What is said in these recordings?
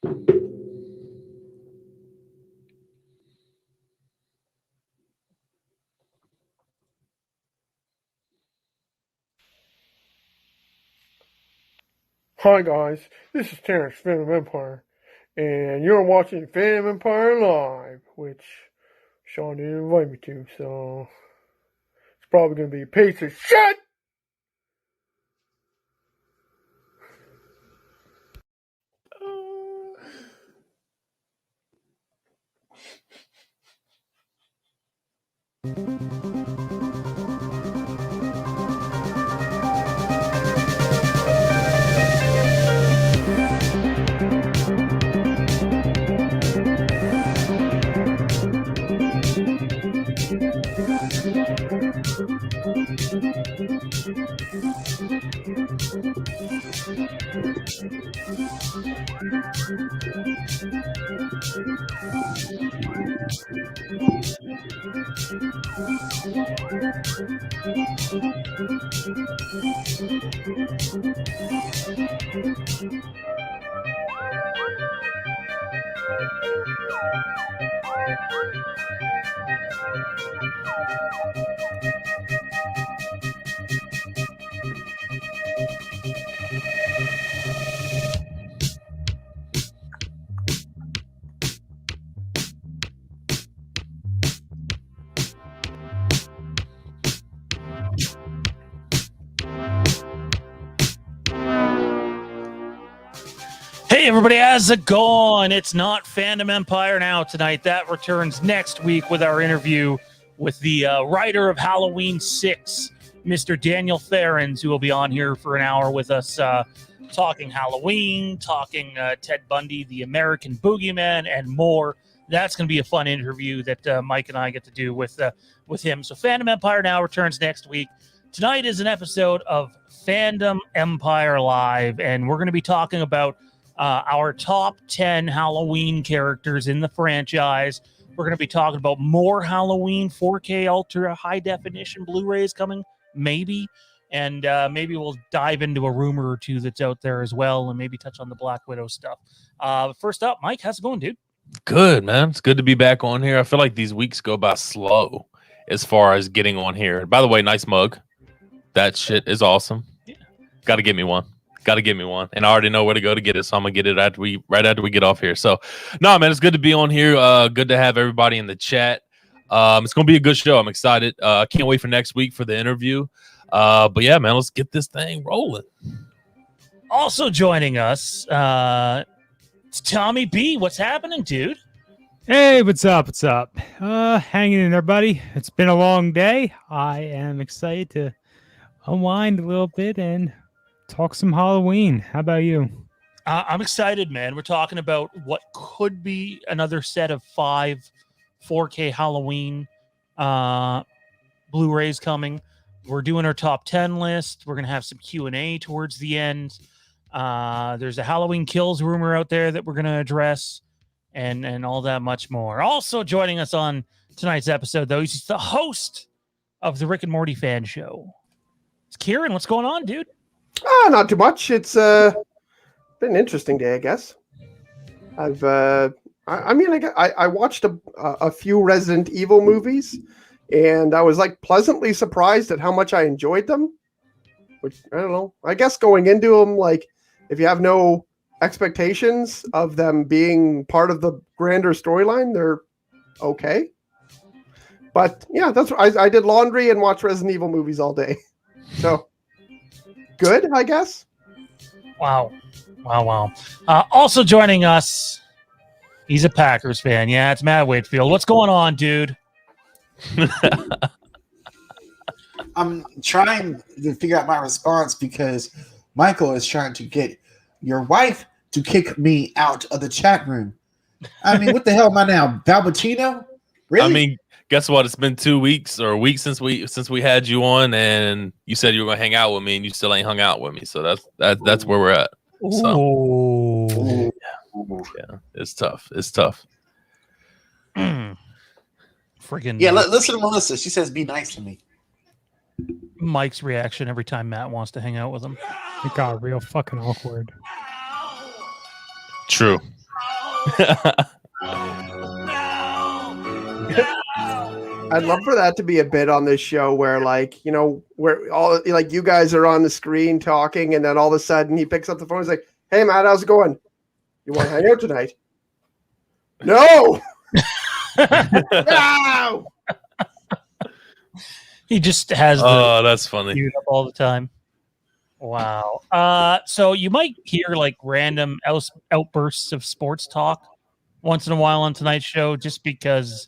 Hi guys, this is Terrence, Fandom Empire, and you're watching Fandom Empire Live, which Sean didn't invite me to, so it's probably going to be a piece of shit! Hey everybody, how's it going? It's not Fandom Empire now tonight. That returns next week with our interview with the writer of Halloween 6, Mr. Daniel Therens, who will be on here for an hour with us talking Halloween, talking Ted Bundy, the American Boogeyman, and more. That's going to be a fun interview that Mike and I get to do with him. So Fandom Empire now returns next week. Tonight is an episode of Fandom Empire Live, and we're going to be talking about our top 10 Halloween characters in the franchise. We're going to be talking about more Halloween 4K ultra high definition Blu-rays coming, maybe. And maybe we'll dive into a rumor or two that's out there as well, and maybe touch on the Black Widow stuff. First up, Mike, how's it going, dude? Good, man. It's good to be back on here. I feel like these weeks go by slow as far as getting on here. By the way, nice mug. That shit is awesome. Yeah. Got to give me one. And I already know where to go to get it, so I'm gonna get it right after we get off here. So, no, man, it's good to be on here. Good to have everybody in the chat. It's gonna be a good show. I'm excited. I can't wait for next week for the interview. But yeah, man, let's get this thing rolling. Also joining us, it's Tommy B. What's happening, dude? Hey, what's up? Hanging in there, buddy. It's been a long day. I am excited to unwind a little bit and talk some Halloween. How about you? I'm excited, man. We're talking about what could be another set of 5 4K Halloween Blu-rays coming. We're doing our top 10 list. We're going to have some Q&A towards the end. There's a Halloween Kills rumor out there that we're going to address, and all that much more. Also joining us on tonight's episode, though, he's the host of the Rick and Morty fan show. It's Kieran. What's going on, dude? Not too much. It's been an interesting day, I guess. I watched a few Resident Evil movies, and I was like pleasantly surprised at how much I enjoyed them. Which, I don't know. I guess going into them, like, if you have no expectations of them being part of the grander storyline, they're okay. But yeah, that's what I did laundry and watched Resident Evil movies all day. So good, I guess. Wow. Also joining us, he's a Packers fan. Yeah, it's Matt Whitfield. What's going on, dude? I'm trying to figure out my response because Michael is trying to get your wife to kick me out of the chat room. I mean, what the hell am I now? Valbutino? Really? I mean, guess what? It's been 2 weeks or a week since we had you on, and you said you were gonna hang out with me, and you still ain't hung out with me. So that's where we're at. So, yeah, it's tough. Freaking yeah. Listen to Melissa. She says, "Be nice to me." Mike's reaction every time Matt wants to hang out with him. It got real fucking awkward. True. I'd love for that to be a bit on this show where, like, you know, where all like you guys are on the screen talking, and then all of a sudden he picks up the phone. He's like, "Hey, Matt, how's it going? You want to hang out tonight?" No. No. He just has that's funny. queued up all the time. Wow. So you might hear like random outbursts of sports talk once in a while on tonight's show, just because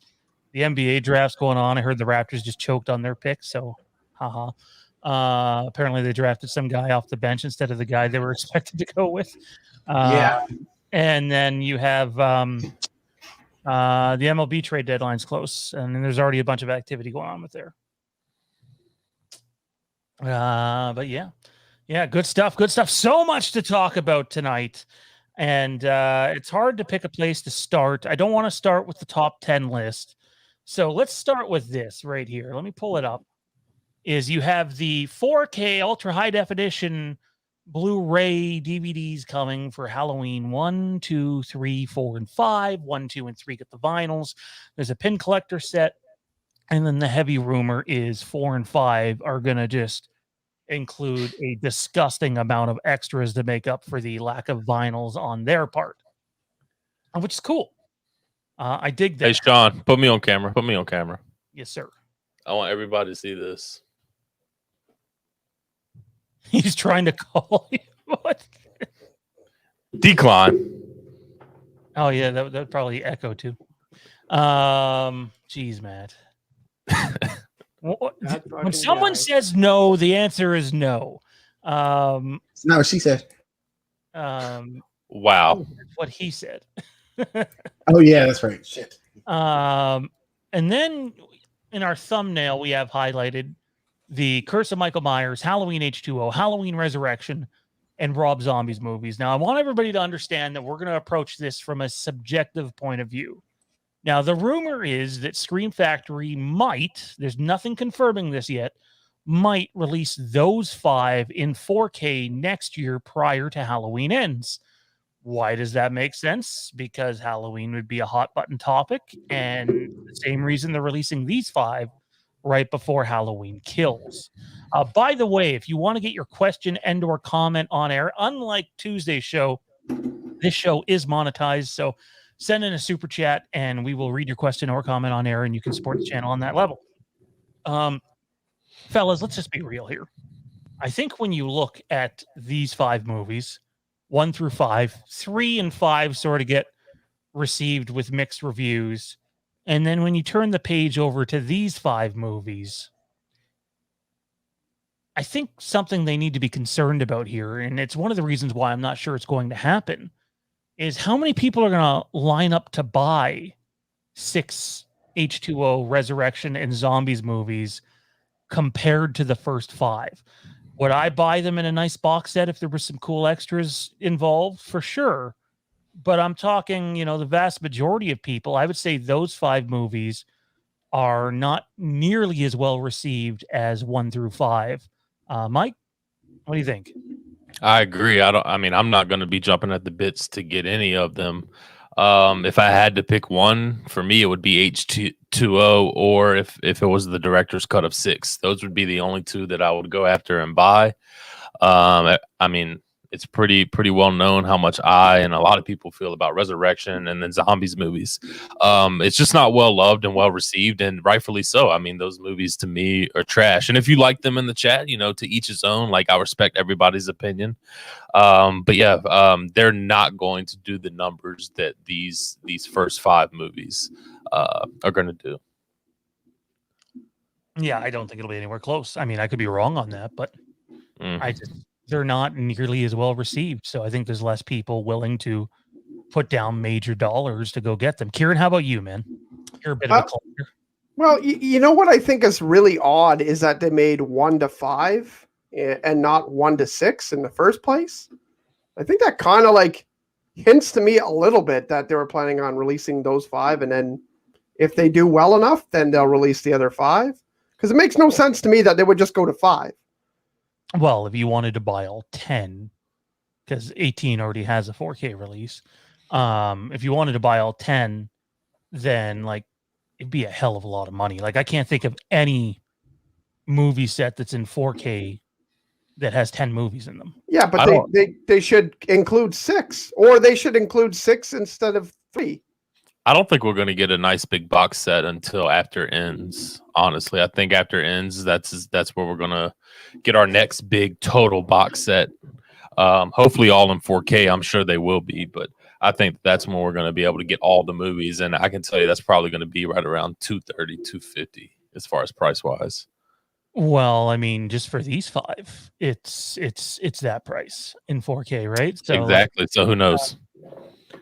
the NBA draft's going on. I heard the Raptors just choked on their pick, so haha. Apparently they drafted some guy off the bench instead of the guy they were expected to go with. Yeah. And then you have the MLB trade deadline's close, and then there's already a bunch of activity going on with there. But yeah, good stuff. So much to talk about tonight, and it's hard to pick a place to start. I don't want to start with the top 10 list, so let's start with this right here. Let me pull it up. Is you have the 4K ultra high definition Blu-ray DVDs coming for Halloween 1, 2, 3, 4, and 5. 1, 2, and 3 get the vinyls. There's a pin collector set, and then the heavy rumor is 4 and 5 are gonna just include a disgusting amount of extras to make up for the lack of vinyls on their part, which is cool. I dig that. Hey, Sean, put me on camera. Yes, sir. I want everybody to see this. He's trying to call you. What? Decline. Oh, yeah, that would probably echo too. Geez, Matt. When someone says no, the answer is no. It's not what she said. Wow. That's what he said. Oh, yeah, that's right. Shit. And then in our thumbnail, we have highlighted the Curse of Michael Myers, Halloween H2O, Halloween Resurrection, and Rob Zombie's movies. Now, I want everybody to understand that we're going to approach this from a subjective point of view. Now, the rumor is that Scream Factory might, there's nothing confirming this yet, might release those 5 in 4K next year prior to Halloween ends. Why does that make sense? Because Halloween would be a hot button topic, and the same reason they're releasing these 5 right before Halloween Kills. By the way, if you want to get your question and or comment on air, unlike Tuesday's show, this show is monetized, so send in a super chat and we will read your question or comment on air, and you can support the channel on that level. Fellas, let's just be real here. I think when you look at these 5 movies, 1 through 5, 3 and 5 sort of get received with mixed reviews. And then when you turn the page over to these 5 movies, I think something they need to be concerned about here, and it's one of the reasons why I'm not sure it's going to happen, is how many people are going to line up to buy 6 H2O, Resurrection, and Zombies movies compared to the first 5. Would I buy them in a nice box set if there were some cool extras involved? For sure. But I'm talking, the vast majority of people, I would say those 5 movies are not nearly as well received as 1 through 5. Mike, what do you think? I agree. I'm not going to be jumping at the bits to get any of them. If I had to pick one, for me, it would be H2O, or if it was the director's cut of 6. Those would be the only 2 that I would go after and buy. It's pretty well known how much I and a lot of people feel about Resurrection and then Zombies movies. It's just not well loved and well received, and rightfully so. I mean, those movies to me are trash. And if you like them in the chat, to each his own. Like, I respect everybody's opinion. But yeah, they're not going to do the numbers that these first 5 movies are going to do. Yeah, I don't think it'll be anywhere close. I mean, I could be wrong on that, but they're not nearly as well received. So I think there's less people willing to put down major dollars to go get them. Kieran, how about you, man? You're a bit of a collector. Well, you know what I think is really odd is that they made 1 to 5 and not 1 to 6 in the first place. I think that kind of like hints to me a little bit that they were planning on releasing those 5, and then if they do well enough, then they'll release the other 5. Because it makes no sense to me that they would just go to 5. Well, if you wanted to buy all 10, because 18 already has a 4K release, If you wanted to buy all 10, then like it'd be a hell of a lot of money. Like I can't think of any movie set that's in 4K that has 10 movies in them. Yeah, I but don't- they should include 6, or they should include 6 instead of 3. I don't think we're going to get a nice big box set until After Ends. Honestly, I think After Ends, that's where we're going to get our next big total box set. Hopefully all in 4K. I'm sure they will be, but I think that's when we're going to be able to get all the movies. And I can tell you that's probably going to be right around $230, $250 as far as price wise. Well, I mean, just for these 5, it's that price in 4K, right? So Exactly. So who knows?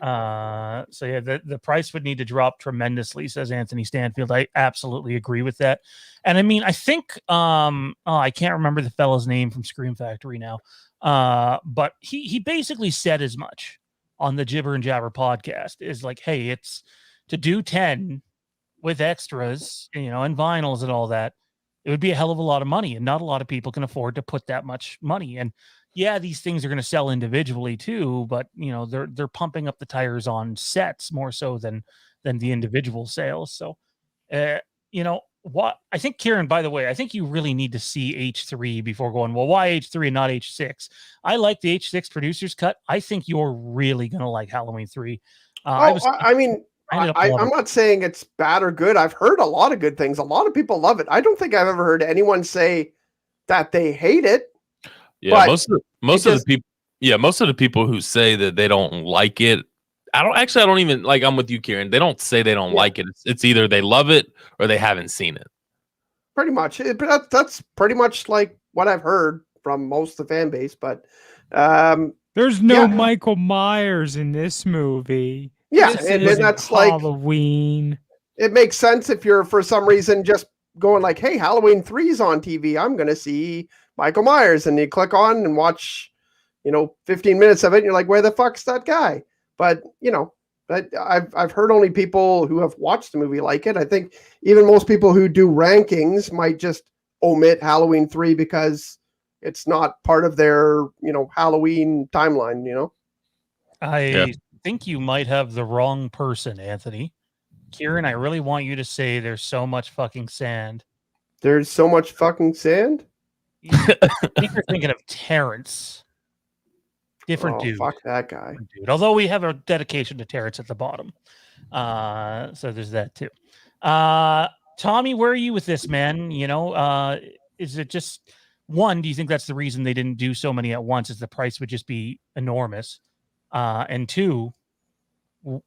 So yeah, the price would need to drop tremendously, says Anthony Stanfield. I absolutely agree with that. And I mean, I think I can't remember the fellow's name from Scream Factory now. But he basically said as much on the Jibber and Jabber podcast, is like, hey, it's to do 10 with extras, and vinyls and all that. It would be a hell of a lot of money, and not a lot of people can afford to put that much money. And yeah, these things are going to sell individually too, but they're pumping up the tires on sets more so than the individual sales. So, what I think, Kieran, by the way, I think you really need to see H3 before going, well, why H3 and not H6? I like the H6 producer's cut. I think you're really going to like Halloween 3. I'm not saying it's bad or good. I've heard a lot of good things. A lot of people love it. I don't think I've ever heard anyone say that they hate it. Yeah, most of the people who say that they don't like it, I don't even like. I'm with you, Kieran. They don't say they don't like it. It's either they love it or they haven't seen it. Pretty much, but that's pretty much like what I've heard from most of the fan base. But there's no Michael Myers in this movie. Yeah, this and that's Halloween. It makes sense if you're for some reason just going like, "Hey, Halloween 3's on TV. I'm going to see Michael Myers," and you click on and watch, 15 minutes of it. And you're like, "Where the fuck's that guy?" But I've heard only people who have watched the movie like it. I think even most people who do rankings might just omit Halloween 3 because it's not part of their Halloween timeline. I think you might have the wrong person, Anthony. Kieran, I really want you to say there's so much fucking sand. There's so much fucking sand? I think you're thinking of Terrence. Different dude. Fuck that guy. Dude. Although we have a dedication to Terrence at the bottom. So there's that too. Tommy, where are you with this, man? Is it just one, do you think that's the reason they didn't do so many at once, is the price would just be enormous? And 2,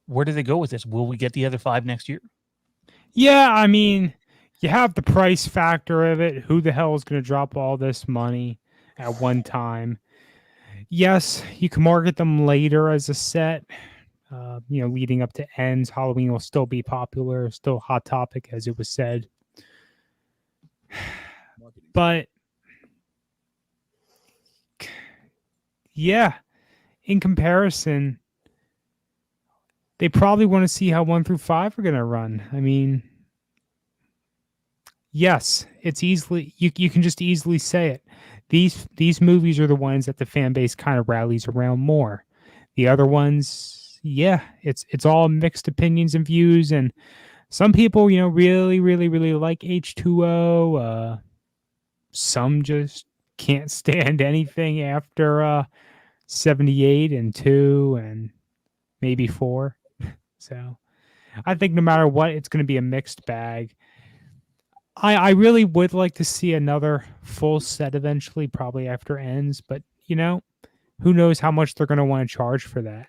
where do they go with this? Will we get the other 5 next year? Yeah, I mean, you have the price factor of it. Who the hell is going to drop all this money at one time? Yes, you can market them later as a set. Leading up to Ends, Halloween will still be popular, still a hot topic, as it was said. But yeah, in comparison, they probably want to see how 1 through 5 are going to run. I mean, yes, it's easily you can just easily say it. These movies are the ones that the fan base kind of rallies around more. The other ones, it's all mixed opinions and views, and some people, really, really, really like H2O. Some just can't stand anything after 78 and 2 and maybe 4. So I think no matter what, it's going to be a mixed bag. I really would like to see another full set eventually, probably after Ends, but who knows how much they're going to want to charge for that.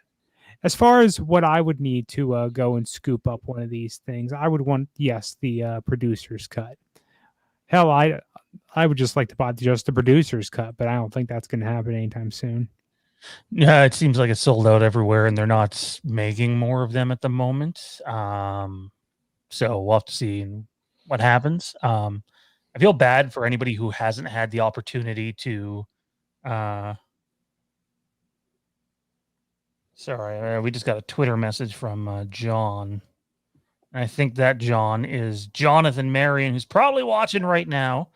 As far as what I would need to go and scoop up one of these things, I would want, the producer's cut. Hell, I would just like to buy just the producer's cut, but I don't think that's going to happen anytime soon. Yeah, it seems like it's sold out everywhere, and they're not making more of them at the moment. So we'll have to see what happens. I feel bad for anybody who hasn't had the opportunity to. Sorry, we just got a Twitter message from John. And I think that John is Jonathan Marion, who's probably watching right now.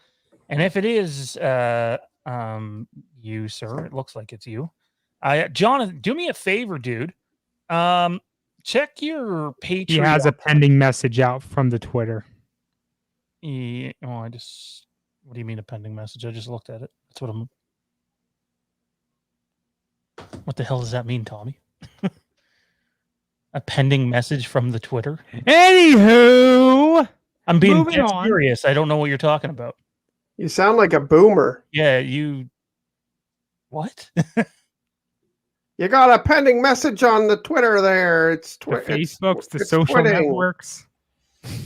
And if it is you, sir, it looks like it's you. Jonathan, do me a favor, dude. Check your Patreon. He has a pending message out from the Twitter. Yeah, what do you mean a pending message? I just looked at it. That's what I'm. What the hell does that mean, Tommy? A pending message from the Twitter? Anywho, I'm being moving on. serious. I don't know what you're talking about. You sound like a boomer. Yeah, you. What? You got a pending message on the Twitter there. It's The Facebooks, the social twitting. networks.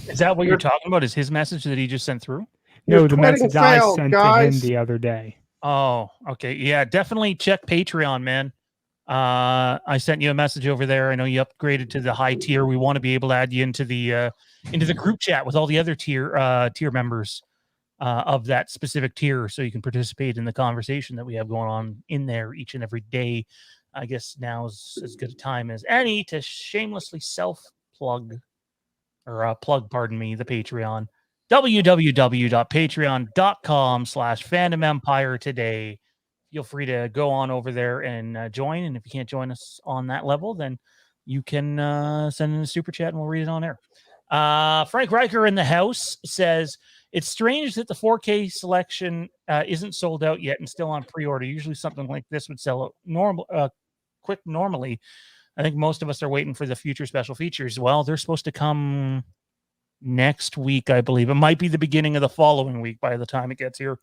Is that what you're talking about? Is his message that he just sent through? No, Your the twitting message I failed, sent guys. to him the other day. Oh, okay. Yeah, definitely check Patreon, man. I sent you a message over there. I know you upgraded to the high tier. We want to be able to add you into the group chat with all the other tier members of that specific tier, so you can participate in the conversation that we have going on in there each and every day. I guess now's as good a time as any to shamelessly self-plug or pardon me, the Patreon. www.patreon.com/Fandom Empire today. Feel free to go on over there and join. And if you can't join us on that level, then you can send in a super chat and we'll read it on air. Frank Riker in the house says, it's strange that the 4K selection isn't sold out yet and still on pre-order. Usually something like this would sell out quick normally. I think most of us are waiting for the future special features. Well, they're supposed to come next week, I believe. It might be the beginning of the following week by the time it gets here,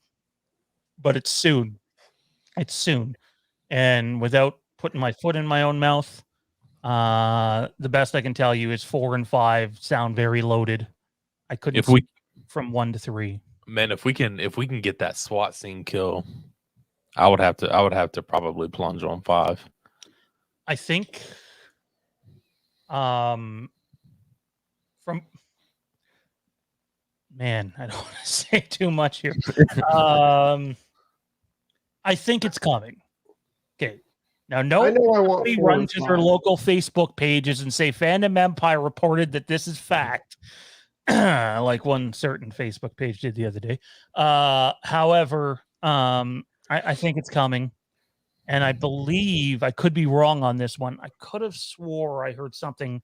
but it's soon. It's soon. And without putting my foot in my own mouth, the best I can tell you is 4 and 5 sound very loaded. I couldn't from 1 to 3. Man, if we can get that SWAT scene kill, I would have to probably plunge on 5. I think from man, I don't want to say too much here. I think it's coming. Okay. Now, nobody run to their local Facebook pages and say Fandom Empire reported that this is fact, like one certain Facebook page did the other day. However, I think it's coming. And I believe, I could be wrong on this one, I could have swore I heard something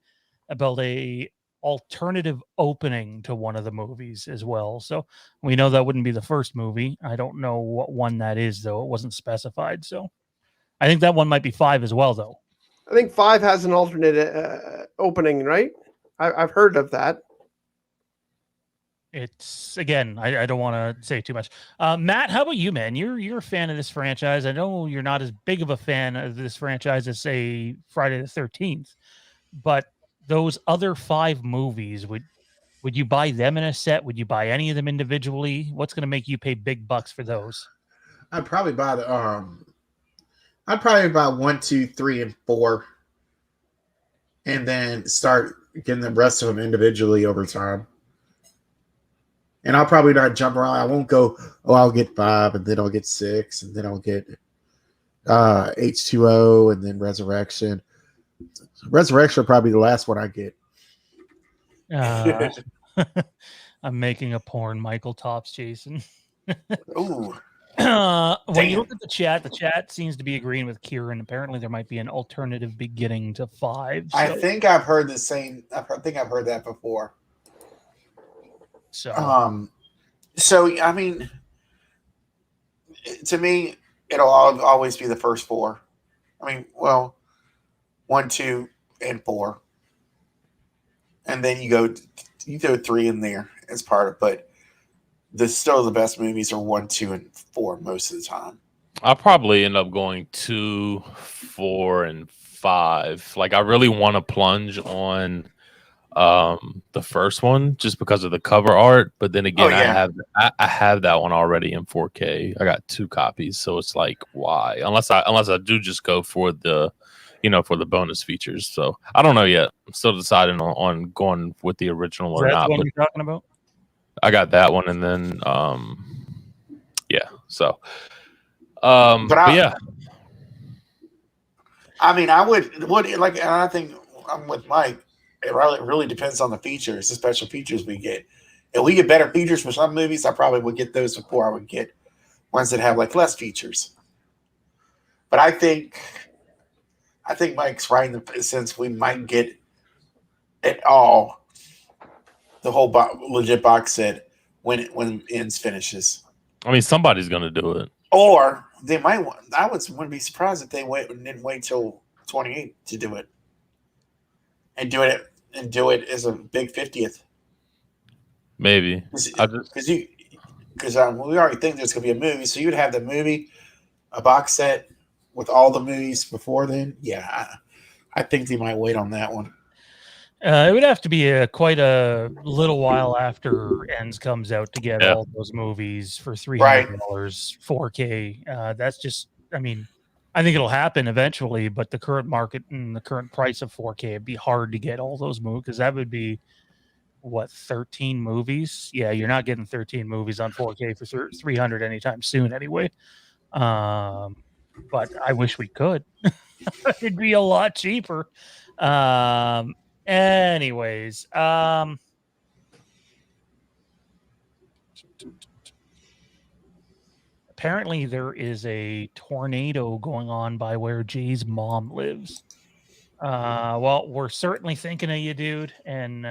about a alternative opening to one of the movies as well. So we know that wouldn't be the first movie. I don't know what one that is, though. It wasn't specified. So I think that one might be 5 as well, though. I think 5 has an alternate opening, right? I've heard of that. It's, again, I don't want to say too much. Matt, how about you, man? You're a fan of this franchise. I know you're not as big of a fan of this franchise as, say, Friday the 13th, but those other 5 movies, would you buy them in a set? Would you buy any of them individually? What's going to make you pay big bucks for those? I'd probably buy the I'd probably buy 1, 2, 3, and 4, and then start getting the rest of them individually over time. And I'll probably not jump around. I won't go, I'll get 5, and then I'll get 6, and then I'll get H2O, and then Resurrection. Resurrection will probably be the last one I get. I'm making a porn Michael Tops, Jason. Ooh. When you look at the chat seems to be agreeing with Kieran. Apparently, there might be an alternative beginning to 5. So. I think I've heard the same. I think I've heard that before. So, I mean, to me, it'll always be the first 4. I mean, well, 1, 2, and 4, and then you throw 3 in there as part of. But still the best movies are 1, 2, and 4 most of the time. I'll probably end up going 2, 4, and 5. Like, I really want to plunge on the first one just because of the cover art, but then again, I have that one already in 4K. I got 2 copies, so it's like, why? Unless I do just go for the for the bonus features. So I don't know yet. I'm still deciding on going with the original or not. What you're talking about? I got that one, and then yeah. So but yeah. I mean, I would like, and I think I'm with Mike. It really depends on the features, the special features we get. If we get better features for some movies, I probably would get those before I would get ones that have like less features. But I think I think Mike's right in the sense we might get it all, the whole legit box set when Ends finishes. I mean, somebody's gonna do it. Or they might want. Wouldn't be surprised if they didn't wait till 28 to do it, and do it as a big 50th. Maybe Because we already think there's gonna be a movie, so you'd have the movie, a box set with all the movies before then. Yeah, I think they might wait on that one. It would have to be quite a little while after Ends comes out to get all those movies for $300, 4K. That's just, I mean, I think it'll happen eventually, but the current market and the current price of 4K, it'd be hard to get all those movies because that would be, 13 movies? Yeah, you're not getting 13 movies on 4K for 300 anytime soon anyway. But I wish we could. It'd be a lot cheaper. Anyways, apparently there is a tornado going on by where Jay's mom lives. Well, we're certainly thinking of you, dude, and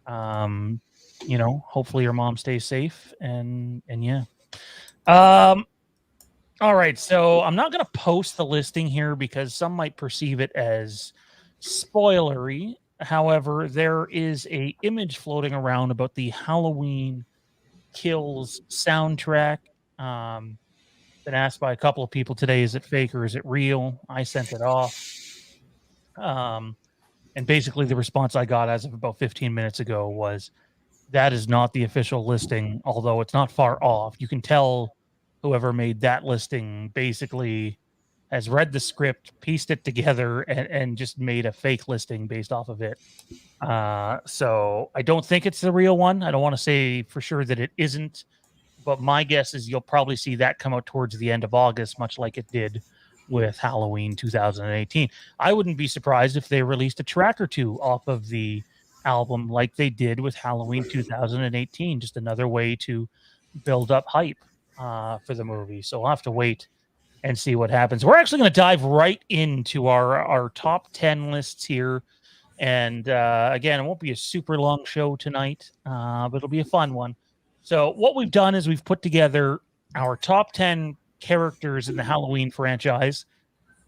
hopefully your mom stays safe and yeah. All right, so I'm not going to post the listing here because some might perceive it as spoilery. However, there is a image floating around about the Halloween Kills soundtrack. Been asked by a couple of people today, is it fake or is it real? I sent it off. And basically the response I got as of about 15 minutes ago was, that is not the official listing, although it's not far off. You can tell whoever made that listing basically has read the script, pieced it together, and just made a fake listing based off of it. So I don't think it's the real one. I don't want to say for sure that it isn't, but my guess is you'll probably see that come out towards the end of August, much like it did with Halloween 2018. I wouldn't be surprised if they released a track or two off of the album like they did with Halloween 2018. Just another way to build up hype for the movie. So we'll have to wait and see what happens. We're actually going to dive right into our top 10 lists here. And again, it won't be a super long show tonight, but it'll be a fun one. So what we've done is we've put together our top 10 characters in the Halloween franchise.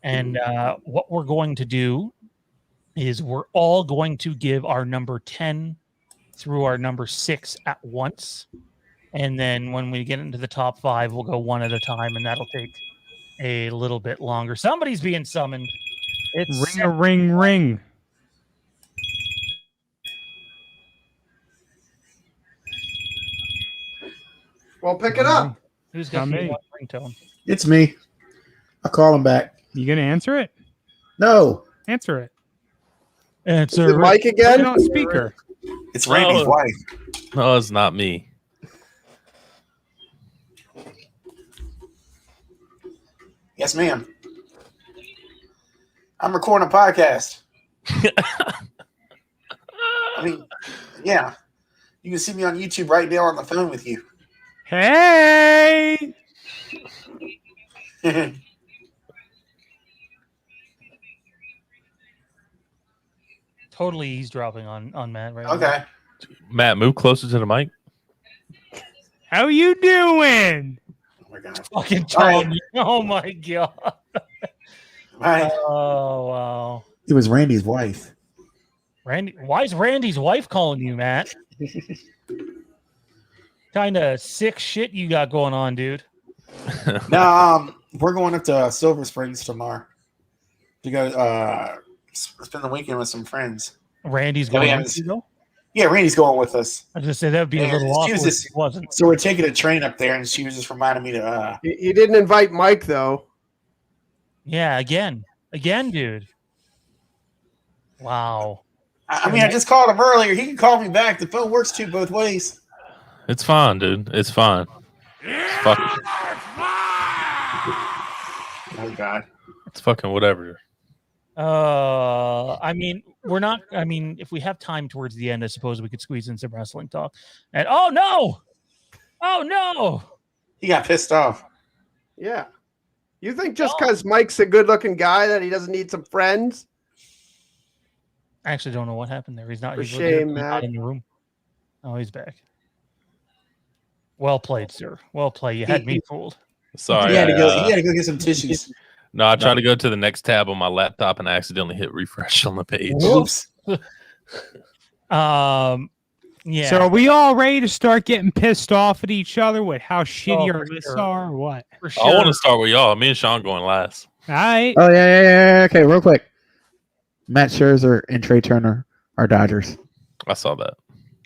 And what we're going to do is we're all going to give our number 10 through our number 6 at once. And then when we get into the top 5, we'll go one at a time, and that'll take a little bit longer. Somebody's being summoned. It's Ring a ring ring. Well, pick it up. Who's got Not the me. ringtone? It's me. I'll call him back. You gonna answer it? No, Answer it. It's Is it Mike Put again? it on speaker. it's Randy's Oh. wife. No, it's not me. Yes, ma'am. I'm recording a podcast. I mean, yeah. You can see me on YouTube right now on the phone with you. Hey! totally eavesdropping on Matt right now. Okay. Matt, move closer to the mic. How you doing? Oh my god. Fucking All right. Tom. Oh my god. Right. Oh wow. It was Randy's wife. Randy, why is Randy's wife calling you, Matt? Kind of sick shit you got going on, dude. No, we're going up to Silver Springs tomorrow to go spend the weekend with some friends. Randy's Yeah, we going. haven't with seen- you, though? Yeah, Randy's going with us. I was gonna say that would be a Yeah, little she awkward. was if just- it wasn't. So we're taking a train up there, and she was just reminding me to. You didn't invite Mike though. Yeah, again, dude. Wow. I mean, I just called him earlier. He can call me back. The phone works both ways. It's fine, dude. It's fine. It's fucking, Oh God. it's fucking whatever. I mean, we're not. I mean, if we have time towards the end, I suppose we could squeeze in some wrestling talk. And oh no, He got pissed off. Yeah. You think just because Mike's a good-looking guy that he doesn't need some friends? I actually don't know what happened there. He's not. For He's shame, not Matt. in the room. Oh, he's back. Well played, sir. Well played. You had me fooled. Sorry. He had to go get some tissues. No, I tried to go to the next tab on my laptop and I accidentally hit refresh on the page. Whoops. Yeah. So are we all ready to start getting pissed off at each other with how shitty Oh, our for lists sure. are or what? For sure. I want to start with y'all. Me and Sean going last. All right. Oh yeah. Okay, real quick. Matt Scherzer and Trey Turner are Dodgers. I saw that.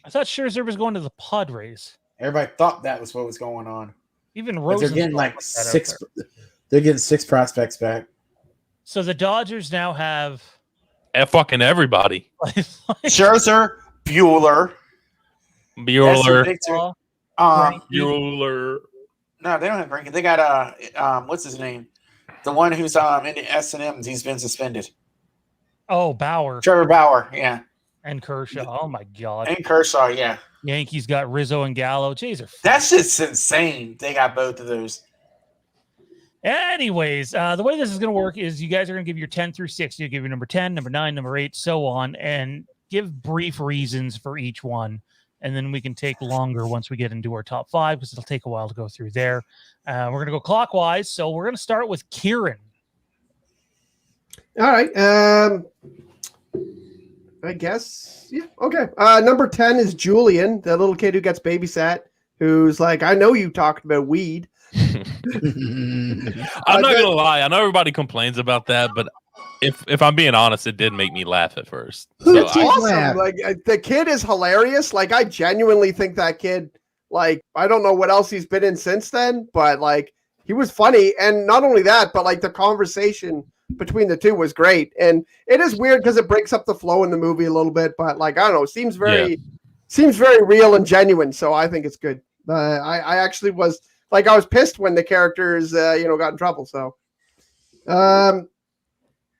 I thought Scherzer was going to the Padres. Everybody thought that was what was going on. Even But Rose. they're getting like six. They're getting 6 prospects back. So the Dodgers now have Fucking everybody. Scherzer, Bueller. Bueller. Bueller. No, they don't have Greinke. They got what's his name? The one who's in the S&Ms. He's been suspended. Oh, Bauer Trevor Bauer, yeah, and Kershaw. Oh my God. and Kershaw, yeah. Yankees got Rizzo and Gallo. Jeez, That's just insane. They got both of those. Anyways, the way this is going to work is you guys are going to give your 10 through 60. You give your number 10, number 9, number 8, so on, and give brief reasons for each one. And then we can take longer once we get into our top 5 because it'll take a while to go through there. We're going to go clockwise. So we're going to start with Kieran. All right. I guess. Yeah. Okay. Number 10 is Julian, the little kid who gets babysat, who's like, I know you talked about weed. I'm not gonna lie. I know everybody complains about that, but if I'm being honest, it did make me laugh at first. It's awesome. Like the kid is hilarious. Like I genuinely think that kid. Like I don't know what else he's been in since then, but like he was funny, and not only that, but like the conversation between the two was great. And it is weird because it breaks up the flow in the movie a little bit, but like I don't know, seems very real and genuine. So I think it's good. I actually was. Like I was pissed when the characters, got in trouble. So,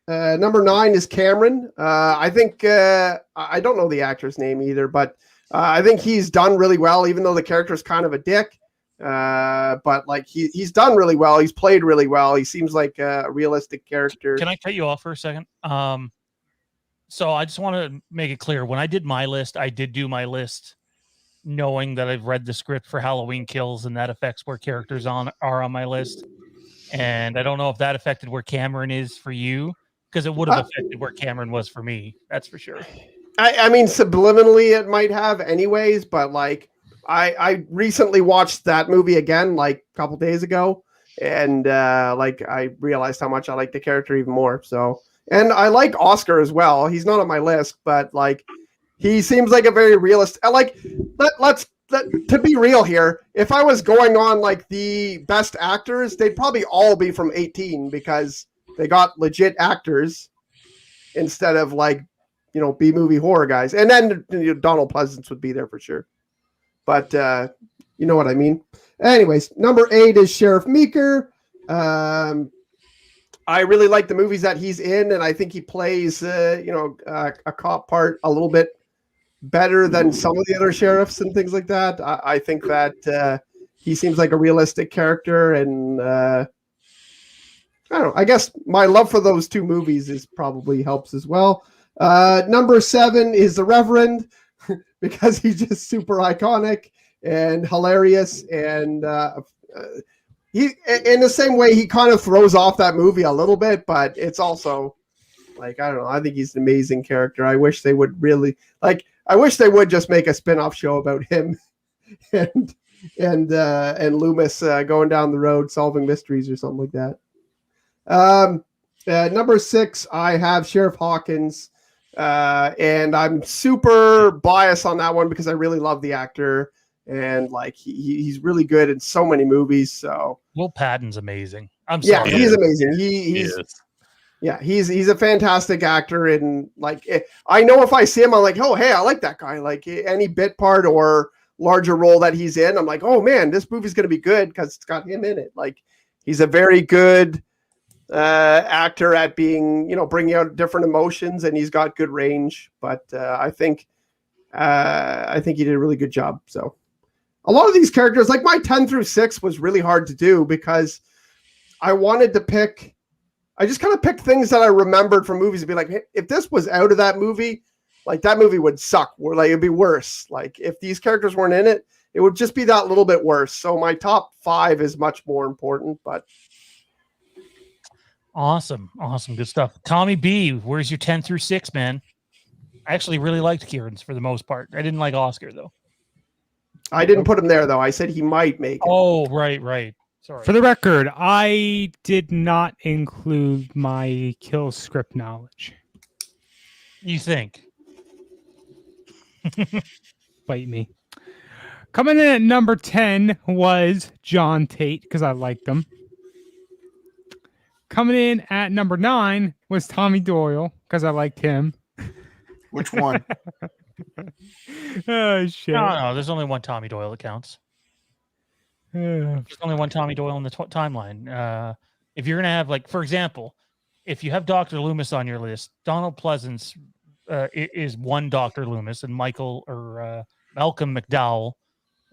number 9 is Cameron. I think I don't know the actor's name either, but I think he's done really well, even though the character's kind of a dick. But like he's done really well. He's played really well. He seems like a realistic character. Can I cut you off for a second? So I just want to make it clear. When I did my list, I did do my list knowing that I've read the script for Halloween Kills and that affects where characters are on my list. And I don't know if that affected where Cameron is for you, because it would have affected where Cameron was for me. That's for sure. I mean, subliminally it might have anyways, but like I recently watched that movie again, like a couple days ago. And like I realized how much I like the character even more. So, and I like Oscar as well. He's not on my list, but like, he seems like a very realist. Like, let's to be real here. If I was going on like the best actors, they'd probably all be from 18 because they got legit actors instead of like, B-movie horror guys. And then Donald Pleasance would be there for sure. But you know what I mean. Anyways, number 8 is Sheriff Meeker. I really like the movies that he's in, and I think he plays a cop part a little bit better than some of the other sheriffs and things like that. I think that he seems like a realistic character, and I don't know. I guess my love for those 2 movies is probably helps as well. Number 7 is the Reverend because he's just super iconic and hilarious, and he in the same way he kind of throws off that movie a little bit, but it's also like I don't know. I think he's an amazing character. I wish they would really I wish they would just make a spin-off show about him and Loomis going down the road solving mysteries or something like that. Number 6, I have Sheriff Hawkins, and I'm super biased on that one because I really love the actor, and like he's really good in so many movies. So Will Patton's amazing. I'm sorry. Yeah, he's amazing. He's a fantastic actor, and like I know if I see him, I'm like, oh hey, I like that guy. Like any bit part or larger role that he's in, I'm like, oh man, this movie's gonna be good because it's got him in it. Like he's a very good actor at being, bringing out different emotions, and he's got good range. But I think he did a really good job. So a lot of these characters, like my 10 through 6 was really hard to do because I wanted to pick. I just kind of picked things that I remembered from movies and be like, hey, if this was out of that movie, like that movie would suck. Or like it'd be worse. Like if these characters weren't in it, it would just be that little bit worse. So my top 5 is much more important. But awesome, good stuff. Tommy B, where's your 10 through 6, man? I actually really liked Kieran's for the most part. I didn't like Oscar though. I didn't put him there though. I said he might make it. Oh, right. Sorry. For the record, I did not include my kill script knowledge. You think? Bite me. Coming in at number 10 was John Tate, because I liked him. Coming in at number 9 was Tommy Doyle, because I liked him. Which one? Oh, shit. No, there's only one Tommy Doyle that counts. There's only one Tommy Doyle in the timeline. If you're going to have, like, for example, if you have Dr. Loomis on your list, Donald Pleasance is one Dr. Loomis, and Malcolm McDowell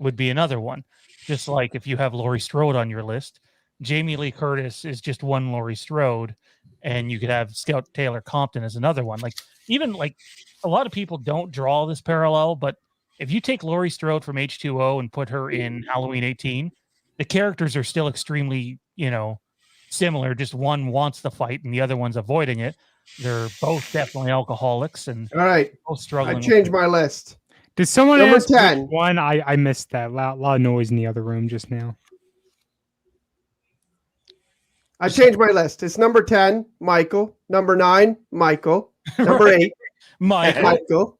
would be another one. Just like if you have Laurie Strode on your list, Jamie Lee Curtis is just one Laurie Strode, and you could have Scout Taylor Compton as another one. Like, even like a lot of people don't draw this parallel, but if you take Laurie Strode from H2O and put her in Halloween 18, the characters are still extremely, similar. Just one wants the fight and the other one's avoiding it. They're both definitely alcoholics and All right. both struggling. I changed my list. Did someone Number ask 10. which one? I missed that. A lot of noise in the other room just now. I changed my list. It's number 10, Michael. Number 9, Michael. Number 8, Michael.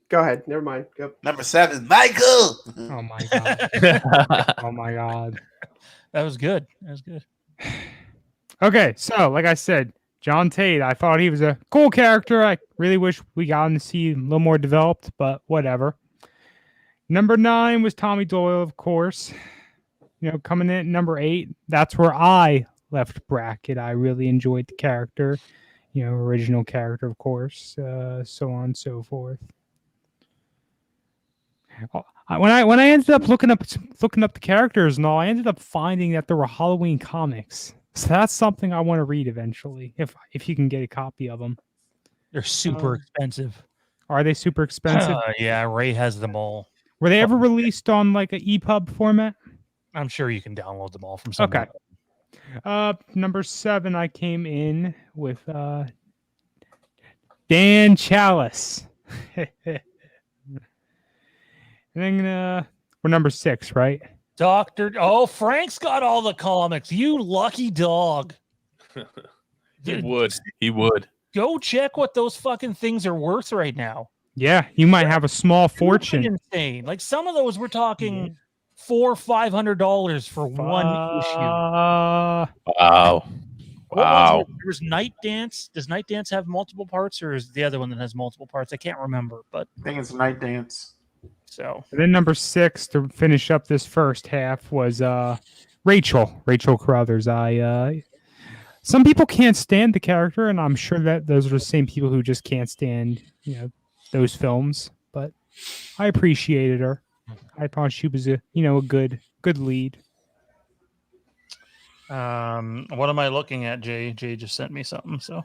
Go ahead. Never mind. Go. Number 7, Michael. Oh my god. Oh my god. That was good. Okay, so like I said, John Tate, I thought he was a cool character. I really wish we got him to see a little more developed, but whatever. Number 9 was Tommy Doyle, of course. Coming in at number 8, that's where I left Brackett. I really enjoyed the character, original character, of course, so on and so forth. When I ended up looking up the characters and all, I ended up finding that there were Halloween comics. So that's something I want to read eventually, if you can get a copy of them. They're super expensive. Are they super expensive? Yeah, Ray has them all. Were they ever released on like an EPUB format? I'm sure you can download them all from somewhere. Okay. Number 7, I came in with Dan Chalice. And then we're number 6, right? Frank's got all the comics. You lucky dog. He would. Go check what those fucking things are worth right now. Yeah, you might have a small fortune. Insane. Like some of those, we're talking $400-$500 for one issue. Wow. Wow. There's Night Dance. Does Night Dance have multiple parts, or is the other one that has multiple parts? I can't remember, but I think it's Night Dance. So and then number 6 to finish up this first half was Rachel Carruthers. Some people can't stand the character, and I'm sure that those are the same people who just can't stand those films. But I appreciated her. I thought she was a good lead. what am I looking at, Jay? Jay just sent me something, so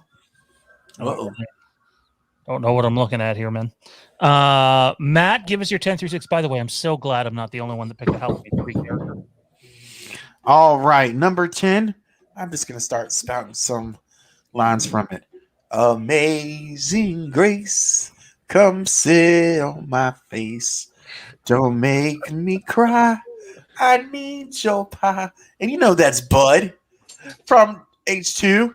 don't know what I'm looking at here, man. Matt, give us your 10 through 6. By the way, I'm so glad I'm not the only one that picked a Halloween 3 character. All right, number 10. I'm just going to start spouting some lines from it. Amazing grace, come sit on my face. Don't make me cry. I need your pie. And that's Bud from H2.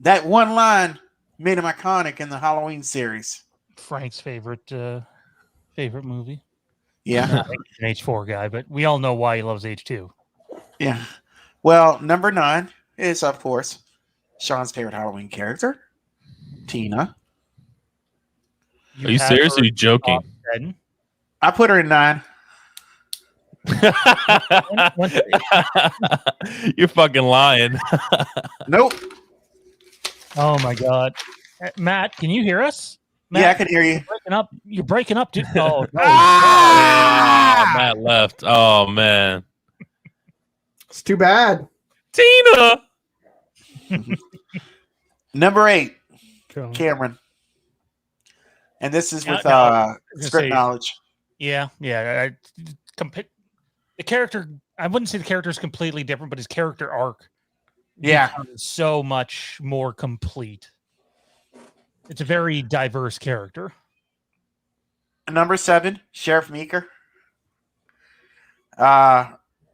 That one line made him iconic in the Halloween series. Frank's favorite movie. Yeah. An H4 guy, but we all know why he loves H2. Yeah. Well, number 9 is, of course, Sean's favorite Halloween character, Tina. Are you serious or are you joking? I put her in 9. You're fucking lying. Nope. Oh my God. Matt, can you hear us? Matt, yeah, I can hear you. You're breaking up, dude. Oh, no. Matt left. Oh, man. It's too bad. Tina. Number 8, Cool. Cameron. And this is with No, script say- knowledge. Yeah. The character, I wouldn't say the character is completely different, but his character arc Yeah. becomes so much more complete. It's a very diverse character. Number 7, Sheriff Meeker.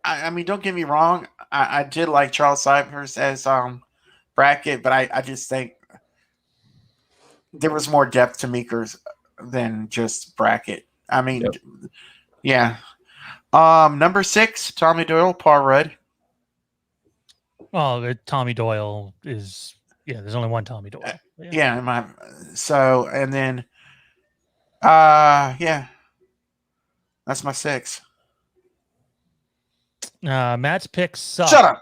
I mean, don't get me wrong. I did like Charles Cyphers as Brackett, but I just think there was more depth to Meeker's than just Brackett. I mean, yeah. Number 6, Tommy Doyle, Paul Rudd. Well, Tommy Doyle is there's only one Tommy Doyle. Yeah, and then yeah. That's my 6. Matt's picks suck. Shut up.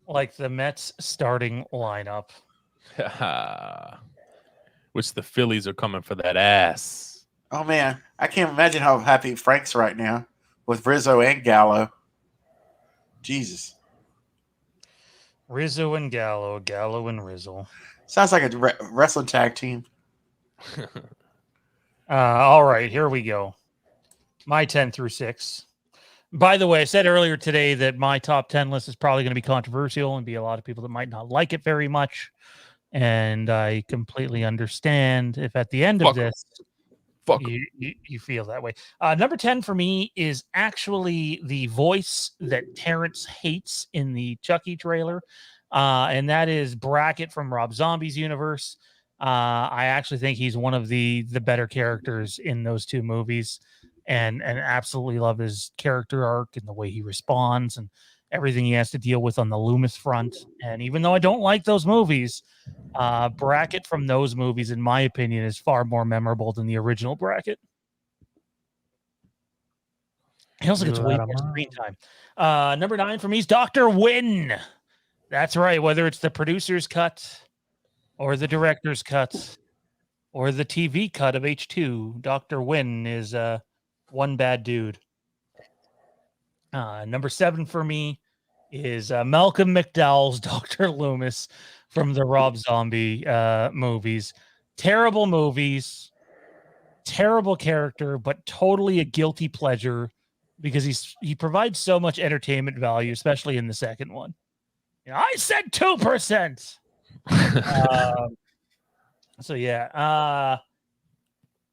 Like the Mets starting lineup. Which the Phillies are coming for that ass. Oh man, I can't imagine how happy Frank's right now with Rizzo and Gallo. Jesus. Rizzo and Gallo, Gallo and Rizzo. Sounds like a wrestling tag team. All right, here we go. My 10 through 6. By the way, I said earlier today that my top 10 list is probably going to be controversial and be a lot of people that might not like it very much. And I completely understand if at the end of this, you feel that way. Number 10 for me is actually the voice that Terrence hates in the Chucky trailer. And that is Brackett from Rob Zombie's universe. I actually think he's one of the better characters in those two movies. And absolutely love his character arc and the way he responds and everything he has to deal with on the Loomis front. And even though I don't like those movies, Brackett from those movies, in my opinion, is far more memorable than the original Brackett. He also gets way more screen time. Number 9 for me is Dr. Wynn. That's right. Whether it's the producer's cut or the director's cut or the TV cut of H2, Dr. Wynn is one bad dude. Number 7 for me is Malcolm McDowell's Dr. Loomis from the Rob Zombie movies. Terrible movies, terrible character, but totally a guilty pleasure because he provides so much entertainment value, especially in the second one. I said 2%. So yeah.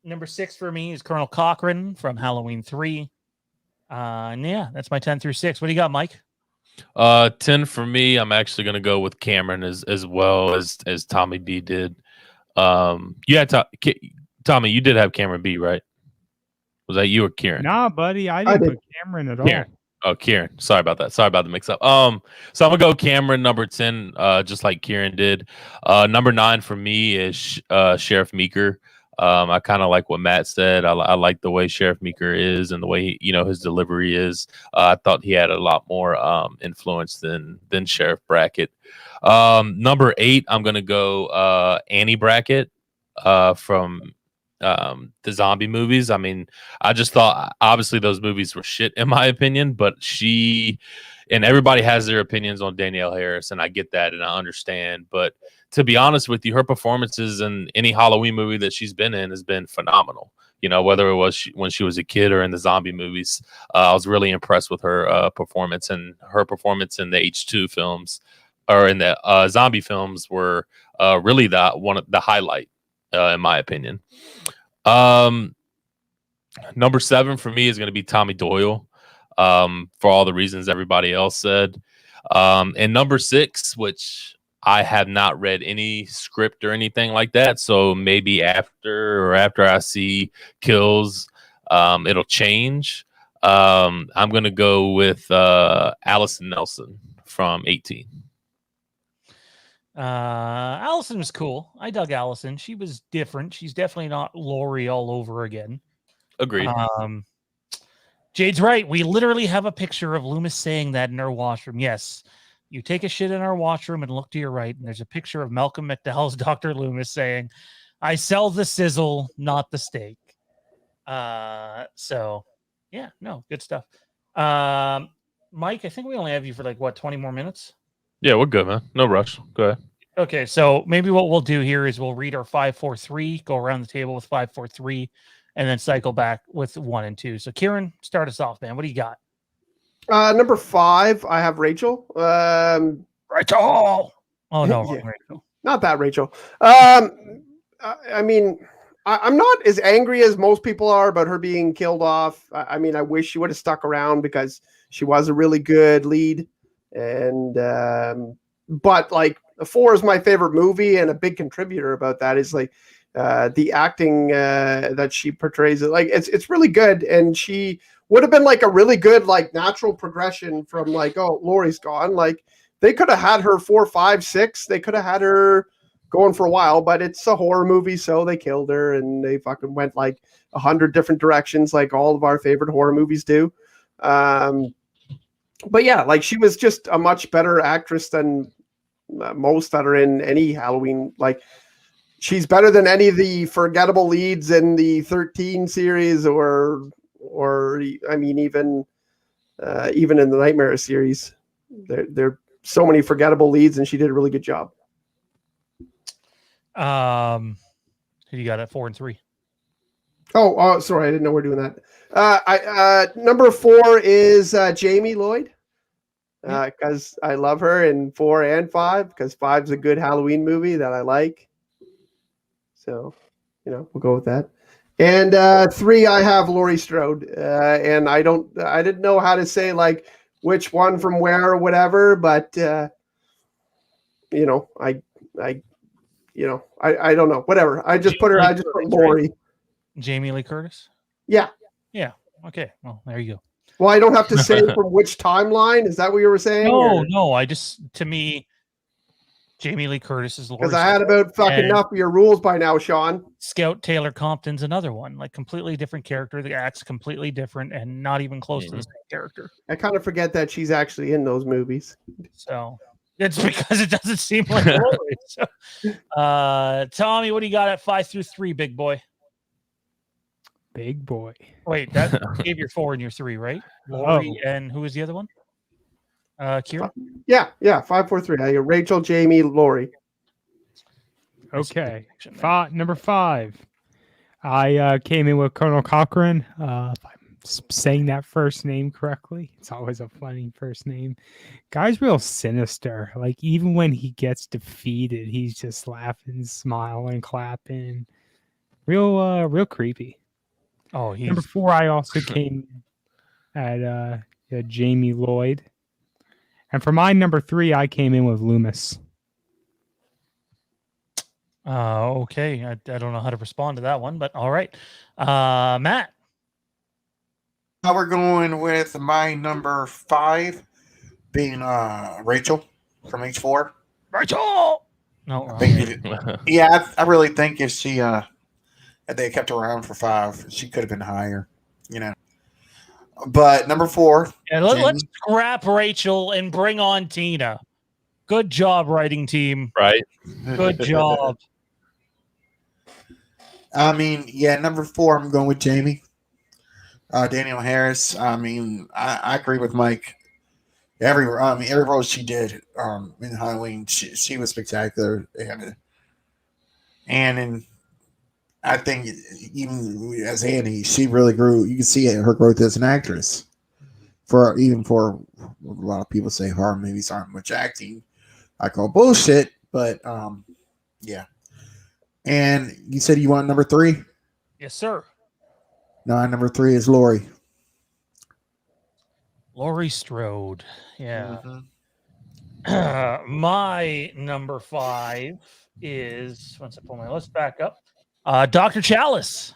Number 6 for me is Colonel Cochran from Halloween 3. And yeah, that's my 10 through 6. What do you got, Mike? 10 for me. I'm actually going to go with Cameron as well as Tommy B did. Tommy, you did have Cameron B, right? Was that you or Kieran? Nah, buddy, I didn't put Cameron at all. Kieran. Oh, Kieran. Sorry about that. Sorry about the mix up. So I'm gonna go Cameron number 10, just like Kieran did. Number 9 for me is Sheriff Meeker. I kind of like what Matt said. I like the way Sheriff Meeker is and the way his delivery is. I thought he had a lot more influence than Sheriff Brackett. Number 8, I'm gonna go Annie Brackett from the zombie movies. I mean, I just thought obviously those movies were shit in my opinion, but and everybody has their opinions on Danielle Harris, and I get that and I understand. But to be honest with you, her performances in any Halloween movie that she's been in has been phenomenal. Whether it was when she was a kid or in the zombie movies, I was really impressed with her performance, and her performance in the H2 films or in the zombie films were really one of the highlight in my opinion. Number 7 for me is going to be Tommy Doyle, for all the reasons everybody else said. And number 6, which I have not read any script or anything like that, so maybe after I see kills, it'll change. I'm going to go with Allison Nelson from 18. Allison was cool. I dug Allison. She was different. She's definitely not Lori all over again. Agreed. Jade's right. We literally have a picture of Loomis saying that in our washroom. Yes, you take a shit in our washroom and look to your right, and there's a picture of Malcolm McDowell's Dr. Loomis saying, "I sell the sizzle, not the steak." So yeah, no, good stuff. Mike, I think we only have you for like what 20 more minutes. Yeah, we're good, man. No rush. Go ahead. Okay, so maybe what we'll do here is we'll read our 5, 4, 3, go around the table with 5, 4, 3, and then cycle back with 1 and 2. So Kieran, start us off, man. What do you got? Number 5, I have Rachel. Rachel. Oh no, Yeah. wrong Rachel. Not that Rachel. I mean, I'm not as angry as most people are about her being killed off. I mean, I wish she would have stuck around because she was a really good lead. And but like 4 is my favorite movie, and a big contributor about that is like the acting that she portrays. Like it's really good, and she would have been like a really good like natural progression from like, oh, Laurie's gone. Like they could have had her 4, 5, 6. They could have had her going for a while, but it's a horror movie, so they killed her, and they fucking went like 100 different directions, like all of our favorite horror movies do. But yeah, like she was just a much better actress than most that are in any Halloween. Like she's better than any of the forgettable leads in the 13 series, or I mean, even in the Nightmare series, there are so many forgettable leads, and she did a really good job. Who you got at 4 and 3? Oh, sorry, I didn't know we're doing that. Number 4 is Jamie Lloyd, because I love her in 4 and 5, because 5's a good Halloween movie that I like. So, we'll go with that. And 3, I have Laurie Strode, and I didn't know how to say like which one from where or whatever, but I don't know. Whatever. I just put Laurie. Jamie Lee Curtis? Yeah. Yeah. Okay. Well, there you go. Well, I don't have to say from which timeline. Is that what you were saying? No. To me, Jamie Lee Curtis is Laurie. Because I had about fucking enough of your rules by now, Sean. Scout Taylor Compton's another one. Like completely different character. The act's completely different and not even close to the same character. I kind of forget that she's actually in those movies. So it's because it doesn't seem like Laurie. So, Tommy, what do you got at 5 through 3, big boy? Big boy. Wait, that gave your 4 and your 3, right? Laurie and who was the other one? Kieran? Yeah, 5, 4, 3. Rachel, Jamie, Laurie. Okay. Number 5. I came in with Colonel Cochran. If I'm saying that first name correctly, it's always a funny first name. Guy's real sinister. Like even when he gets defeated, he's just laughing, smiling, clapping. Real creepy. Oh, he's number 4. I also came at Jamie Lloyd, and for my number 3, I came in with Loomis. Okay. I don't know how to respond to that one, but all right. Matt. Now we're going with my number 5 being Rachel from H4. Rachel. No. Yeah, I really think if she if they kept her around for 5, she could have been higher, But number 4. Yeah, let's scrap Rachel and bring on Tina. Good job, writing team. Right. Good job. I mean, number 4, I'm going with Jamie. Danielle Harris. I mean, I agree with Mike. Every role she did in Halloween, she was spectacular, and I think even as Annie, she really grew. You can see her growth as an actress. For a lot of people say horror movies aren't much acting. I call bullshit, but yeah. And you said you want number 3? Yes, sir. No, number 3 is Laurie. Laurie Strode. Yeah. Mm-hmm. My number 5 is, once I pull my list back up, Dr. Chalice,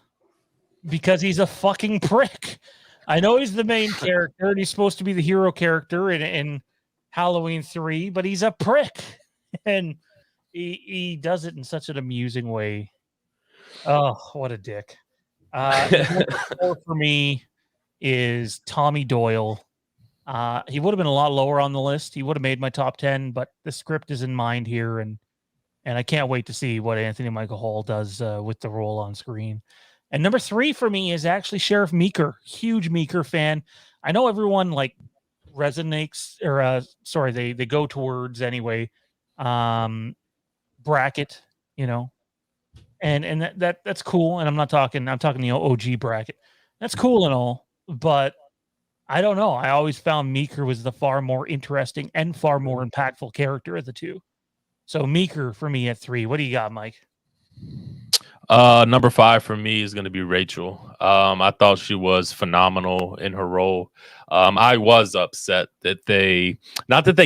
because he's a fucking prick. I know he's the main character and he's supposed to be the hero character in Halloween 3, but he's a prick. And he does it in such an amusing way. Oh, what a dick. Number 4 for me is Tommy Doyle. He would have been a lot lower on the list. He would have made my top 10, but the script is in mind here, and I can't wait to see what Anthony Michael Hall does with the role on screen. And number 3 for me is actually Sheriff Meeker. Huge Meeker fan. I know everyone resonates, or sorry, they go towards anyway. Brackett, and that's cool. And I'm talking the OG Brackett. That's cool and all, but I don't know. I always found Meeker was the far more interesting and far more impactful character of the two. So Meeker for me at 3. What do you got, Mike? Number 5 for me is going to be Rachel. I thought she was phenomenal in her role. I was upset that they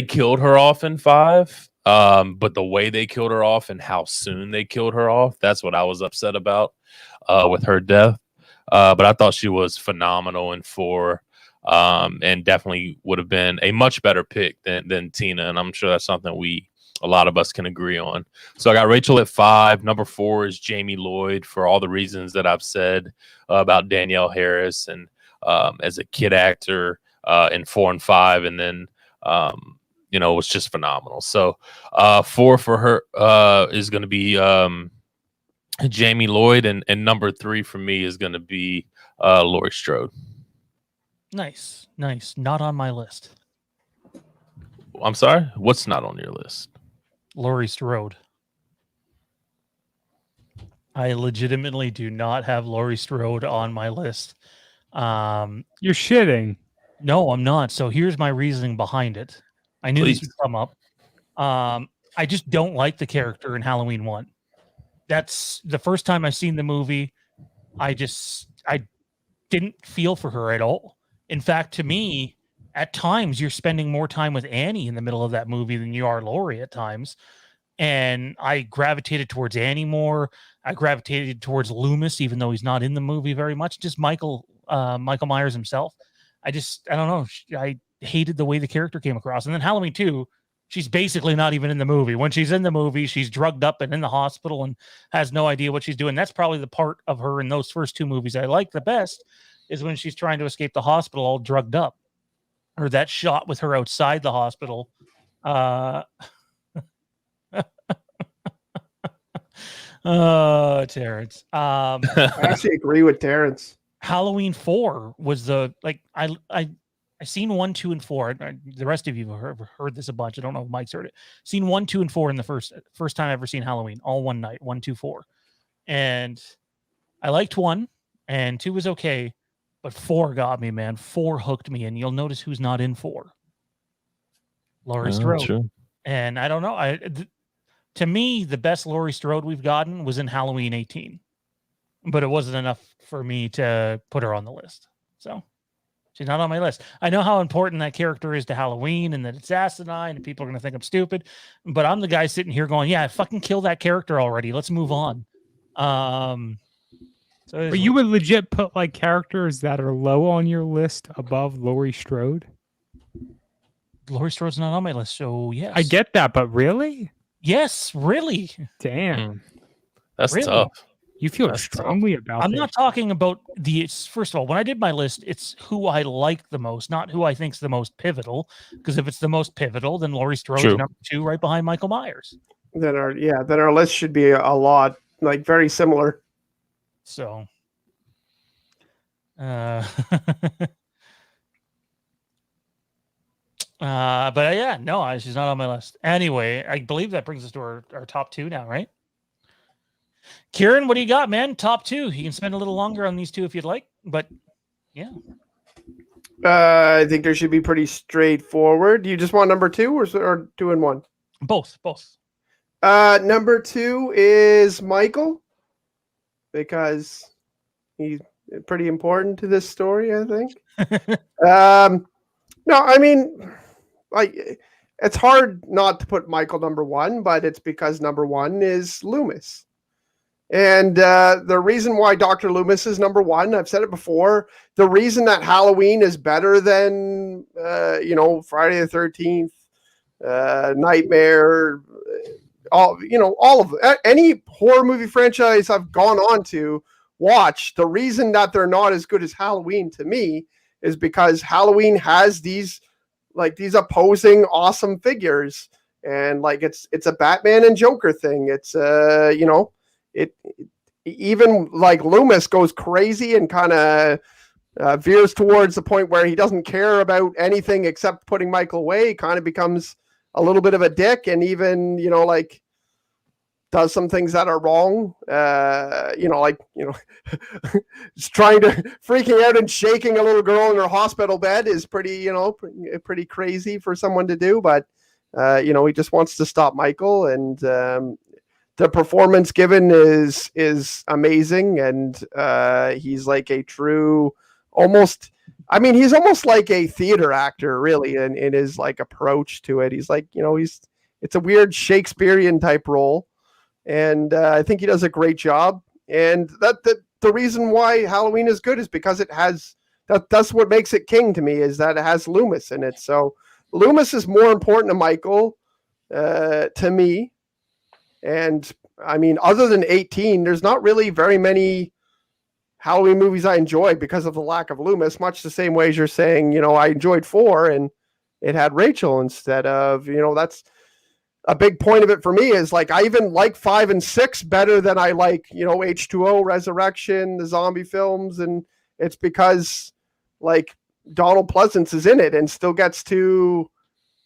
killed her off in 5, but the way they killed her off and how soon they killed her off, that's what I was upset about with her death. But I thought she was phenomenal in 4, and definitely would have been a much better pick than Tina. And I'm sure that's something a lot of us can agree on. So I got Rachel at 5. Number 4 is Jamie Lloyd, for all the reasons that I've said about Danielle Harris, and as a kid actor in 4 and 5, and then was just phenomenal. So 4 for her is going to be Jamie Lloyd, and number 3 for me is going to be Laurie Strode. Nice. Not on my list. I'm sorry, what's not on your list? Laurie Strode. I legitimately do not have Laurie Strode on my list. You're shitting. No, I'm not. So here's my reasoning behind it. I knew this would come up. I just don't like the character in Halloween 1. That's the first time I've seen the movie. I didn't feel for her at all. In fact, to me, at times you're spending more time with Annie in the middle of that movie than you are Laurie at times. And I gravitated towards Annie more. I gravitated towards Loomis, even though he's not in the movie very much. Just Michael Myers himself. I don't know. I hated the way the character came across. And then Halloween 2, she's basically not even in the movie. When she's in the movie, she's drugged up and in the hospital and has no idea what she's doing. That's probably the part of her in those first 2 movies I like the best, is when she's trying to escape the hospital all drugged up. Or that shot with her outside the hospital. Terrence. I actually agree with Terrence. Halloween 4 was I seen 1, 2, and 4. The rest of you have heard this a bunch. I don't know if Mike's heard it. Seen 1, 2, and 4 in the first time I ever seen Halloween, all one night. 1, 2, 4, and I liked 1, and 2 was okay. But 4 got me, man. 4 hooked me, and you'll notice who's not in 4. Laurie Strode. True. And I don't know. To me, the best Laurie Strode we've gotten was in Halloween 18. But it wasn't enough for me to put her on the list. So she's not on my list. I know how important that character is to Halloween, and that it's asinine, and people are going to think I'm stupid. But I'm the guy sitting here going, yeah, fucking kill that character already. Let's move on. But you would legit put like characters that are low on your list above Laurie Strode? Laurie Strode's not on my list, so yes. I get that, but really? Yes, really. Damn. That's Really? tough. You feel That's strongly about I'm this. not talking about first of all, when I did my list, it's who I like the most, not who I think's the most pivotal. Because if it's the most pivotal, then Laurie Strode's True. number 2 right behind Michael Myers. Then our list should be a lot very similar. So but yeah, no, she's not on my list. Anyway, I believe that brings us to our top 2 now, right? Kieran, what do you got, man? Top 2. You can spend a little longer on these 2 if you'd like, but yeah. I think there should be pretty straightforward. Do you just want number 2 or 2 and 1? Both. Number 2 is Michael, because he's pretty important to this story, I think. No, I mean, it's hard not to put Michael number 1, but it's because number 1 is Loomis. And the reason why Dr. Loomis is number 1, I've said it before, the reason that Halloween is better than, Friday the 13th, Nightmare, all of any horror movie franchise I've gone on to watch, the reason that they're not as good as Halloween to me is because Halloween has these opposing awesome figures, and it's a Batman and Joker thing. It's it even like Loomis goes crazy and kind of veers towards the point where he doesn't care about anything except putting Michael away. He kind of becomes a little bit of a dick, and even, like, does some things that are wrong. Just trying to freaking out and shaking a little girl in her hospital bed is pretty crazy for someone to do. But, he just wants to stop Michael, and the performance given is amazing. And he's like a true, he's almost like a theater actor, really, in his like approach to it. He's like, it's a weird Shakespearean type role. And I think he does a great job. And the reason why Halloween is good is because it has that's what makes it king to me, is that it has Loomis in it. So Loomis is more important to Michael to me. And I mean, other than 18, there's not really very many Halloween movies I enjoy because of the lack of Loomis, much the same way as you're saying, I enjoyed 4 and it had Rachel instead of, that's a big point of it for me, is like, I even like 5 and 6 better than I like, H2O, Resurrection, the zombie films. And it's because like Donald Pleasance is in it and still gets to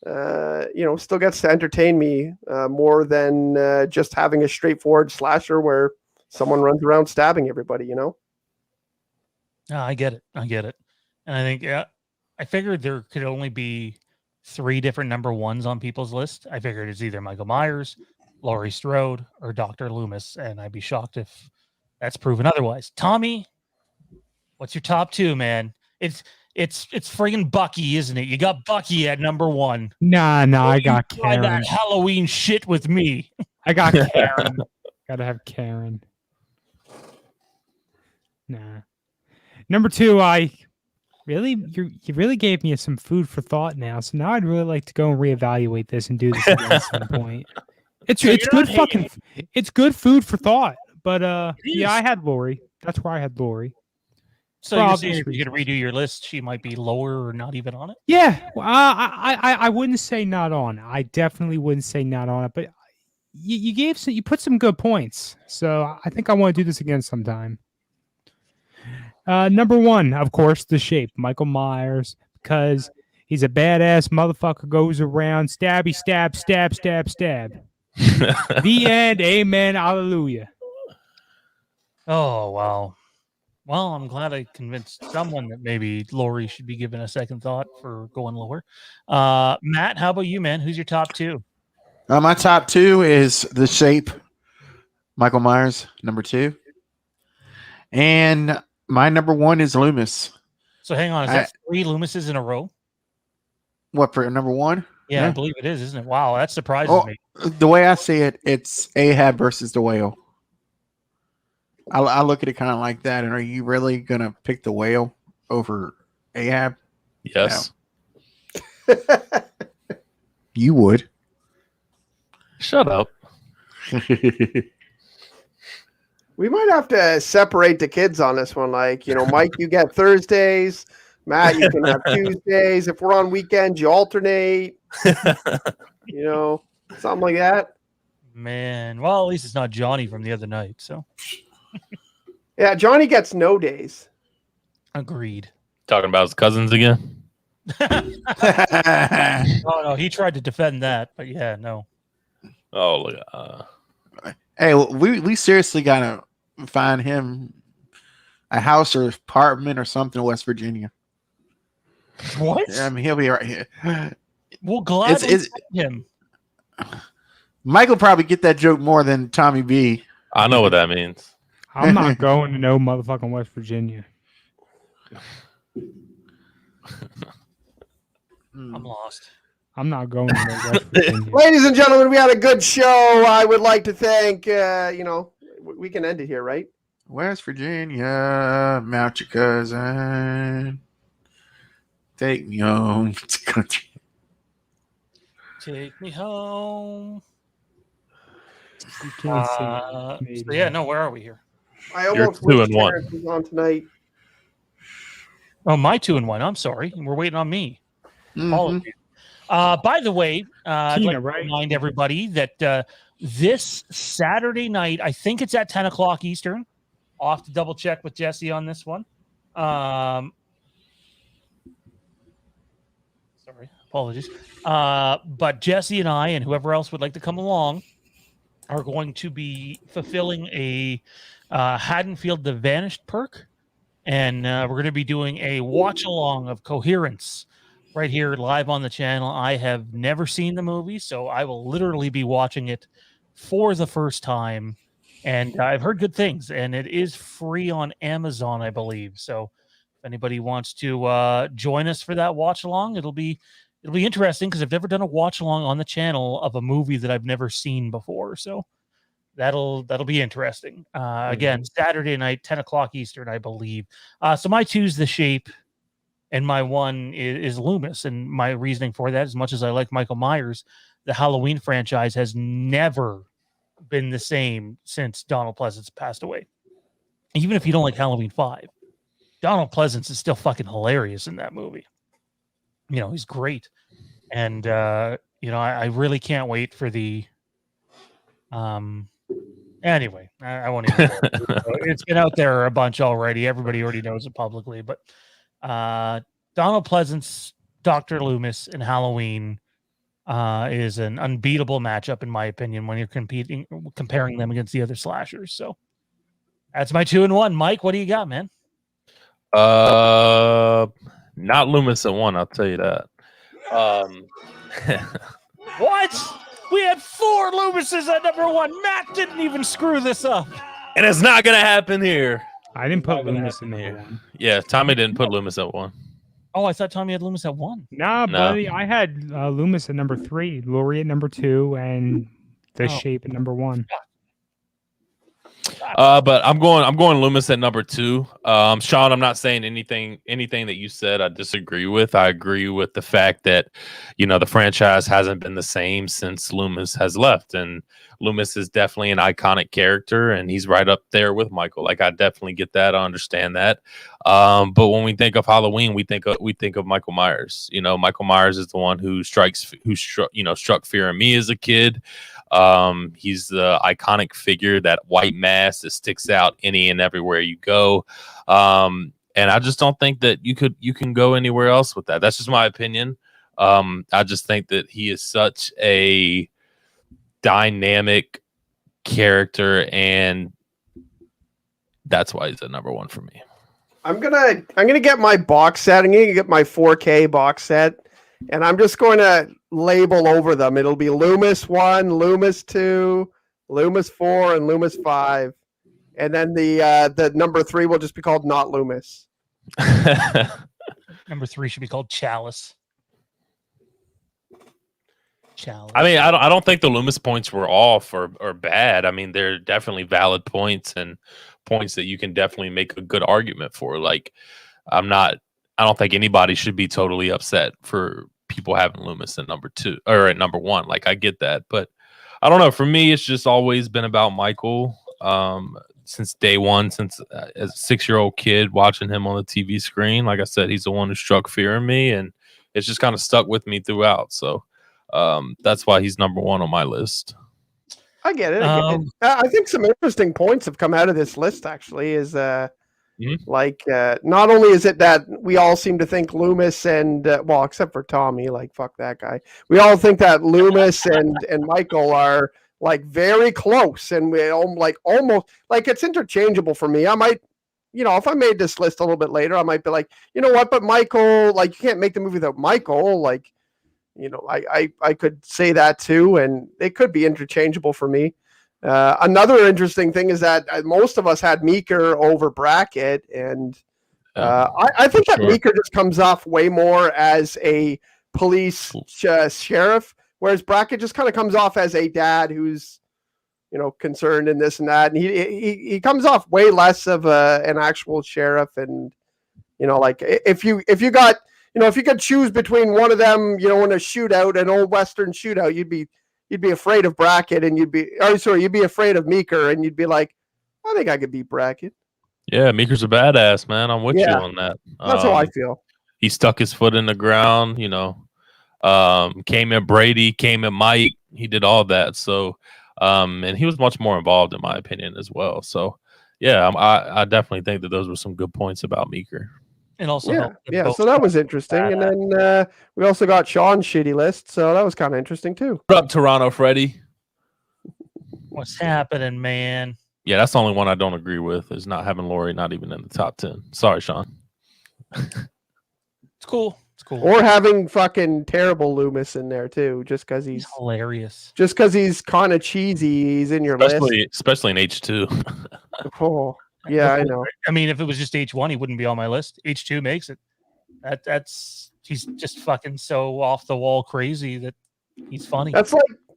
entertain me more than just having a straightforward slasher where someone runs around stabbing everybody, No, I get it. And I think, I figured there could only be 3 different number ones on people's list. I figured it's either Michael Myers, Laurie Strode, or Dr. Loomis, and I'd be shocked if that's proven otherwise. Tommy, what's your top 2, man? It's friggin' Bucky, isn't it? You got Bucky at number 1. Nah, I got Try Karen. that Halloween shit with me. I got Karen. Gotta have Karen. Nah. Number 2, you really gave me some food for thought now. So now I'd really like to go and reevaluate this and do this again at some point. It's good food for thought. But yeah, I had Lori. That's where I had Lori. So you're saying if you could redo your list, she might be lower or not even on it? Yeah, I wouldn't say not on. I definitely wouldn't say not on it. But you put some good points. So I think I want to do this again sometime. Number 1, of course, The Shape, Michael Myers, because he's a badass motherfucker, goes around, stabby, stab, stab, stab, stab. The end. Amen. Hallelujah. Oh, wow. Well, I'm glad I convinced someone that maybe Lori should be given a second thought for going lower. Matt, how about you, man? Who's your top 2? My top 2 is The Shape, Michael Myers, number 2. And my number 1 is Loomis. So hang on, is that 3 Loomises in a row? What, for number 1? Yeah, I believe it is, isn't it? Wow, that surprises me. The way I see it, it's Ahab versus the whale. I look at it kind of like that. And are you really going to pick the whale over Ahab? Yes. No. You would. Shut up. We might have to separate the kids on this one. Like, Mike, you get Thursdays. Matt, you can have Tuesdays. If we're on weekends, you alternate. Something like that. Man, well, at least it's not Johnny from the other night. So, yeah, Johnny gets no days. Agreed. Talking about his cousins again? Oh no, he tried to defend that, but yeah, no. Oh, look. Hey, we seriously gotta find him a house or apartment or something in West Virginia. What? I mean, he'll be right here. We'll gladly find him. Michael probably get that joke more than Tommy B. I know what that means. I'm not going to no motherfucking West Virginia. I'm lost. I'm not going to no West Virginia. Ladies and gentlemen, we had a good show. I would like to thank, we can end it here, right? West Virginia, mount your cousin. Take me home to country. Take me home. You can't sing it, So yeah, no, where are we here? I almost You're 2 wish and 1. Terrence was on tonight. Oh, my 2 and 1. I'm sorry. We're waiting on me. All of you. By the way, I'd like to remind everybody that this Saturday night, I think it's at 10 o'clock Eastern. I'll have to double check with Jesse on this one. Sorry, apologies. But Jesse and I and whoever else would like to come along are going to be fulfilling a Haddonfield the Vanished perk. And we're going to be doing a watch along of Coherence right here live on the channel. I have never seen the movie, so I will literally be watching it for the first time. And I've heard good things, and it is free on Amazon, I believe. So if anybody wants to join us for that watch along, it'll be interesting because I've never done a watch along on the channel of a movie that I've never seen before. So that'll be interesting. Again, Saturday night, 10 o'clock Eastern, I believe. So my 2's The Shape, and my 1 is Loomis. And my reasoning for that, as much as I like Michael Myers, the Halloween franchise has never been the same since Donald Pleasance passed away. Even if you don't like Halloween 5, Donald Pleasance is still fucking hilarious in that movie. You know, he's great. And, I really can't wait for the... Anyway, I won't even. It's been out there a bunch already. Everybody already knows it publicly. But Donald Pleasance, Dr. Loomis, and Halloween is an unbeatable matchup, in my opinion, when you're comparing them against the other slashers. So that's my 2 and 1. Mike, what do you got, man? Not Loomis at 1, I'll tell you that. What? We had 4 Loomises at number 1. Matt didn't even screw this up. And it's not going to happen here. I didn't put Loomis in number 1. Yeah, Tommy didn't put Loomis at 1. Oh, I thought Tommy had Loomis at 1. Nah, buddy. I had Loomis at number 3, Laurie at number 2, and The Shape at number 1. But I'm going Loomis at number 2. Sean, I'm not saying anything that you said I disagree with. I agree with the fact that, the franchise hasn't been the same since Loomis has left, and Loomis is definitely an iconic character, and he's right up there with Michael. Like, I definitely get that. I understand that. But when we think of Halloween, we think of Michael Myers. Michael Myers is the one who struck fear in me as a kid. He's the iconic figure, that white mask that sticks out any and everywhere you go. And I just don't think that you can go anywhere else with that. That's just my opinion. I just think that he is such a dynamic character, and that's why he's at number 1 for me. I'm gonna get my box set. I'm gonna get my 4K box set, and I'm just going to label over them. It'll be Loomis 1, Loomis 2, Loomis 4, and Loomis 5. And then the number 3 will just be called Not Loomis. Number 3 should be called Chalice. I mean, I don't think the Loomis points were off or bad. I mean, they're definitely valid points and points that you can definitely make a good argument for. Like, I don't think anybody should be totally upset for people having Loomis at number 2 or at number 1. Like, I get that, but I don't know. For me, it's just always been about Michael. Since day one, since as a 6-year-old kid watching him on the TV screen. Like I said, he's the one who struck fear in me, and it's just kind of stuck with me throughout. So that's why he's number 1 on my list. I get it. I think some interesting points have come out of this list, actually, is like not only is it that we all seem to think Loomis and, well, except for Tommy, like, fuck that guy. We all think that Loomis and Michael are like very close, and we like almost like it's interchangeable for me. I might, if I made this list a little bit later, I might be like, you know what, but Michael, like, you can't make the movie without Michael. Like, I could say that too, and it could be interchangeable for me. Another interesting thing is that most of us had Meeker over Brackett, and I think that Meeker just comes off way more as a police sheriff, whereas Brackett just kind of comes off as a dad who's, concerned in this and that, and he comes off way less of an actual sheriff. And like if you got, if you could choose between one of them, in a shootout, an old Western shootout, you'd be afraid of Brackett, and you'd be afraid of Meeker, and you'd be like, I think I could beat Brackett. Yeah, Meeker's a badass, man. I'm with you on that. That's how I feel. He stuck his foot in the ground, came at Brady, came at Mike. He did all that. So, and he was much more involved, in my opinion, as well. So, yeah, I definitely think that those were some good points about Meeker. And also, Yeah, helped them yeah. both So that was interesting. And then we also got Sean's shitty list, so that was kind of interesting too. What up, Toronto Freddy? What's happening, man? Yeah, that's the only one I don't agree with is not having Lori not even in the top 10. Sorry, Sean. It's cool. It's cool. Or having fucking terrible Loomis in there too, just because he's he's hilarious. just because he's kind of cheesy. He's in your list. Especially in H2. Oh, yeah, I know. I mean, if it was just H1, he wouldn't be on my list. H2 makes it. That's he's just fucking so off the wall crazy that he's funny.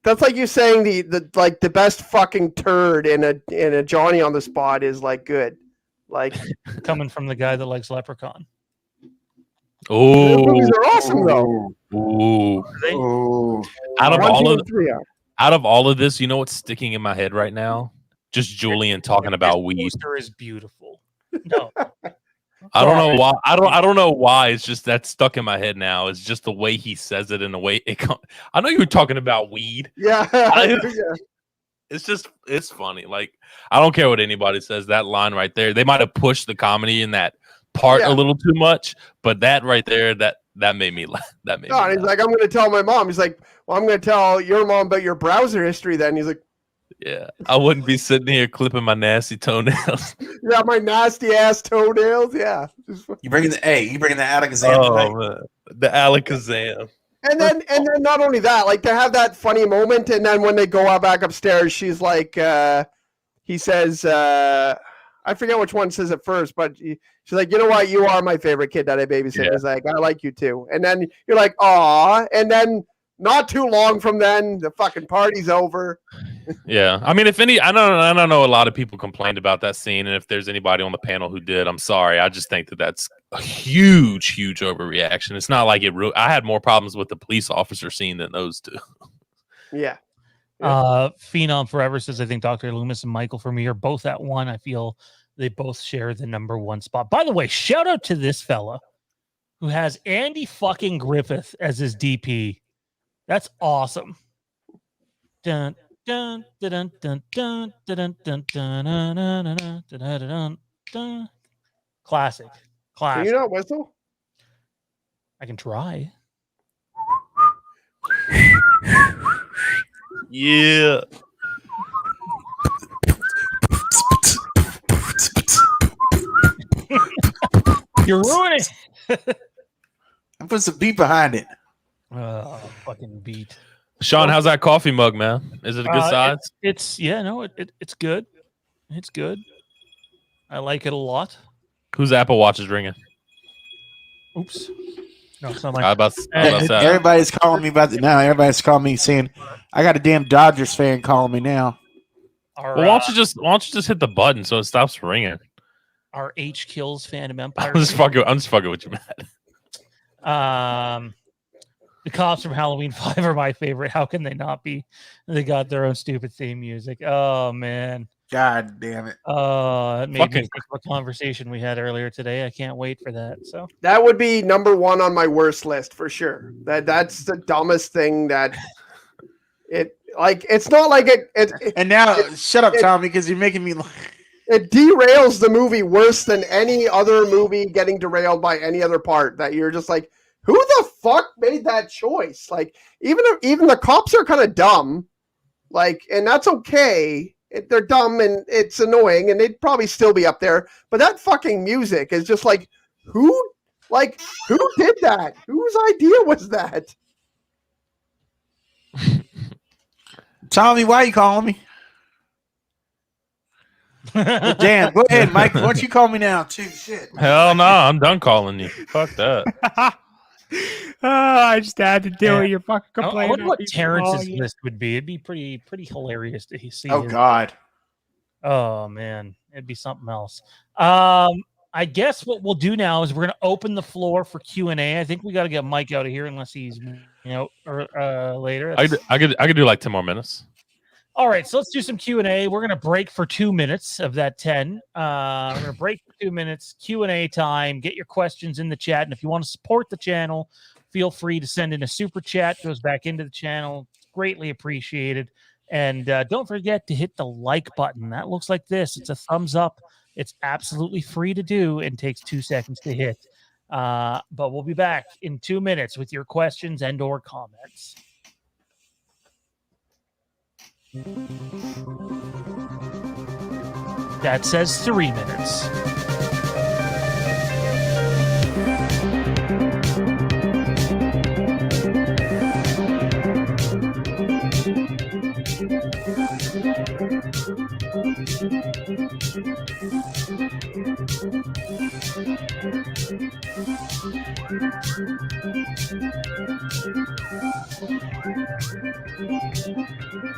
That's like you saying the best fucking turd in a Johnny on the Spot is like good. Like coming from the guy that likes Leprechaun. Those movies Oh, are awesome though. Oh, out of One, all two, of and three are. out of all of this, you know what's sticking in my head right now? Just Julian talking about This weed. poster is beautiful. No, I don't know why. I don't know why. It's just that's stuck in my head now. It's just the way he says it and the way it. I know you were talking about weed. Yeah. It's funny. Like I don't care what anybody says. That line right there, they might have pushed the comedy in that part a little too much, but that right there, that made me laugh. That made me And he's laugh. like, I'm going to tell my mom. He's like, well, I'm going to tell your mom about your browser history. Then he's like, Yeah, I wouldn't be sitting here clipping my nasty toenails. yeah, my nasty ass toenails. Yeah. you bringing the Alakazam tonight? Man. The Alakazam. And then not only that, like to have that funny moment, and then when they go back upstairs, she's like, he says, I forget which one says it first, but she's like, you know what, you are my favorite kid that I babysit. Yeah. He's like, I like you too. And then you're like, aw, and then not too long from then, the fucking party's over. Yeah, I mean, if any, I don't know. A lot of people complained about that scene, and if there's anybody on the panel who did, I'm sorry. I just think that that's a huge overreaction. It's not like it. I had more problems with the police officer scene than those two. Yeah. Phenom Forever says, I think Dr. Loomis and Michael for me are both at one. I feel they both share the number one spot. By the way, shout out to this fella who has Andy fucking Griffith as his DP. That's awesome. Dun, dun, dun, dun, dun, dun, dun, dun, dun, dun, dun, dun, dun, dun. Classic. Can you not whistle? I can try. Yeah. You're ruining it. I put some beat behind it. Oh, fucking beat. Sean, how's that coffee mug, man? Is it a good size? It's good. It's good. I like it a lot. Whose Apple Watch is ringing? Oops. No, it's not mine. How about that? Everybody's calling me about it now. Everybody's calling me saying, I got a damn Dodgers fan calling me now. Our, Well, why don't you just hit the button so it stops ringing? our H kills Fandom Empire. I'm just fucking with you, man. The cops from Halloween 5 are my favorite. How can they not be? They got their own stupid theme music. Oh man. God damn it. It made me think of a conversation we had earlier today. I can't wait for that. So That would be number one on my worst list for sure. That's the dumbest thing that it's not like it And now, shut up, Tommy, because you're making me. It derails the movie worse than any other movie getting derailed by any other part. That you're just like, who the fuck made that choice? Like, even the cops are kind of dumb, like, and that's okay. They're dumb and it's annoying, and they'd probably still be up there. But that fucking music is just like, who did that? Whose idea was that? Tommy, why are you calling me? Damn, go ahead, Mike. Why don't you call me now, too? Shit. Hell no, I'm done calling you. Fuck that. I just had to deal with your fucking I complaint. wonder what Terrence's list would be. It'd be pretty hilarious to see. Oh, God. Oh man, it'd be something else. I guess what we'll do now is we're gonna open the floor for Q&A. I think we got to get Mike out of here unless he's or later. I could do like 10 more minutes. All right, so let's do some Q&A. We're gonna break for 2 minutes of that 10. We're gonna break for 2 minutes. Q&A time. Get your questions in the chat, and if you want to support the channel, feel free to send in a super chat. Goes back into the channel. It's greatly appreciated. And don't forget to hit the like button. That looks like this. It's a thumbs up. It's absolutely free to do and takes 2 seconds to hit. But we'll be back in 2 minutes with your questions and or comments. That says 3 minutes.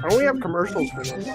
Why don't we have commercials for this?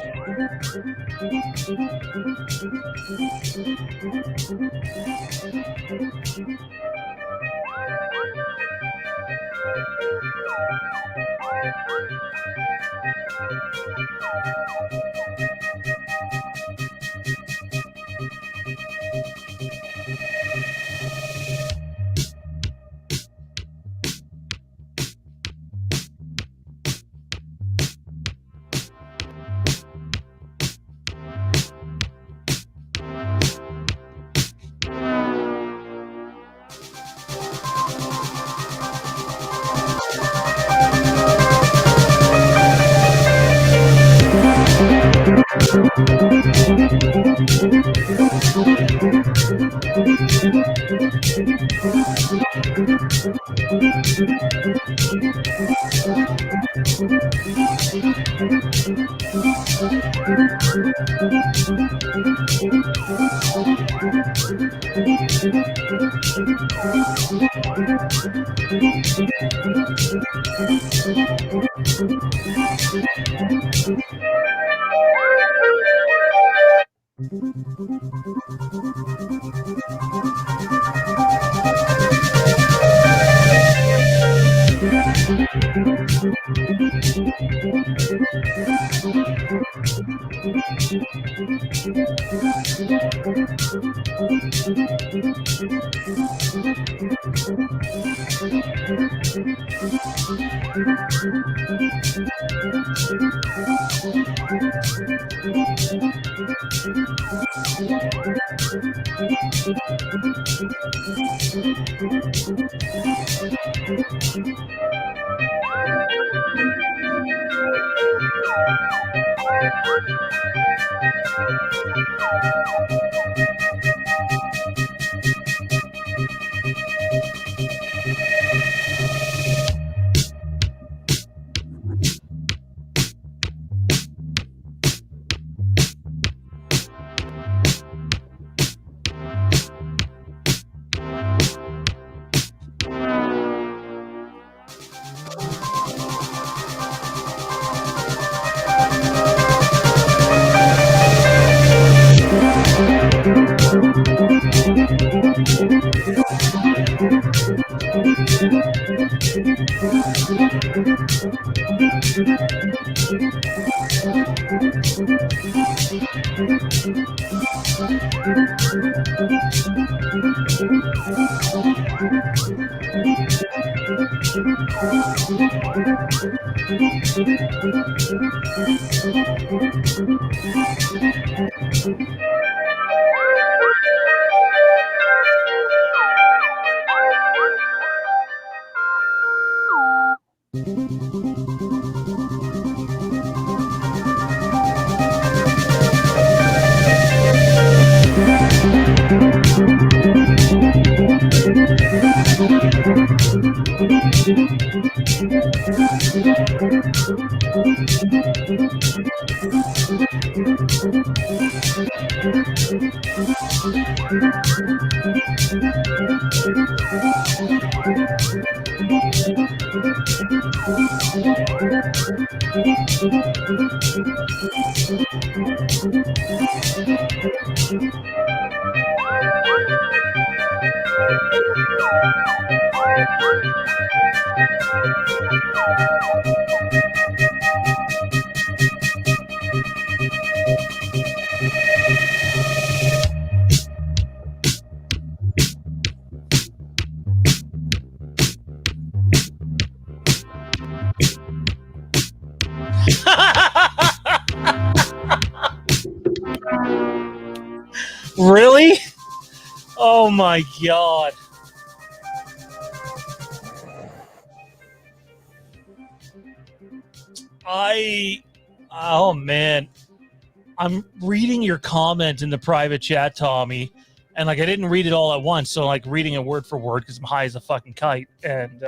Really? Oh my God. Oh man, I'm reading your comment in the private chat, Tommy, and like I didn't read it all at once, so like reading it word for word because I'm high as a fucking kite, and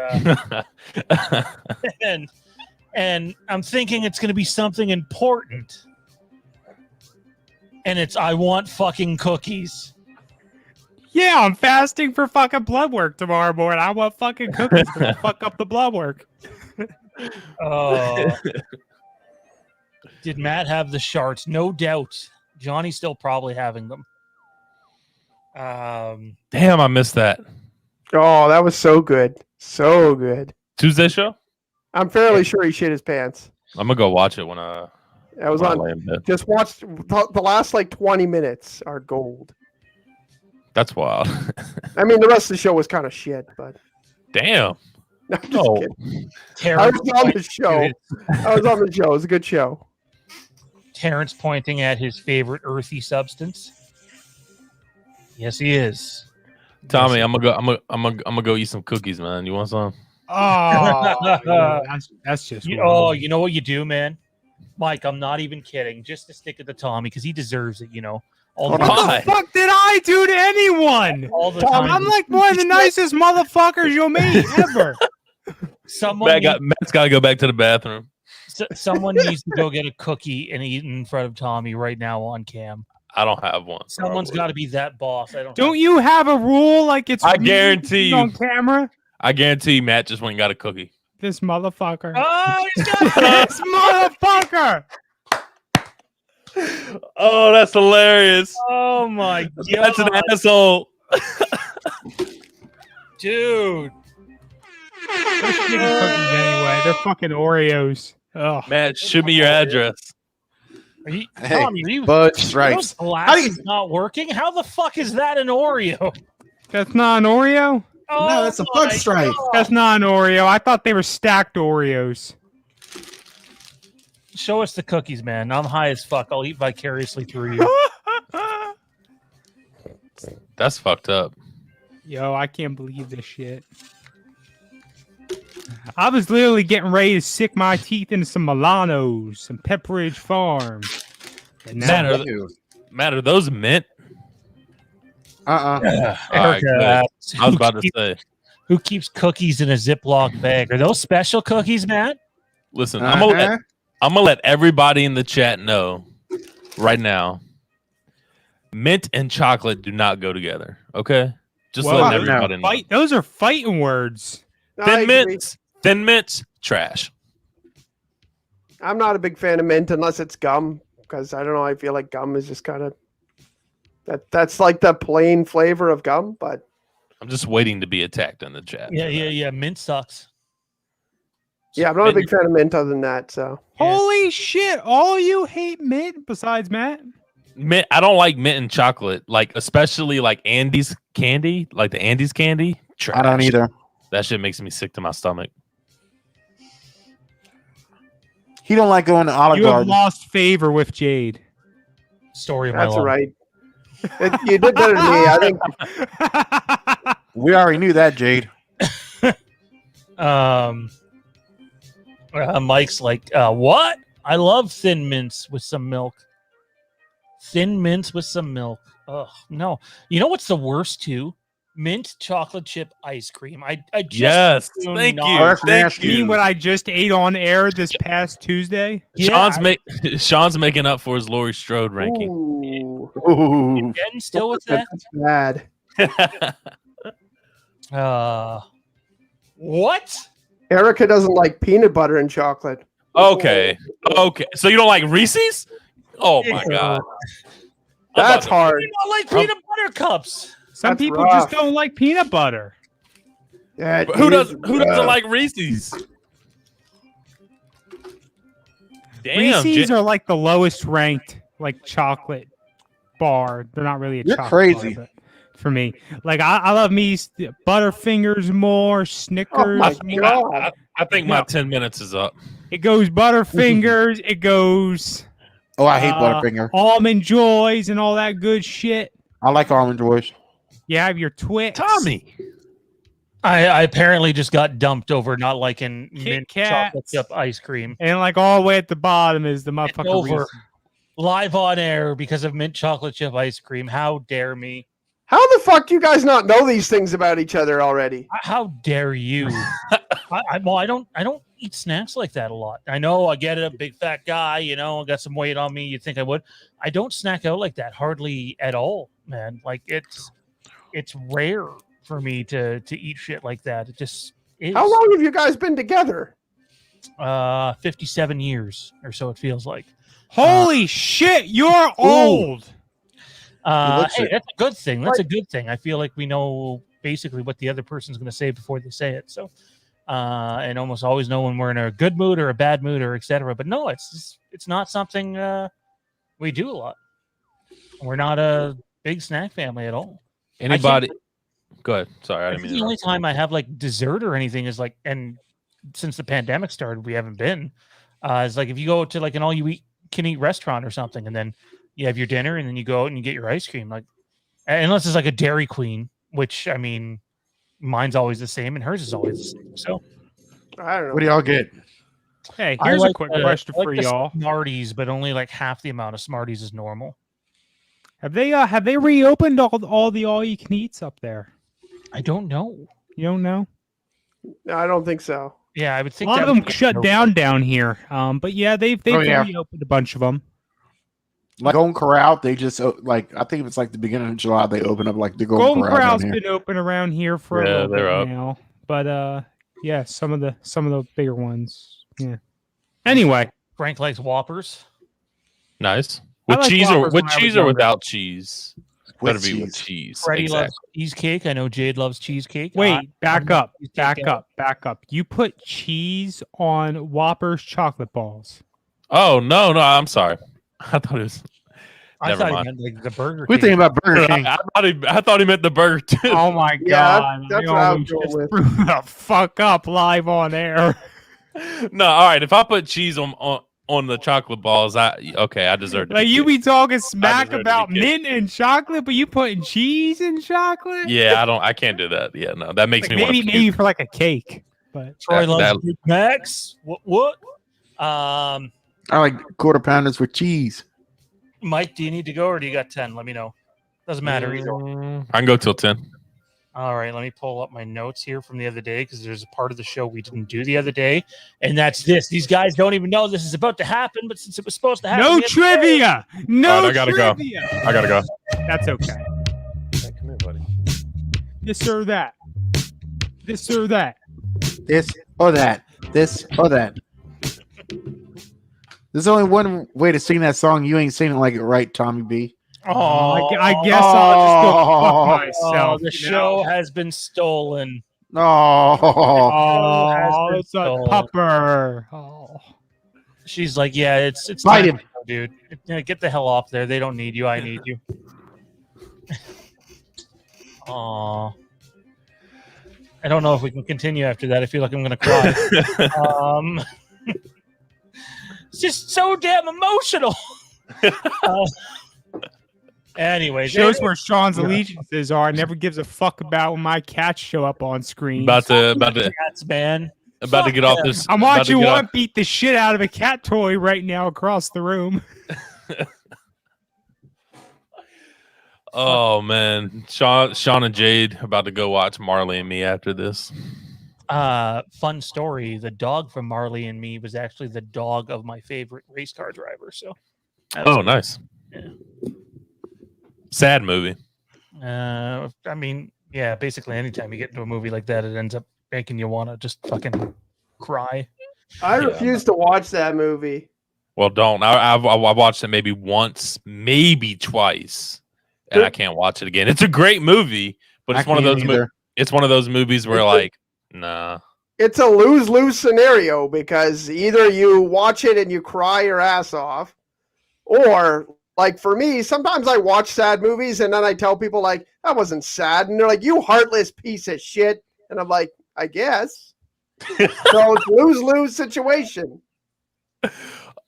and I'm thinking it's gonna be something important, and it's I want fucking cookies. Yeah, I'm fasting for fucking blood work tomorrow morning. I want fucking cookies to fuck up the blood work. Did Matt have the sharts? No doubt. Johnny's still probably having them. Damn, I missed that. Oh, that was so good. So good. Tuesday show? I'm fairly sure he shit his pants. I'm gonna go watch it when That was when I on. lay in bed. Just watch the last like 20 minutes are gold. That's wild. I mean, the rest of the show was kind of shit, but Damn. no, I'm just No. kidding. I Terrence, was on the show. I was on the show. It was a good show. Terrence pointing at his favorite earthy substance. Yes, he is. Tommy, I'm gonna go eat some cookies, man. You want some? Oh, yeah, that's just You wrong. know what you do, man? Mike, I'm not even kidding. Just to stick it to Tommy because he deserves it, All the Why? What the fuck did I do to anyone? all the time. I'm like one of the nicest motherfuckers you'll meet ever. Matt's got to go back to the bathroom. Someone needs to go get a cookie and eat in front of Tommy right now on cam. I don't have one. Someone's got to be that boss. Don't you have a rule like it's I guarantee you. on camera? I guarantee Matt just went and got a cookie. This motherfucker. Oh, he's got This motherfucker. Oh, that's hilarious. Oh my god, That's an asshole. dude. They're shitty cookies anyway. They're fucking Oreos. Oh. Matt, shoot me your address. Are you, Hey, Tommy, are you, Bud are those Stripes. glasses not working? How the fuck is that an Oreo? That's not an Oreo? Oh, No, that's a my Bud Stripe. God. That's not an Oreo. I thought they were stacked Oreos. Show us the cookies, man. I'm high as fuck. I'll eat vicariously through you. That's fucked up. Yo, I can't believe this shit. I was literally getting ready to sick my teeth into some Milanos, some Pepperidge Farm. And now, Matt, are those mint? Uh-uh. All right, Erica good. asks, I was about to say. who keeps cookies in a Ziploc bag? Are those special cookies, Matt? Listen, Uh-huh. I'm gonna let everybody in the chat know right now. Mint and chocolate do not go together. Okay, just Well, letting everybody know. those are fighting words. I Thin agree. mints, trash. I'm not a big fan of mint unless it's gum because I don't know. I feel like gum is just kind of that's like the plain flavor of gum, but I'm just waiting to be attacked in the chat. Yeah. Mint sucks. yeah, I'm not a big fan of mint other than that. So Yeah. Holy shit! All you hate mint besides Matt? Mint, I don't like mint and chocolate, like especially like Andes candy, like the Andes candy. Trash. I don't either. That shit makes me sick to my stomach. He don't like going to Olive You have Garden. lost favor with Jade. Story of my that's life. right. You did better than me. I think We already knew that, Jade. Mike's like, what? I love thin mints with some milk. Thin mints with some milk. Oh no! You know what's the worst too? Mint chocolate chip ice cream. I just Yes, do thank not- you. that's Thank nasty. You mean you. what I just ate on air this past Tuesday? Yeah, Sean's making up for his Laurie Strode ranking. ooh, Ooh. Ben still with that? that's bad. What? Erica doesn't like peanut butter and chocolate. Okay. So you don't like Reese's? Oh my god. That's hard. You don't like peanut butter cups? Some That's people rough. just don't like peanut butter. Yeah, Who it is doesn't rough. like Reese's? Damn. Reese's are like the lowest ranked like chocolate bar. They're not really a You're chocolate crazy. bar, but for me. Like I love me Butterfingers more, Snickers. Oh my more. god! I think my 10 minutes is up. It goes Butterfingers. It goes Oh, I hate Butterfinger. Almond Joys and all that good shit. I like Almond Joys. You have your Twix. Tommy. I apparently just got dumped over not liking Kit mint chocolate Kats. chip ice cream. And like all the way at the bottom is the It's motherfucker over. Reese's. Live on air because of mint chocolate chip ice cream. How dare me? How the fuck do you guys not know these things about each other already? How dare you? I don't eat snacks like that a lot. I know I get it, a big fat guy, I got some weight on me. You'd think I would. I don't snack out like that hardly at all, man. Like it's rare for me to eat shit like that. It just is. How long have you guys been together? 57 years or so it feels like. Holy shit, you're old. Hey, that's a good thing. That's a good thing. I feel like we know basically what the other person's going to say before they say it. So, and almost always know when we're in a good mood or a bad mood or etc. But no, it's not something we do a lot. We're not a big snack family at all. Anybody? Go ahead. Sorry, I I didn't think mean the to only interrupt. time I have like dessert or anything is like, and since the pandemic started, we haven't been. It's like if you go to like an all-you-can-eat restaurant or something, and then you have your dinner, and then you go out and you get your ice cream. Like, unless it's like a Dairy Queen, which I mean, mine's always the same, and hers is always the same. So I don't know. What do y'all get? Hey, I here's a like quick the- question I like for the y'all. Smarties, but only like half the amount of Smarties is normal. Have they reopened all the all you can eats up there? I don't know. You don't know? No, I don't think so. Yeah, I would A think lot that of them would- shut down here. But yeah, they've yeah. reopened a bunch of them. Like Golden Corral, they just like I think it's like the beginning of July they open up like the Golden Corral down Corral's here. been open around here for a Yeah, little they're bit up. now. But yeah, some of the bigger ones. Yeah. Anyway, Frank likes Whoppers. Nice. I With like cheese or Whoppers with when I was cheese or younger. without cheese? With Better be with cheese. cheese. Freddie Exactly. loves cheesecake. I know Jade loves cheesecake. wait, back I'm not up, a cheesecake back guy. up, back up. You put cheese on Whoppers chocolate balls. Oh no, I'm sorry. I thought it was. I Never thought he mind. meant like the Burger We're King. thinking about Burger King. I thought he meant the burger too. Oh my Yeah, god! that's I what I was almost going just with. threw the fuck up live on air. No, all right. If I put cheese on the chocolate balls, I deserve to. Like be you kicked. be talking smack deserve to be about kicked. mint and chocolate, but you putting cheese in chocolate? Yeah, I can't do that. Yeah, no, that makes Like me want to maybe for like a cake, but Troy loves that- Big Macs. What? I like quarter pounders with cheese. Mike, do you need to go or do you got 10? Let me know. Doesn't matter either. I can go till 10. All right, let me pull up my notes here from the other day because there's a part of the show we didn't do the other day, and that's this. These guys don't even know this is about to happen, but since it was supposed to happen, no the other day- trivia. No All right, I gotta go. trivia. I gotta go. That's okay. Come here, buddy. This or that. This or that. This or that. This or that. There's only one way to sing that song. You ain't singing like it right, Tommy B. Oh, I guess I'll just go fuck myself. the you show know? has been stolen. Oh, Oh, been it's a stolen. pupper. Oh. She's like, yeah, it's Fight time him. to go, dude. Yeah, get the hell off there. They don't need you. I need you. Aw. I don't know if we can continue after that. I feel like I'm gonna cry. It's just so damn emotional. Anyways, Shows where Sean's allegiances are. Never gives a fuck about when my cats show up on screen. About to cats, man. get off this. I'm about to watching get one off- beat the shit out of a cat toy right now across the room. Oh man, Sean and Jade about to go watch Marley and Me after this. Fun story. The dog from Marley and Me was actually the dog of my favorite race car driver. So, that was- Oh, nice. Yeah. Sad movie. I mean, yeah, basically anytime you get into a movie like that, it ends up making you want to just fucking cry. I Yeah. refuse to watch that movie. Well, don't. I watched it maybe once, maybe twice, and I can't watch it again. It's a great movie, but it's I one of can't those. either. It's one of those movies where like, nah. It's a lose-lose scenario because either you watch it and you cry your ass off, or like for me, sometimes I watch sad movies and then I tell people like that wasn't sad, and they're like, "You heartless piece of shit," and I'm like, "I guess." So it's lose-lose situation.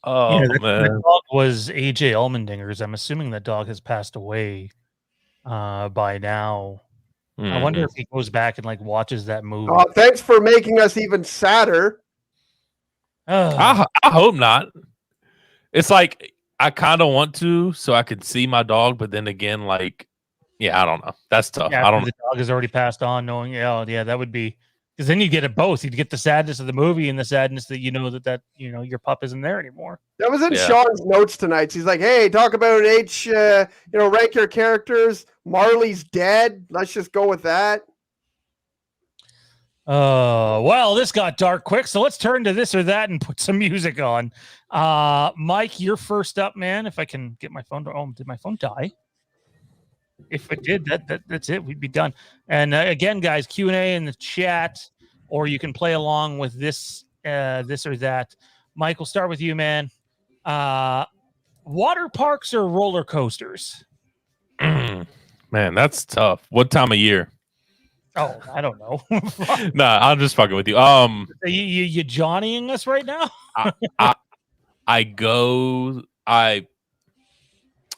Oh Yeah, the man, dog was AJ Allmendinger's. I'm assuming the dog has passed away by now. I wonder if he goes back and like watches that movie. Thanks for making us even sadder. I hope not. It's like I kind of want to, so I could see my dog, but then again, like, yeah, I don't know. That's tough. Yeah, I don't. The dog has already passed on, knowing, yeah, that would be because then you get it both. You'd get the sadness of the movie and the sadness that that your pup isn't there anymore. That was in Sean's notes tonight. He's like, "Hey, talk about rank your characters. Marley's dead. Let's just go with that." Well, this got dark quick, so let's turn to this or that and put some music on. Mike, you're first up, man. If I can get my phone to did my phone die? If it did, that's it. We'd be done. And again, guys, Q&A in the chat, or you can play along with this or that. Mike, we'll start with you, man. Water parks or roller coasters? Man, that's tough. What time of year? Oh, I don't know. Nah, I'm just fucking with you. You Johnnying us right now?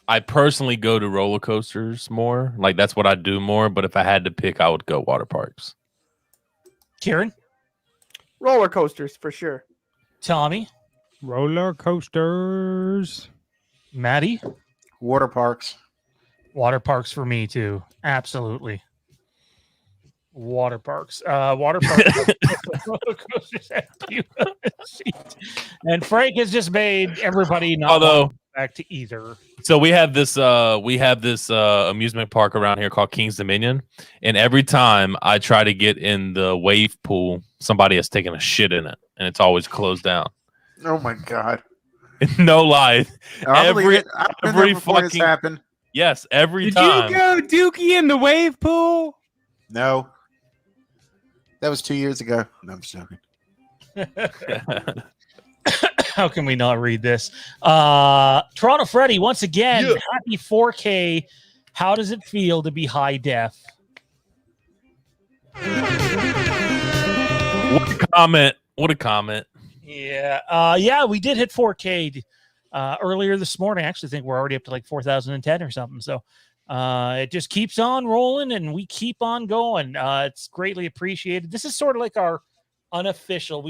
I personally go to roller coasters more. Like that's what I do more. But if I had to pick, I would go water parks. Kieran? Roller coasters for sure. Tommy? Roller coasters. Maddie? Water parks. Water parks for me too. Absolutely. Water parks. Water parks. Roller coasters. And Frank has just made everybody not back to either. So we have this amusement park around here called King's Dominion, and every time I try to get in the wave pool, somebody has taken a shit in it, and it's always closed down. Oh my god! No lie. Every fucking happened. Yes, every Did time. you go Dookie in the wave pool? No, that was 2 years ago. No, I'm just joking. How can we not read this? Toronto Freddy, once again, happy 4K. How does it feel to be high def? What a comment. What a comment. Yeah, we did hit 4K earlier this morning. I actually think we're already up to like 4,010 or something. So it just keeps on rolling and we keep on going. It's greatly appreciated. This is sort of like our unofficial.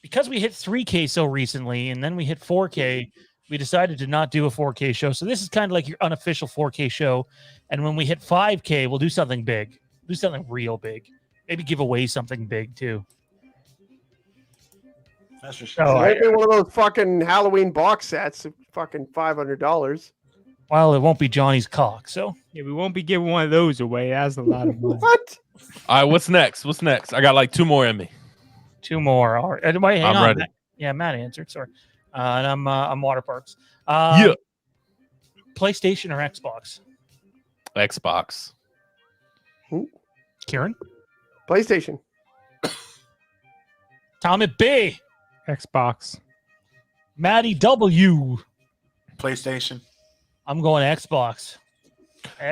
Because we hit 3K so recently and then we hit 4K, we decided to not do a 4K show. So this is kind of like your unofficial 4K show. And when we hit 5K, we'll do something big. Do something real big. Maybe give away something big too. That's for sure. It might be one of those fucking Halloween box sets, fucking $500. Well, it won't be Johnny's cock, so yeah, we won't be giving one of those away. That's a lot of money. What? All right, what's next? I got like 2 more in me. 2 more. All right. Wait, hang I'm on. ready. Matt answered. Sorry. And I'm water parks. PlayStation or Xbox? Xbox. Kieran? PlayStation. Tommy B. Xbox. Maddie W. PlayStation. I'm going Xbox.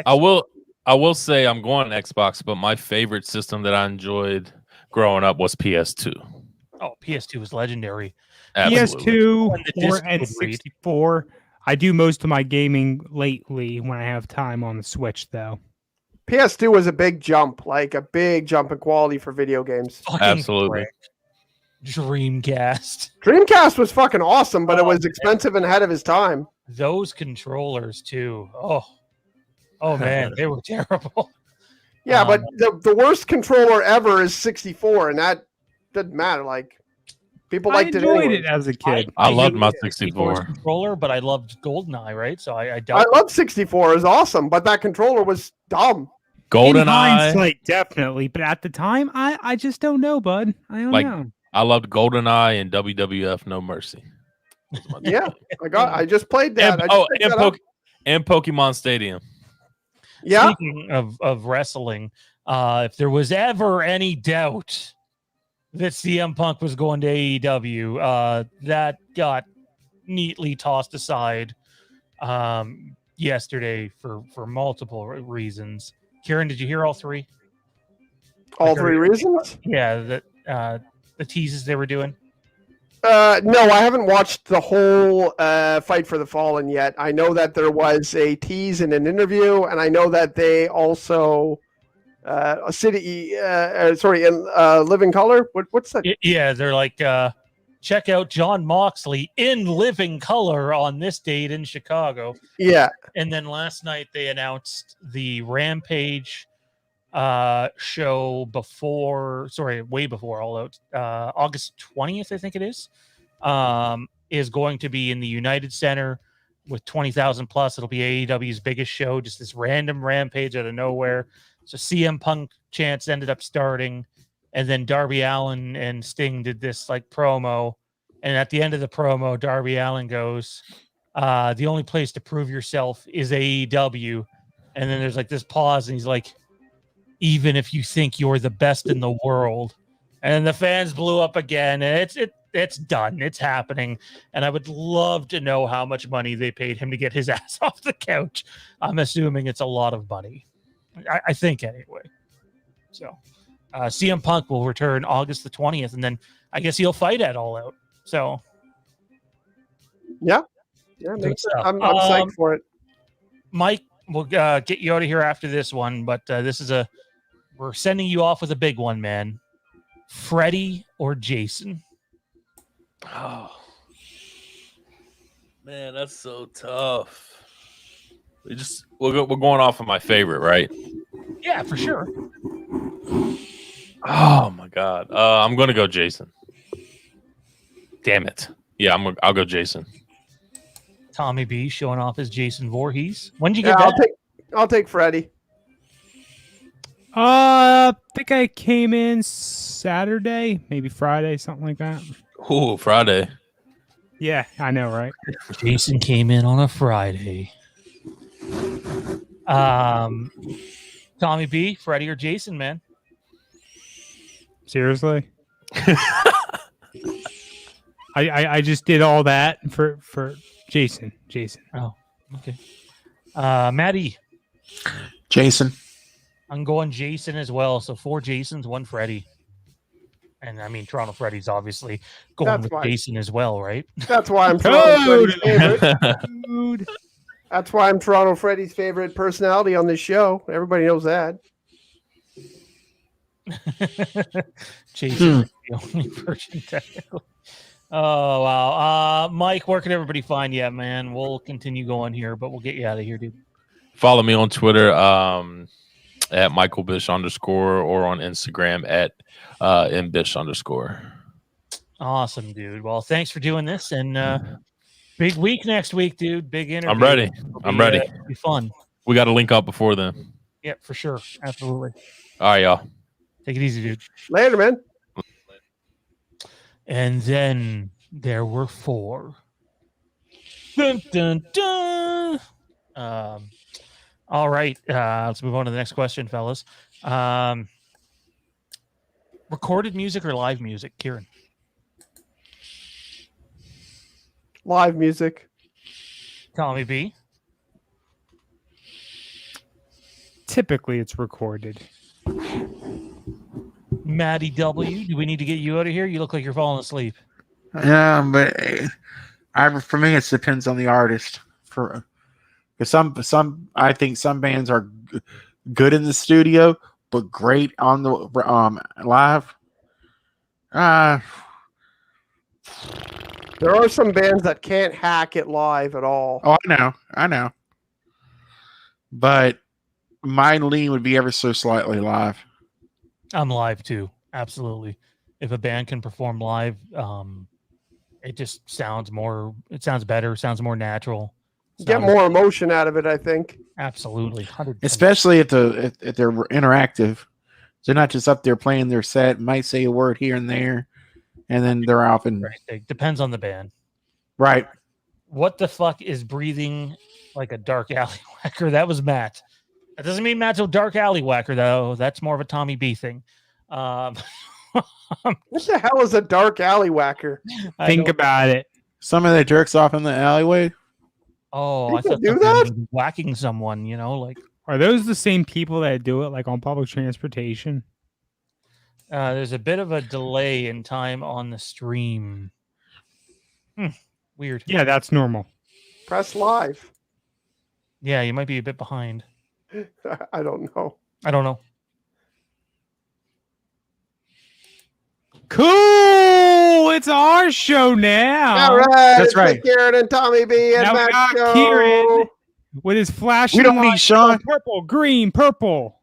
I will say I'm going Xbox, but my favorite system that I enjoyed growing up was PS2. Oh, PS2 was legendary. Absolutely. PS2 and 64. I do most of my gaming lately when I have time on the Switch, though. PS2 was a big jump, like a big jump in quality for video games. Absolutely. Dreamcast was fucking awesome, but it was expensive and ahead of his time. Those controllers too. Oh man, they were terrible. Yeah, but the worst controller ever is 64, and that doesn't matter. Like people liked it. I enjoyed it as a kid. I loved my 64 controller, but I loved GoldenEye, right? So I loved 64. It was awesome, but that controller was dumb. GoldenEye. In hindsight, definitely, but at the time, I just don't know, bud. I don't know. I loved GoldenEye and WWF No Mercy. Yeah, I just played that. And Pokemon Stadium. Yeah. Speaking of wrestling, if there was ever any doubt that CM Punk was going to AEW, that got neatly tossed aside yesterday for multiple reasons. Kieran, did you hear all 3? All 3 reasons? Yeah, the teases they were doing. No, I haven't watched the whole Fight for the Fallen yet. I know that there was a tease in an interview, and I know that they also City. Sorry, in Living Color. What's that? Yeah, they're like, check out John Moxley in living color on this date in Chicago. Yeah, And then last night they announced the Rampage show way before All Out. August 20th, I think it is going to be in the United Center with 20,000 plus. It'll be AEW's biggest show, just this random Rampage out of nowhere. So CM Punk chants ended up starting, and then Darby Allin and Sting did this like promo. And at the end of the promo, Darby Allin goes, the only place to prove yourself is AEW. And then there's like this pause, and he's like, even if you think you're the best in the world. And then the fans blew up again, and it's done. It's happening. And I would love to know how much money they paid him to get his ass off the couch. I'm assuming it's a lot of money. I think anyway. So CM Punk will return August the 20th, and then I guess he'll fight at All Out. So yeah, good makes stuff. I'm psyched for it. Mike, we'll get you out of here after this one, but we're sending you off with a big one, man. Freddy or Jason? Oh man, that's so tough. We're going off of my favorite, right? Yeah, for sure. Oh my god, I'm gonna go Jason. Damn it. Yeah, I'll go Jason. Tommy B showing off his Jason Voorhees. When did you Yeah, get that? I'll take Freddy. I think I came in Saturday, maybe Friday, something like that. Ooh, Friday. Yeah, I know, right? Jason came in on a Friday. Tommy B, Freddy or Jason, man? Seriously? I just did all that for Jason. Oh, okay. Maddie. Jason. I'm going Jason as well. So 4 Jasons, 1 Freddy. And I mean, Toronto Freddy's obviously going That's with fine. Jason as well, right? That's why I'm Toronto Freddy's favorite. Dude. That's why I'm Toronto Freddy's favorite personality on this show. Everybody knows that. Jason is the only person technically. Oh, wow. Mike, where can everybody find you at, man? We'll continue going here, but we'll get you out of here, dude. Follow me on Twitter at MichaelBish_ or on Instagram at MBish_. Awesome, dude. Well, thanks for doing this, and big week next week, dude. Big interview. I'm ready. I'm ready. It'll be fun. We got to link up before then. Yeah, for sure. Absolutely. All right, y'all. Take it easy, dude. Later, man. And then there were 4. Dun, dun, dun. All right. Let's move on to the next question, fellas. Recorded music or live music, Kieran? Live music. Tommy B. Typically, it's recorded. Maddie W. Do we need to get you out of here? You look like you're falling asleep. Yeah, but for me, it depends on the artist. Because some I think some bands are good in the studio, but great on the live. There are some bands that can't hack it live at all. Oh, I know. But my lean would be ever so slightly live. I'm live too. Absolutely. If a band can perform live, it just sounds better, sounds more natural. Get more emotion out of it, I think. Absolutely. 100%. Especially if they're interactive. They're not just up there playing their set, might say a word here and there, and then they're off and Right. It depends on the band. right. What the fuck is breathing like a dark alley-whacker? That was Matt. That doesn't mean Matt's a dark alley-whacker, though. That's more of a Tommy B thing. What the hell is a dark alley-whacker? Think about it. Some of the jerks off in the alleyway. Oh, I People thought do somebody that? was whacking someone, like Are those the same people that do it like on public transportation? there's a bit of a delay in time on the stream. Weird. Yeah, that's normal. Press live. Yeah, you might be a bit behind. I don't know. I don't know. Cool. It's our show now. All right, That's it's the right. Kieran and Tommy B and Now we Matt got show. Kieran with his flashing We don't need lights. Sean. Purple, green, purple.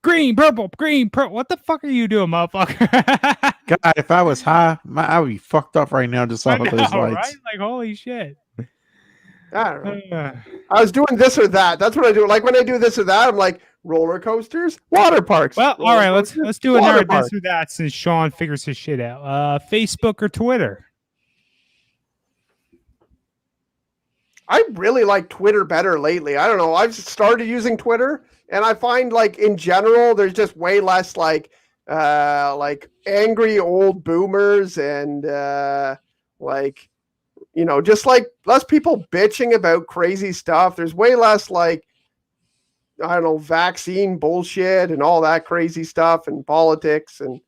Green, purple, green, purple. What the fuck are you doing, motherfucker? God, if I was high, I would be fucked up right now just I off of know, those right? lights. Like, holy shit. I don't know. Uh, I was doing this or that. That's what I do. Like when I do this or that, I'm like roller coasters, water parks. well, roller all right, let's coasters, do water another parks. this or that since Sean figures his shit out. Facebook or Twitter? I really like Twitter better lately. I don't know. I've started using Twitter, and I find like in general, there's just way less like angry old boomers and like just like less people bitching about crazy stuff. There's way less like I don't know vaccine bullshit and all that crazy stuff and politics and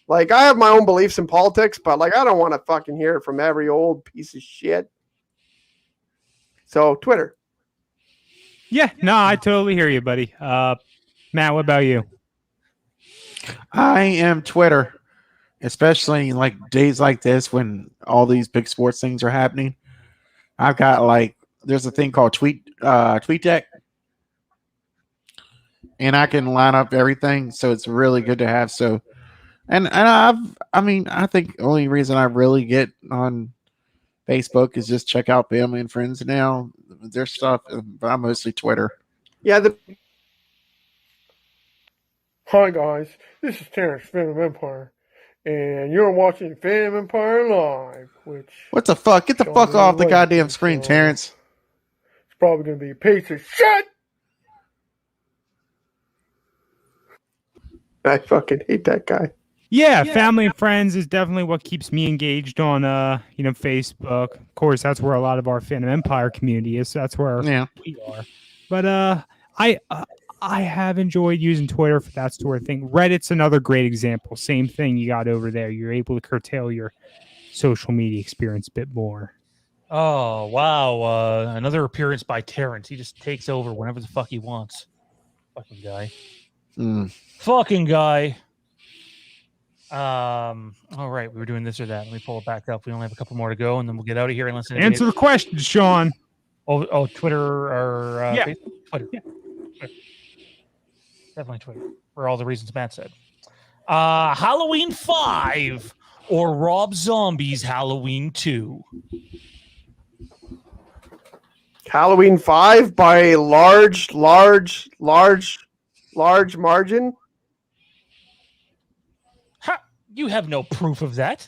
like I have my own beliefs in politics, but like I don't want to fucking hear it from every old piece of shit. So Twitter. Yeah, no, I totally hear you, buddy. Matt, what about you? I am Twitter, especially like days like this when all these big sports things are happening. I've got there's a thing called TweetDeck, and I can line up everything, so it's really good to have. So, and I think the only reason I really get on Facebook is just check out family and friends now. Their stuff, but I'm mostly Twitter. Yeah, Hi guys, this is Terrence, Fandom Empire, and you're watching Fandom Empire Live, which What the fuck? Get the Don't fuck really off the like goddamn it, screen, so- Terrence. it's probably going to be a piece of shit! I fucking hate that guy. Yeah, family and friends is definitely what keeps me engaged on Facebook. Of course, that's where a lot of our Fandom Empire community is. So that's where Yeah. we are. But I have enjoyed using Twitter for that sort of thing. Reddit's another great example. Same thing you got over there. You're able to curtail your social media experience a bit more. Oh, wow. Another appearance by Terrence. He just takes over whenever the fuck he wants. Fucking guy. Mm. Fucking guy. All right. We were doing this or that. Let me pull it back up. We only have a couple more to go, and then we'll get out of here and listen to Answer the question, Sean. Oh, Twitter or Yeah. Facebook? Twitter. Yeah. Twitter. Definitely Twitter for all the reasons Matt said. Halloween 5 or Rob Zombie's Halloween 2? Halloween 5 by a large margin. Ha, you have no proof of that.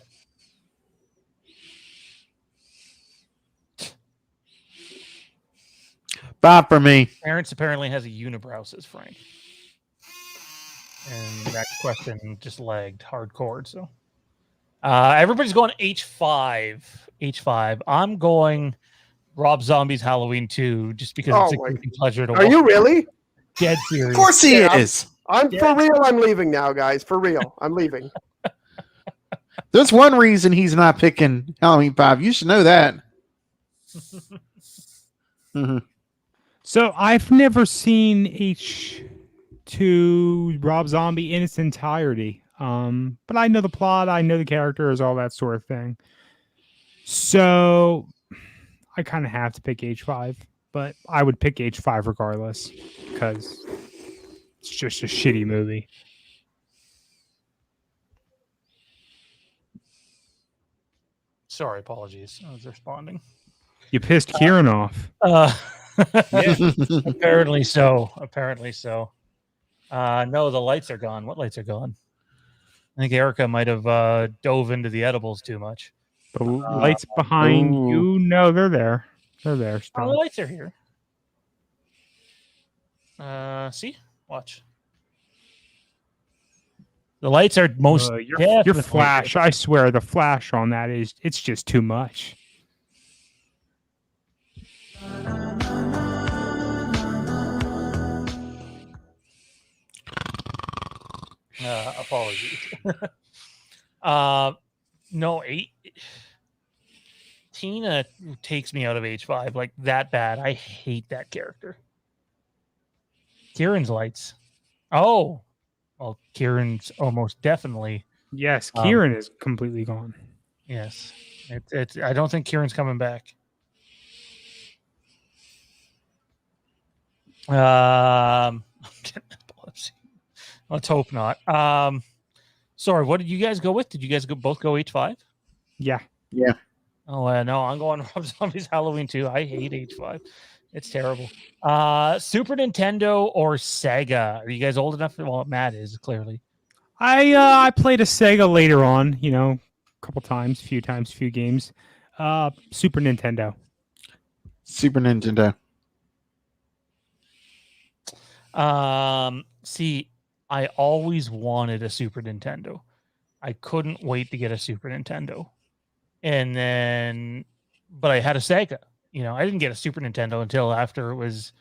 Bob for me. Terrence apparently has a unibrow, says Frank. And that question just lagged hardcore. So everybody's going H5. H5. I'm going Rob Zombie's Halloween 2 just because Oh it's a my- guilty pleasure to Are you really? Dead serious. Of course he Yeah. is. I'm for real. I'm leaving now, guys. For real. I'm leaving. There's one reason he's not picking Halloween 5. You should know that. Mhm. So I've never seen H2 Rob Zombie in its entirety. But I know the plot, I know the characters, all that sort of thing. So I kind of have to pick H5, but I would pick H5 regardless because it's just a shitty movie. Sorry, apologies. I was responding. You pissed Kieran off. Yeah, apparently so. Apparently so. No, the lights are gone. What lights are gone? I think Erica might have dove into the edibles too much. The lights behind ooh. you, no, they're there. They're there. Oh, Still. the lights are here. See? Watch. The lights are most Your definitely flash, I swear, the flash on that it's just too much. Apologies. No, Tina takes me out of H5 like that bad. I hate that character. Kieran's lights. Oh, well, Kieran's almost definitely Yes, Kieran is completely gone. Yes, it's. I don't think Kieran's coming back. Let's hope not. Sorry, what did you guys go with? Did you guys both go H5? Yeah. Oh, no, I'm going Rob Zombie's Halloween 2. I hate H5. It's terrible. Super Nintendo or Sega? Are you guys old enough? Well, Matt is, clearly. I played a Sega later on, a couple times, few games. Super Nintendo. Super Nintendo. See, I always wanted a Super Nintendo. I couldn't wait to get a Super Nintendo. But I had a Sega. I didn't get a Super Nintendo until after it was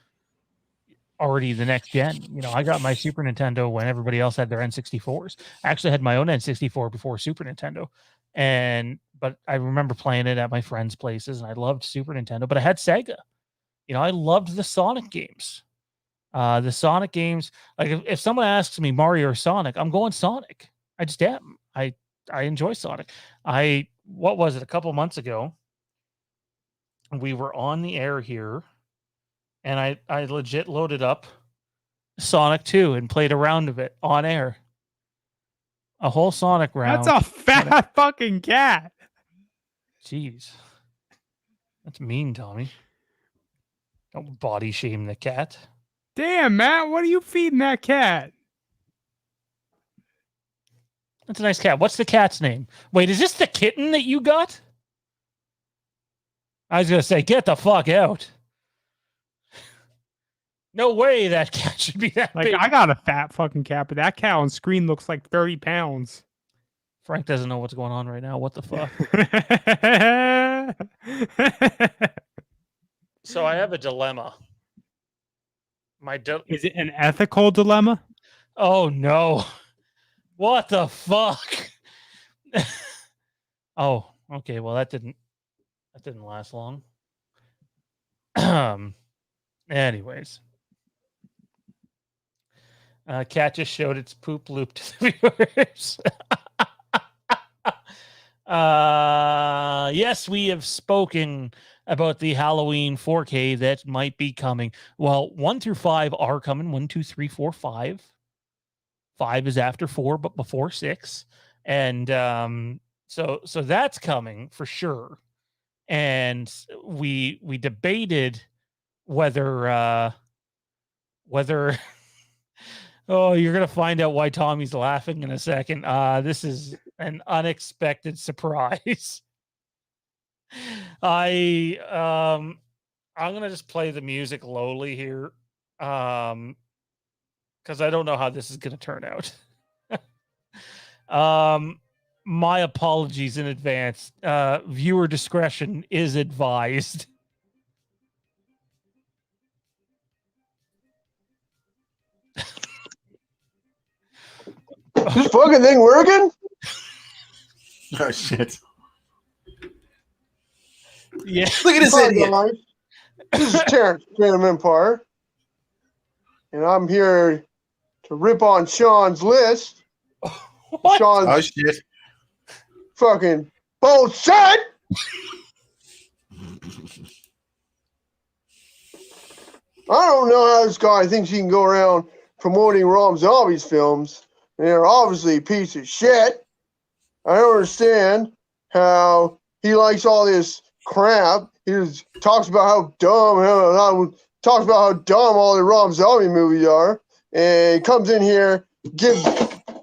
already the next gen. I got my Super Nintendo when everybody else had their N64s. I actually had my own N64 before Super Nintendo. But I remember playing it at my friends' places, and I loved Super Nintendo, but I had Sega. I loved the Sonic games. The Sonic games, like if someone asks me Mario or Sonic, I'm going Sonic. I just am. I enjoy Sonic. What was it? A couple months ago, we were on the air here, and I legit loaded up Sonic 2 and played a round of it on air. A whole Sonic round. That's a fat fucking cat. Jeez. That's mean, Tommy. Don't body shame the cat. Damn, Matt, what are you feeding that cat? That's a nice cat. What's the cat's name? Wait, is this the kitten that you got? I was going to say, get the fuck out. No way that cat should be that big. I got a fat fucking cat, but that cat on screen looks like 30 pounds. Frank doesn't know what's going on right now. What the fuck? So I have a dilemma. Is it an ethical dilemma? Oh, no. What the fuck? Oh, okay. Well, that didn't last long. Anyways. Cat just showed its poop loop to the viewers. Yes, we have spoken about the Halloween 4K that might be coming. Well, 1 through 5 are coming. 1, 2, 3, 4, 5. 5 is after 4, but before 6. And so that's coming for sure. And we debated whether oh, you're gonna find out why Tommy's laughing in a second. This is an unexpected surprise. I'm gonna just play the music lowly here, because I don't know how this is gonna turn out. My apologies in advance. Viewer discretion is advised. This fucking thing working? Oh shit! Yeah, Look at this Hi, idiot. guys. This is Terrence, Fandom Empire, and I'm here to rip on Sean's list. What? Sean's Oh shit! fucking bullshit. I don't know how this guy thinks he can go around promoting Rob Zombie's films. They're obviously a piece of shit. I don't understand how he likes all this crap. He just talks about how dumb, talks about how dumb all the Rob Zombie movies are, and comes in here, gives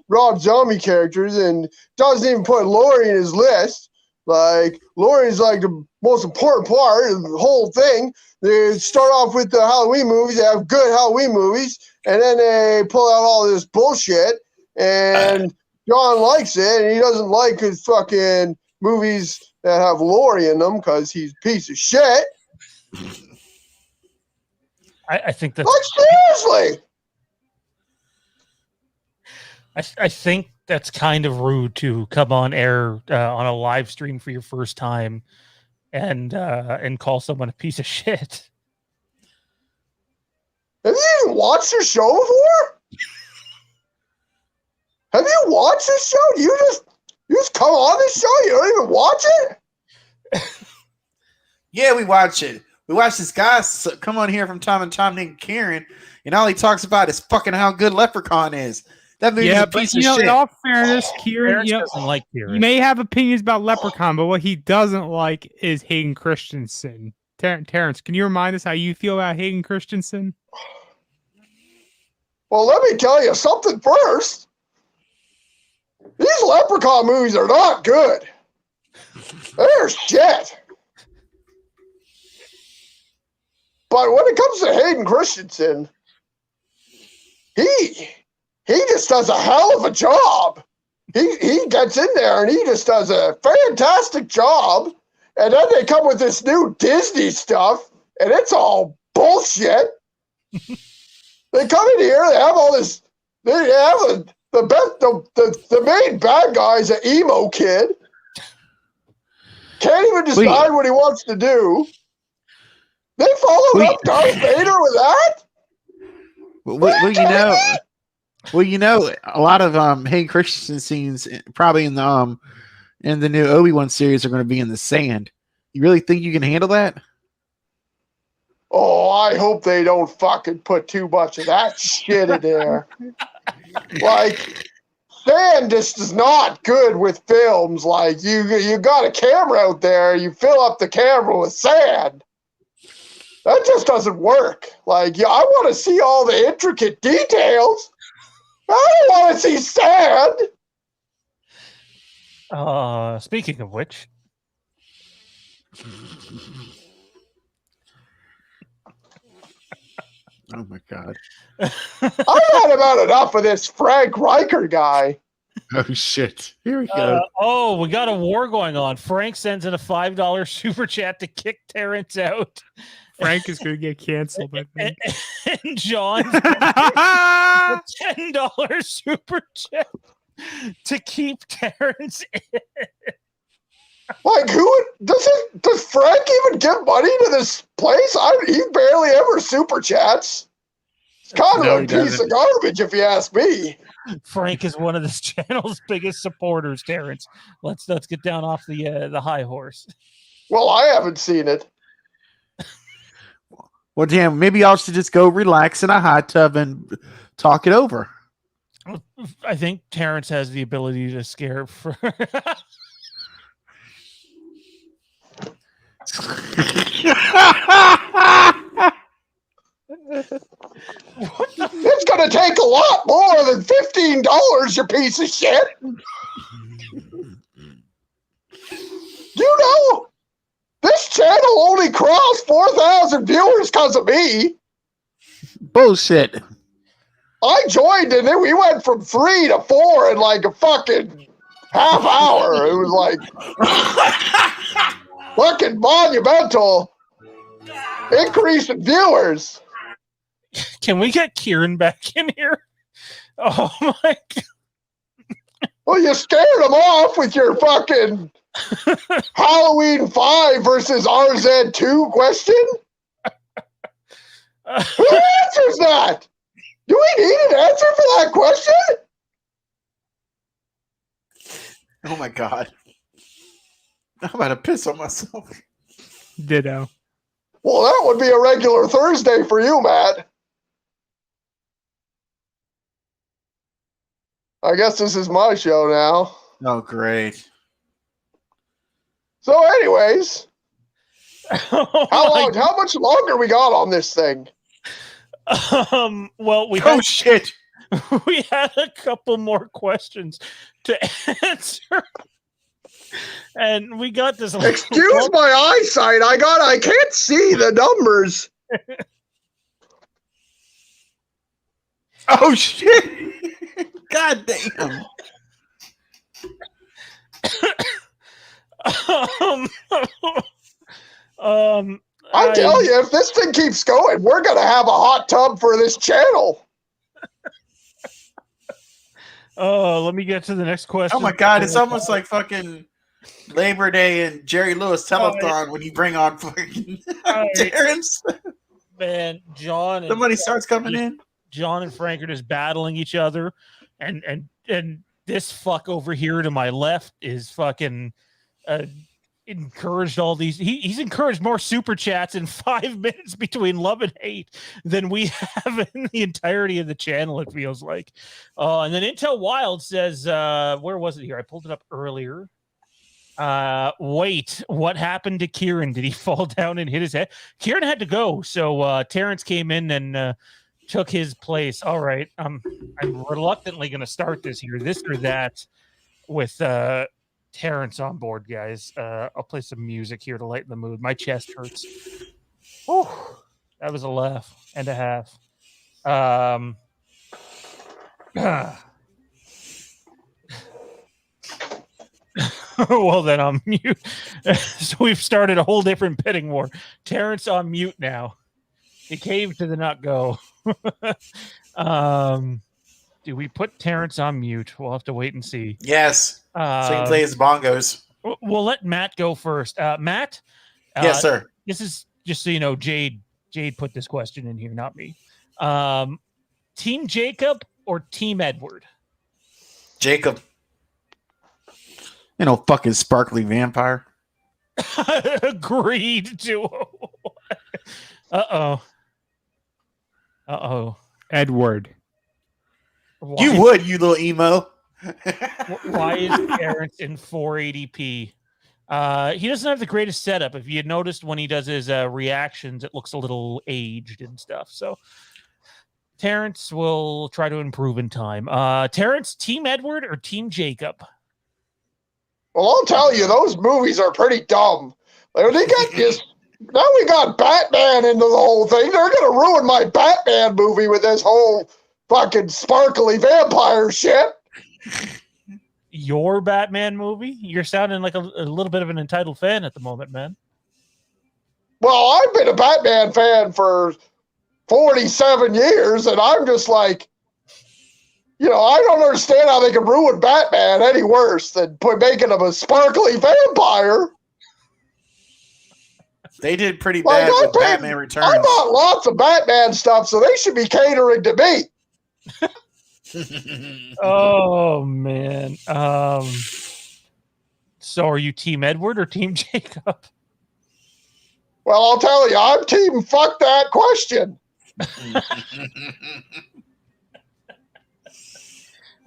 Rob Zombie characters, and doesn't even put Laurie in his list. Like, Laurie's like the most important part of the whole thing. They start off with the Halloween movies. They have good Halloween movies, and then they pull out all this bullshit. And John likes it, and he doesn't like his fucking movies that have Laurie in them because he's a piece of shit. I think that's. Like, seriously. I think that's kind of rude to come on air on a live stream for your first time and call someone a piece of shit. Have you even watched your show before? Have you watched this show? You just come on this show? You don't even watch it? Yeah, we watch it. We watch this guy come on here from time to time named Kieran, and all he talks about is fucking how good Leprechaun is. That movie's a piece of shit. In all fairness, Kieran, Doesn't like Kieran. you may have opinions about Leprechaun, but what he doesn't like is Hayden Christensen. Terrence, can you remind us how you feel about Hayden Christensen? Well, let me tell you something first. These Leprechaun movies are not good. They're shit. But when it comes to Hayden Christensen, he just does a hell of a job. He gets in there and he just does a fantastic job. And then they come with this new Disney stuff, and it's all bullshit. They come in here, they have all this. They have the main bad guy's an emo kid. Can't even decide what he wants to do. They followed up Darth Vader with that. Well, you know, a lot of Hayden Christensen scenes probably in the new Obi-Wan series are going to be in the sand. You really think you can handle that? Oh, I hope they don't fucking put too much of that shit in there. Like, sand just is not good with films. Like, you got a camera out there, you fill up the camera with sand. That just doesn't work. Like, I want to see all the intricate details. I don't want to see sand. Speaking of which, oh my god! I've had about enough of this Frank Riker guy. Oh shit! Here we go. We got a war going on. Frank sends in a $5 super chat to kick Terrence out. Frank is going to get canceled, I think. And John a $10 super chat to keep Terrence in. Like, does Frank even give money to this place? He barely ever super chats. It's kind of a piece of garbage, if you ask me. Frank is one of this channel's biggest supporters, Terrence. Let's get down off the high horse. Well, I haven't seen it. Well, damn, maybe y'all should just go relax in a hot tub and talk it over. I think Terrence has the ability to scare for. It's going to take a lot more than $15, you piece of shit. You know, this channel only crossed 4,000 viewers because of me. Bullshit. I joined and then we went from 3 to 4 in like a fucking half hour. It was like fucking monumental increase in viewers. Can we get Kieran back in here? Oh my god. Well, you scared him off with your fucking Halloween 5 versus RZ2 question? Who answers that? Do we need an answer for that question? Oh my god. I'm about to piss on myself. Ditto. Well, that would be a regular Thursday for you, Matt. I guess this is my show now. Oh, great. So, anyways, how much longer we got on this thing? Well, shit. We had a couple more questions to answer. And we got this. Excuse my eyesight. I can't see the numbers. Oh shit. God damn. I tell you, if this thing keeps going, we're gonna have a hot tub for this channel. Let me get to the next question. Oh my god, it's almost like fucking Labor Day and Jerry Lewis telethon when you bring on fucking Terrence. Man, John. Somebody starts coming in. John and Frank are just battling each other, and this fuck over here to my left is fucking encouraged all these. He's encouraged more super chats in 5 minutes between love and hate than we have in the entirety of the channel, it feels like. And then Intel Wild says, where was it here? I pulled it up earlier. Wait, what happened to Kieran? Did he fall down and hit his head? Kieran had to go, so Terrence came in and took his place. All right, I'm reluctantly going to start this here, this or that, with Terrence on board, guys. I'll play some music here to lighten the mood. My chest hurts. Whew, that was a laugh and a half. Well, then I'm mute. So we've started a whole different bidding war. Terrence on mute now. He caved to the nut go. Do we put Terrence on mute? We'll have to wait and see. Yes. So he can play his bongos. We'll let Matt go first. Matt? Yes, sir. This is just so you know, Jade put this question in here, not me. Team Jacob or Team Edward? Jacob. You know, fucking sparkly vampire. Agreed to. Uh-oh. Edward. You would, you little emo. Why is Terrence in 480p? He doesn't have the greatest setup. If you had noticed when he does his reactions, it looks a little aged and stuff. So Terrence will try to improve in time. Terrence, Team Edward or Team Jacob? Well, I'll tell you, those movies are pretty dumb. They got this. Now we got Batman into the whole thing. They're going to ruin my Batman movie with this whole fucking sparkly vampire shit. Your Batman movie? You're sounding like a little bit of an entitled fan at the moment, man. Well, I've been a Batman fan for 47 years, and I'm just like, you know, I don't understand how they can ruin Batman any worse than making him a sparkly vampire. They did pretty bad with Batman Returns. I bought lots of Batman stuff, so they should be catering to me. Oh, man. So are you Team Edward or Team Jacob? Well, I'll tell you, I'm team fuck that question.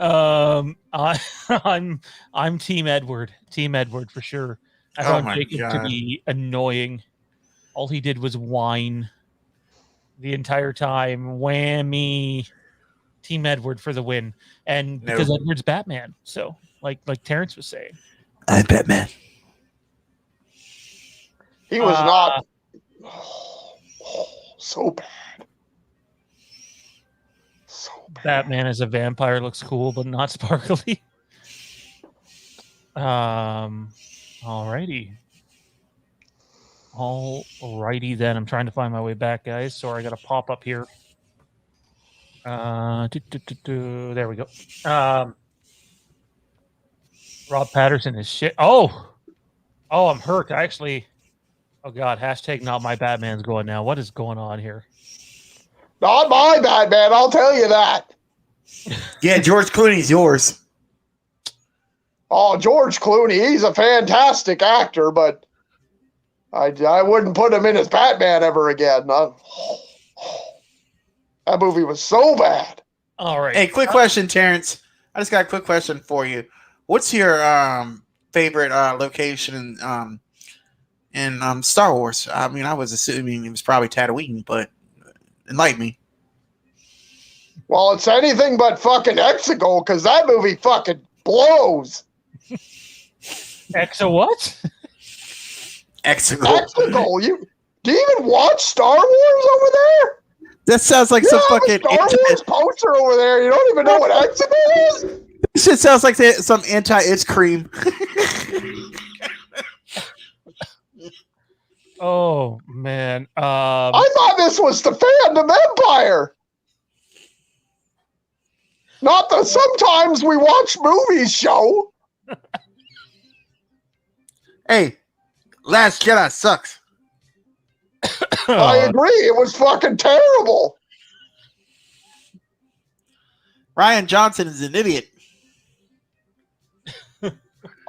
I'm Team Edward. Team Edward for sure. I found Jacob to be annoying. All he did was whine the entire time. Whammy. Team Edward for the win. And because Edward's Batman. So like Terrence was saying. I'm Batman. He was not so bad. So bad. Batman as a vampire looks cool, but not sparkly. Alrighty. Alrighty then. I'm trying to find my way back, guys. Sorry, I got to pop up here. There we go. Rob Patterson is shit. Oh, I'm hurt. Oh God, hashtag not my Batman's going now. What is going on here? Not my Batman, I'll tell you that. Yeah, George Clooney's yours. Oh, George Clooney, he's a fantastic actor, but I wouldn't put him in as Batman ever again. That movie was so bad. All right. Hey, quick question, Terrence. I just got a quick question for you. What's your favorite location in Star Wars? I mean, I was assuming it was probably Tatooine, but enlighten me. Well, it's anything but fucking Exegol, because that movie fucking blows. Exa what? Exegol. Exegol. Do you even watch Star Wars over there? That sounds like some fucking Star Wars poster over there. You don't even know what Exegol is? This shit sounds like some anti-itch cream. Oh man. I thought this was the Fandom Empire. Not the sometimes we watch movies show. Hey, Last Jedi sucks. I agree. It was fucking terrible. Ryan Johnson is an idiot.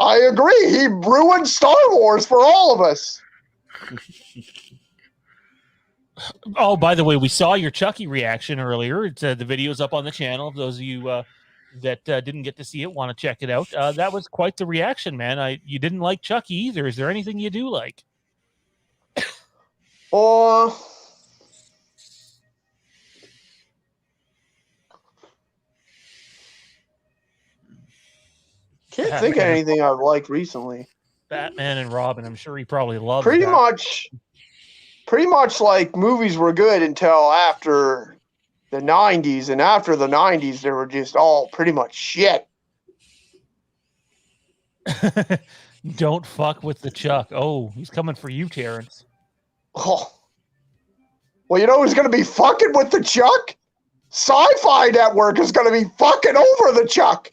I agree. He ruined Star Wars for all of us. Oh, by the way, we saw your Chucky reaction earlier. It's, the video's up on the channel. Those of you that didn't get to see it, want to check it out. That was quite the reaction, man. You didn't like Chucky either. Is there anything you do like? Can't think of anything I've liked recently. Batman and Robin. I'm sure he probably loves Pretty that. much like movies were good until after the 90s, and after the 90s they were just all pretty much shit. Don't fuck with the Chuck. Oh, he's coming for you, Terrence. Oh. Well, you know who's going to be fucking with the Chuck? Sci-Fi Network is going to be fucking over the Chuck.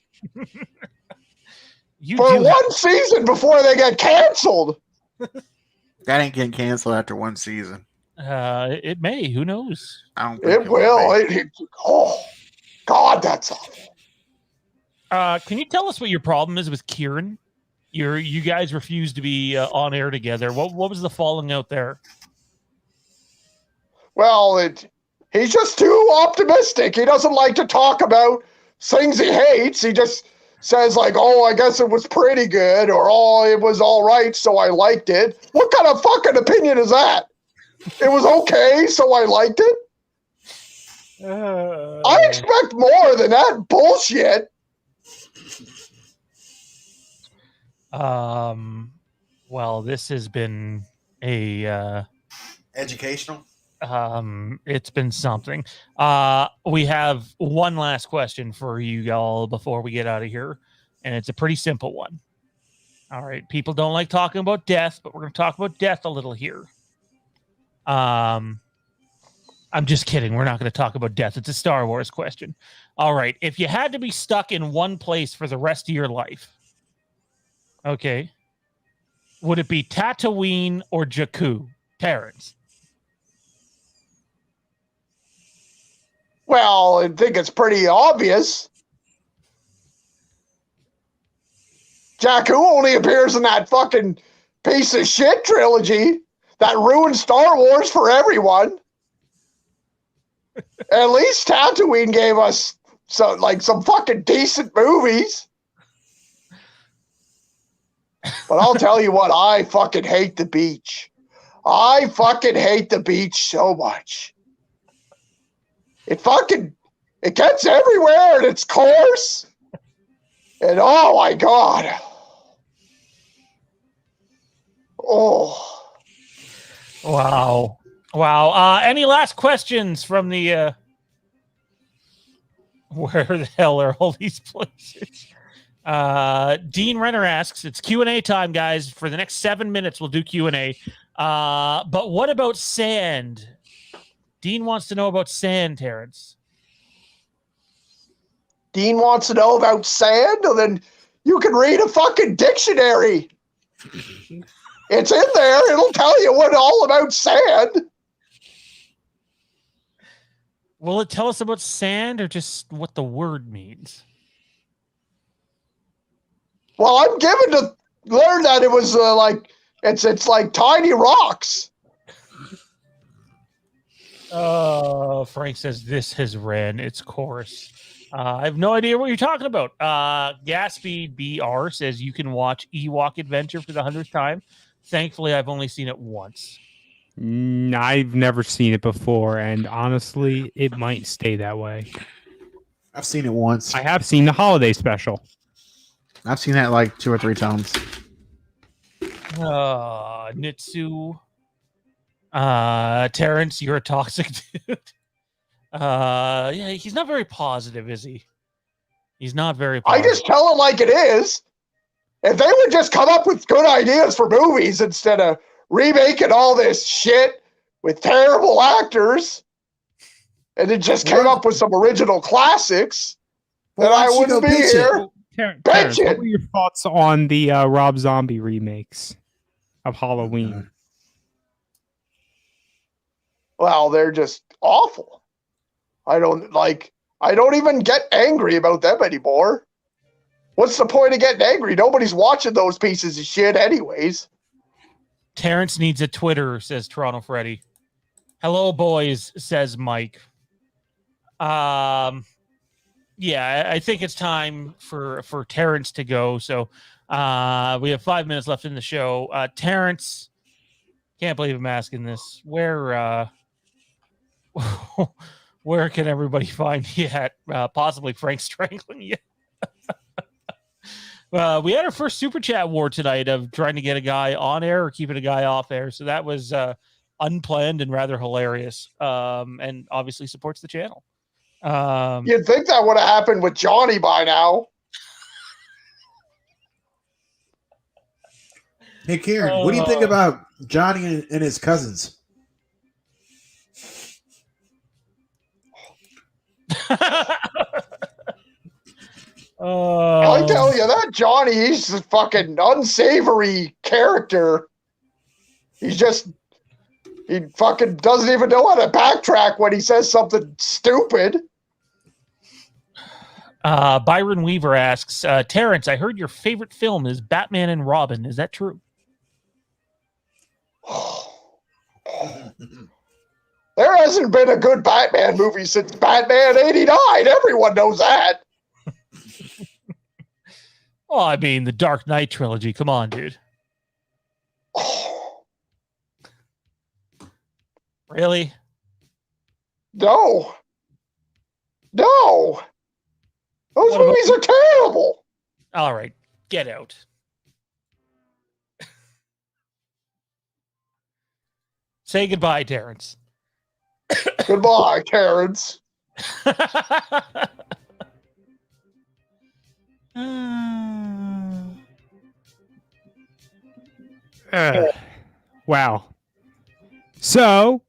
For one season before they get canceled. That ain't getting canceled after one season. It may. Who knows? I don't think It will. Oh, God, that's awful. Can you tell us what your problem is with Kieran? You guys refuse to be on air together. What was the falling out there? Well, he's just too optimistic. He doesn't like to talk about things he hates. He just says like, oh, I guess it was pretty good, or oh, it was all right, so I liked it. What kind of fucking opinion is that? It was okay, so I liked it? I expect more than that bullshit. Well, this has been a educational. It's been something. We have one last question for you all before we get out of here, and it's a pretty simple one. All right, people don't like talking about death, but we're going to talk about death a little here. I'm just kidding. We're not going to talk about death. It's a Star Wars question. All right, if you had to be stuck in one place for the rest of your life, okay, would it be Tatooine or Jakku? Terrence. Well, I think it's pretty obvious. Jakku only appears in that fucking piece of shit trilogy that ruined Star Wars for everyone. At least Tatooine gave us some fucking decent movies. But I'll tell you what, I fucking hate the beach. I fucking hate the beach so much. It gets everywhere and it's coarse. And oh my God. Oh. Wow. Wow. Any last questions from the where the hell are all these places? Dean Renner asks, it's Q&A time, guys. For the next 7 minutes, we'll do Q&A. But what about sand? Dean wants to know about sand, Terrence. Dean wants to know about sand? Well, then you can read a fucking dictionary. It's in there. It'll tell you all about sand. Will it tell us about sand or just what the word means? Well, I'm given to learn that it was it's like tiny rocks. Frank says this has ran its course. I have no idea what you're talking about. Gatsby BR says you can watch Ewok Adventure for the 100th time. Thankfully, I've only seen it once. I've never seen it before, and honestly, it might stay that way. I've seen it once. I have seen the holiday special. I've seen that like 2 or 3 times. Nitsu. Terrence, you're a toxic dude. Yeah, he's not very positive, is he? He's not very positive. I just tell him like it is. If they would just come up with good ideas for movies instead of remaking all this shit with terrible actors, and it just came up with some original classics, then I wouldn't be here. Terrence, what were your thoughts on the Rob Zombie remakes of Halloween? Well, they're just awful. I don't even get angry about them anymore. What's the point of getting angry? Nobody's watching those pieces of shit anyways. Terrence needs a Twitter, says Toronto Freddy. Hello, boys, says Mike. Yeah, I think it's time for Terrence to go. So we have 5 minutes left in the show. Terrence, can't believe I'm asking this. Where can everybody find you at? Possibly Frank strangling you. We had our first super chat war tonight of trying to get a guy on air or keeping a guy off air. So that was unplanned and rather hilarious. And obviously supports the channel. You'd think that would have happened with Johnny by now. Hey, Kieran, what do you think about Johnny and his cousins? I tell you, that Johnny, he's a fucking unsavory character. He fucking doesn't even know how to backtrack when he says something stupid. Byron Weaver asks, Terrence, I heard your favorite film is Batman and Robin. Is that true? There hasn't been a good Batman movie since Batman '89. Everyone knows that. Oh, I mean, the Dark Knight trilogy. Come on, dude. Really? No. Those movies are terrible. All right, get out. Say goodbye, Terrence. Goodbye, Terrence. Wow. So,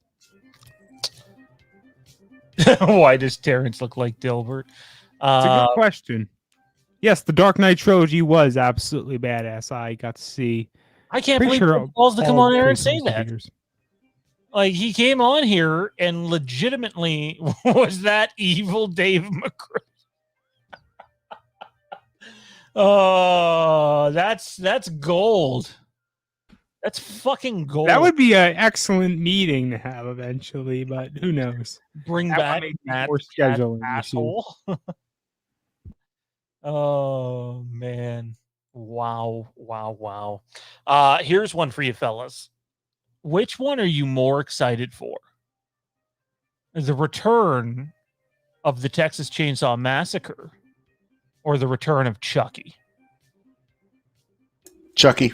why does Terrence look like Dilbert? it's a good question. Yes, the Dark Knight trilogy was absolutely badass. I got to see. I can't Pretty believe sure he calls to come all on air and three say that. figures. Like, he came on here and legitimately was that evil Dave McCray. Oh, that's gold. That's fucking gold. That would be an excellent meeting to have eventually, but who knows? bring that back might be that more scheduling asshole. Oh man. Wow. Here's one for you fellas. Which one are you more excited for? The return of the Texas Chainsaw Massacre or the return of Chucky? Chucky.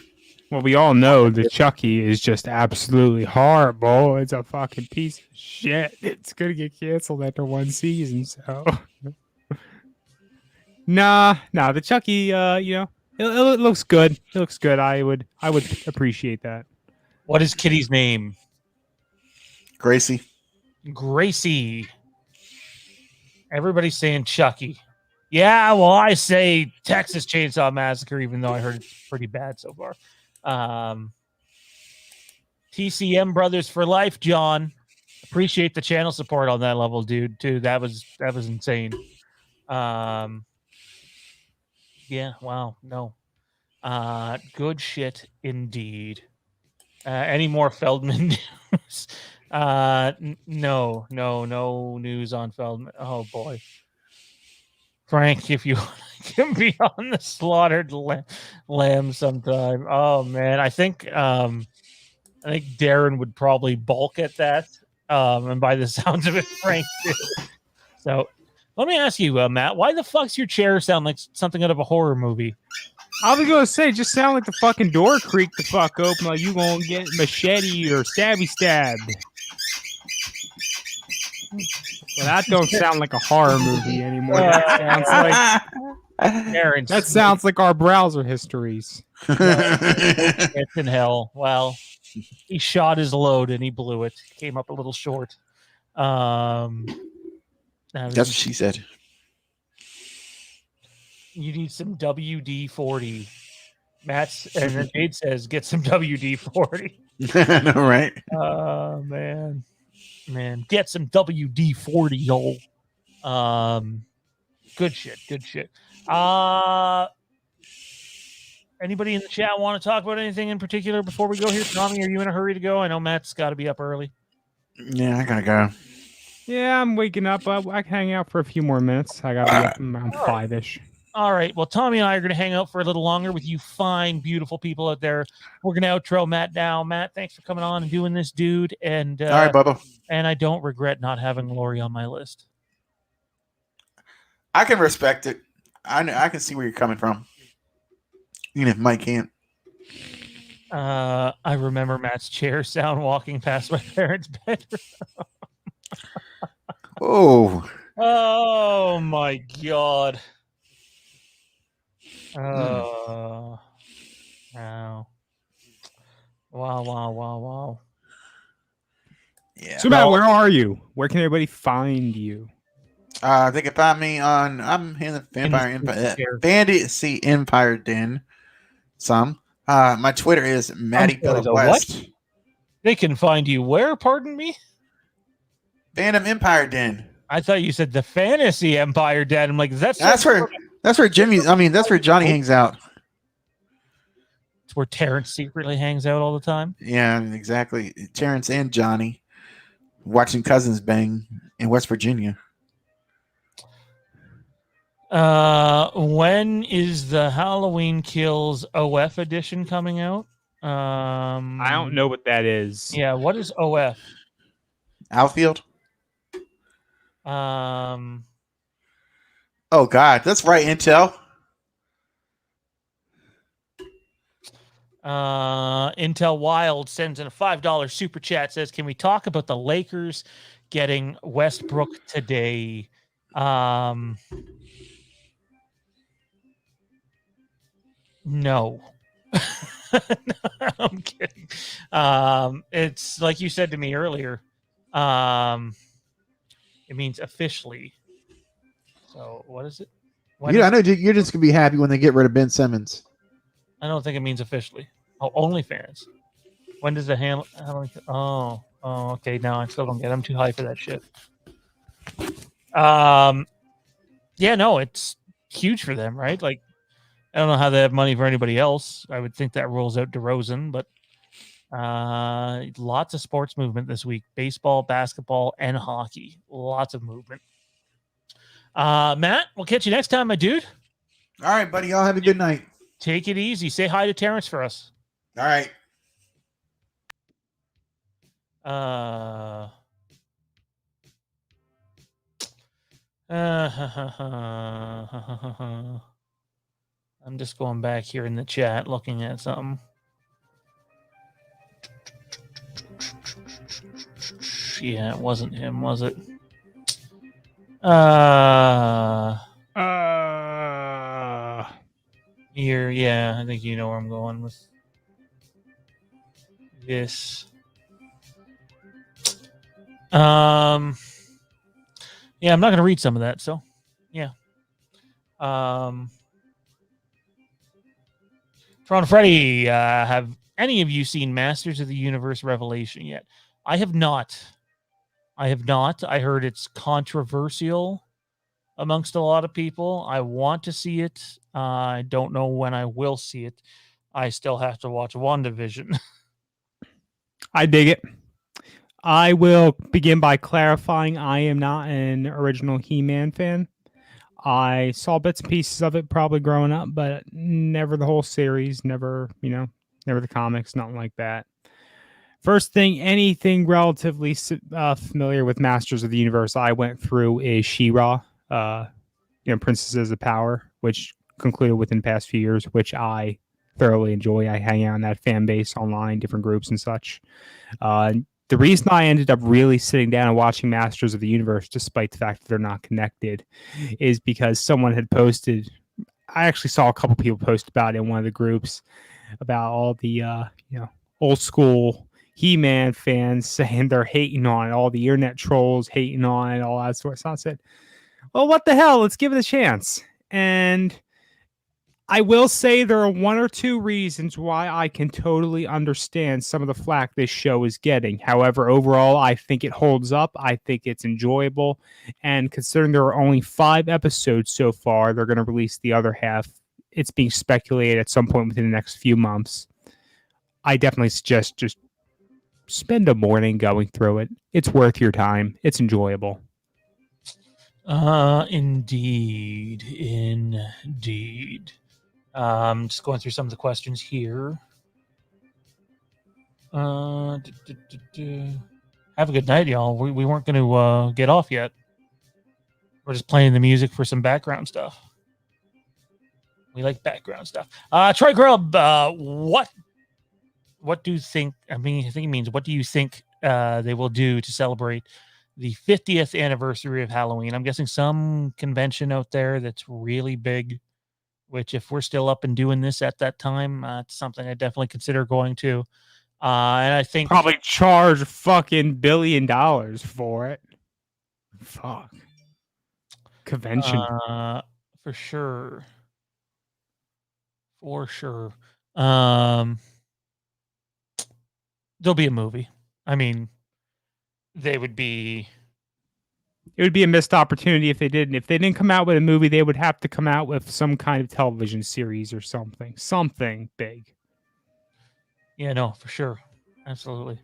Well, we all know that Chucky is just absolutely horrible. It's a fucking piece of shit. It's gonna get canceled after one season, so nah. The Chucky, it looks good. It looks good. I would appreciate that. What is Kitty's name? Gracie. Gracie. Everybody's saying Chucky. Yeah, well, I say Texas Chainsaw Massacre, even though I heard it's pretty bad so far. TCM Brothers for Life, John. Appreciate the channel support on that level, dude. Too. That was insane. Yeah. Wow. No. Good shit indeed. Any more Feldman news? No news on Feldman. Oh boy. Frank, if you can be on the slaughtered lamb sometime. Oh man, I think Darren would probably balk at that. And by the sounds of it, Frank too. So let me ask you, Matt, why the fuck's your chair sound like something out of a horror movie? I was gonna say, just sound like the fucking door creaked the fuck open, like you gonna get machete or stabby stabbed. Well, that don't sound like a horror movie anymore. That sounds like our browser histories. It's in hell. Well, he shot his load and he blew it. Came up a little short. That's what she said. You need some WD-40. And then Jade says, get some WD-40. I know, right? Man, get some WD-40, yo. Good shit. Anybody in the chat want to talk about anything in particular before we go here? Tommy, are you in a hurry to go? I know Matt's got to be up early. Yeah, I gotta go. Yeah, I'm waking up. I can hang out for a few more minutes. I gotta be up around 5-ish. All right. Well, Tommy and I are going to hang out for a little longer with you fine, beautiful people out there. We're going to outro Matt now. Matt, thanks for coming on and doing this, dude. And All right, Bubba. And I don't regret not having Lori on my list. I can respect it. I can see where you're coming from. Even if Mike can't. I remember Matt's chair sound walking past my parents' bedroom. Oh. Oh my God. Oh. Wow. Wow. Yeah. So Matt, where are you? Where can everybody find you? They can find me on. I'm in the Fantasy Empire Den. My Twitter is Matty West. What? They can find you where? Pardon me. Fandom Empire Den. I thought you said the Fantasy Empire Den. I'm like, that's where Jimmy. I mean, that's where Johnny hangs out. It's where Terrence secretly hangs out all the time. Yeah, exactly. Terrence and Johnny watching cousins bang in West Virginia. When is the Halloween Kills OF edition coming out? I don't know what that is. Yeah, what is OF? Outfield. Oh God, that's right, Intel. Intel Wild sends in a $5 super chat, says, can we talk about the Lakers getting Westbrook today? No. I'm kidding. It's like you said to me earlier. It means officially. So what is it? I know you're just gonna be happy when they get rid of Ben Simmons. I don't think it means officially. Oh, OnlyFans. When does the handle? Oh, okay. Now I still don't get it. I'm too high for that shit. Yeah, no, it's huge for them, right? Like, I don't know how they have money for anybody else. I would think that rules out DeRozan, but lots of sports movement this week. Baseball, basketball, and hockey. Lots of movement. Matt, we'll catch you next time, my dude. All right, buddy. Y'all have a good night. Take it easy. Say hi to Terrence for us. All right. I'm just going back here in the chat looking at something. Yeah, it wasn't him, was it? Here, yeah, I think you know where I'm going with this. Yeah, I'm not going to read some of that, so yeah. Freddy, have any of you seen Masters of the Universe Revelation yet? I have not. I heard it's controversial amongst a lot of people. I want to see it. I don't know when I will see it. I still have to watch WandaVision. I dig it. I will begin by clarifying I am not an original He-Man fan. I saw bits and pieces of it probably growing up, but never the whole series, never the comics, nothing like that. First thing, anything relatively familiar with Masters of the Universe I went through is She-Ra, Princesses of Power, which concluded within the past few years, which I thoroughly enjoy. I hang out in that fan base online, different groups and such. The reason I ended up really sitting down and watching Masters of the Universe, despite the fact that they're not connected, is because someone had posted. I actually saw a couple people post about it in one of the groups about all the old school He-Man fans saying they're hating on it, all the internet trolls hating on it, all that sort of stuff. I said, well, what the hell? Let's give it a chance. And I will say there are one or two reasons why I can totally understand some of the flack this show is getting. However, overall, I think it holds up. I think it's enjoyable. And considering there are only 5 episodes so far, they're going to release the other half it's being speculated at some point within the next few months. I definitely suggest just spend a morning going through it. It's worth your time. It's enjoyable. Indeed. Just going through some of the questions here. Have a good night, y'all. We weren't going to get off yet. We're just playing the music for some background stuff. We like background stuff. Troy Grubb, what do you think? I think it means, what do you think they will do to celebrate the 50th anniversary of Halloween? I'm guessing some convention out there that's really big, which if we're still up and doing this at that time, it's something I definitely consider going to. And I think probably charge fucking $1 billion for it. Fuck. Convention. For sure. There'll be a movie. I mean, it would be a missed opportunity if they didn't. If they didn't come out with a movie, they would have to come out with some kind of television series or something big. Yeah, no, for sure. Absolutely.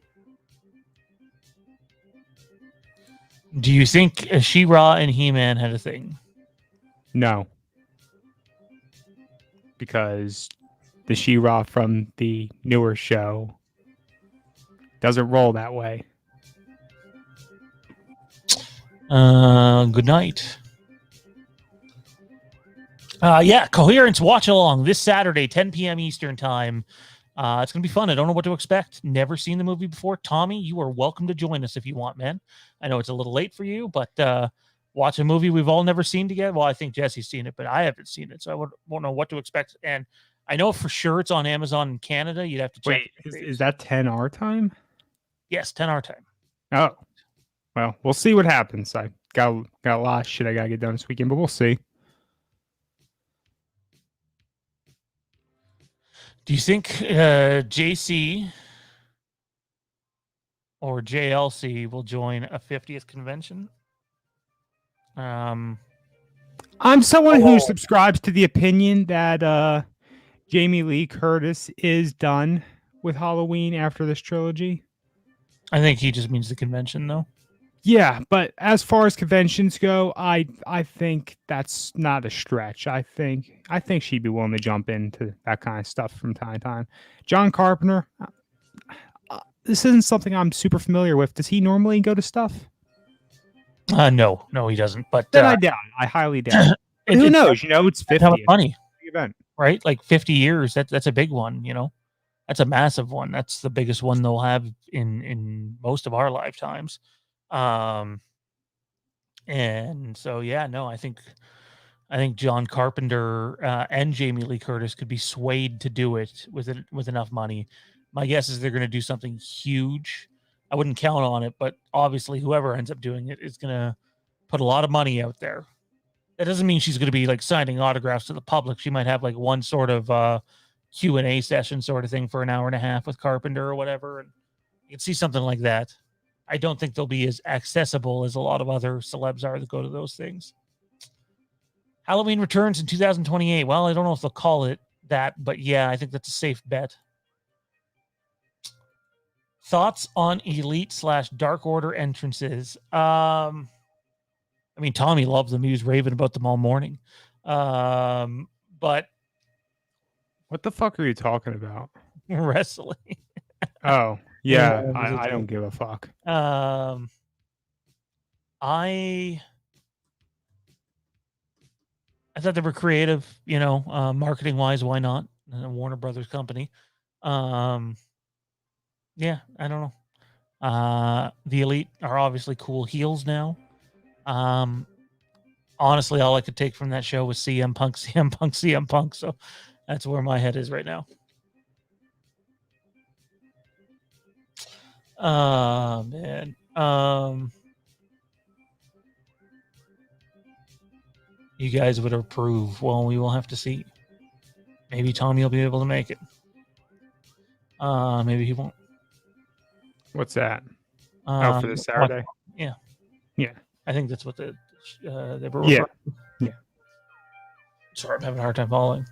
Do you think She-Ra and He-Man had a thing? No. Because the She-Ra from the newer show doesn't roll that way. Good night. Coherence watch along this Saturday, 10 p.m. Eastern time. It's going to be fun. I don't know what to expect. Never seen the movie before. Tommy, you are welcome to join us if you want, man. I know it's a little late for you, but watch a movie we've all never seen together. Well, I think Jesse's seen it, but I haven't seen it, so I won't know what to expect. And I know for sure it's on Amazon in Canada. You'd have to check. Wait, is that 10 our time? Yes, 10 our time. Oh, well, we'll see what happens. I got a lot of shit I got to get done this weekend, but we'll see. Do you think JC or JLC will join a 50th convention? I'm someone who subscribes to the opinion that Jamie Lee Curtis is done with Halloween after this trilogy. I think he just means the convention, though. Yeah, but as far as conventions go, I think that's not a stretch. I think she'd be willing to jump into that kind of stuff from time to time. John Carpenter, this isn't something I'm super familiar with. Does he normally go to stuff? No, he doesn't. But then I doubt it. I highly doubt it. Who knows? It's 50. How funny event, right? Like 50 years. That's a big one. That's a massive one. That's the biggest one they'll have in most of our lifetimes. And so I think John Carpenter and Jamie Lee Curtis could be swayed to do it with enough money. My guess is they're going to do something huge. I wouldn't count on it, but obviously whoever ends up doing it is going to put a lot of money out there. That doesn't mean she's going to be like signing autographs to the public. She might have like one sort of Q&A session sort of thing for an hour and a half with Carpenter or whatever. And you can see something like that. I don't think they'll be as accessible as a lot of other celebs are that go to those things. Halloween returns in 2028. Well, I don't know if they'll call it that, but yeah, I think that's a safe bet. Thoughts on Elite/Dark Order entrances? Tommy loves them. He was raving about them all morning. But what the fuck are you talking about? Wrestling. Oh. Yeah, I don't give a fuck. I thought they were creative, marketing wise. Why not? Warner Brothers company. I don't know. The Elite are obviously cool heels now. Honestly, all I could take from that show was CM Punk. So that's where my head is right now. Oh, man. You guys would approve. Well, we will have to see. Maybe Tommy will be able to make it. Maybe he won't. What's that? For this Saturday? Yeah. I think that's what they were. Yeah. Sorry, I'm having a hard time following.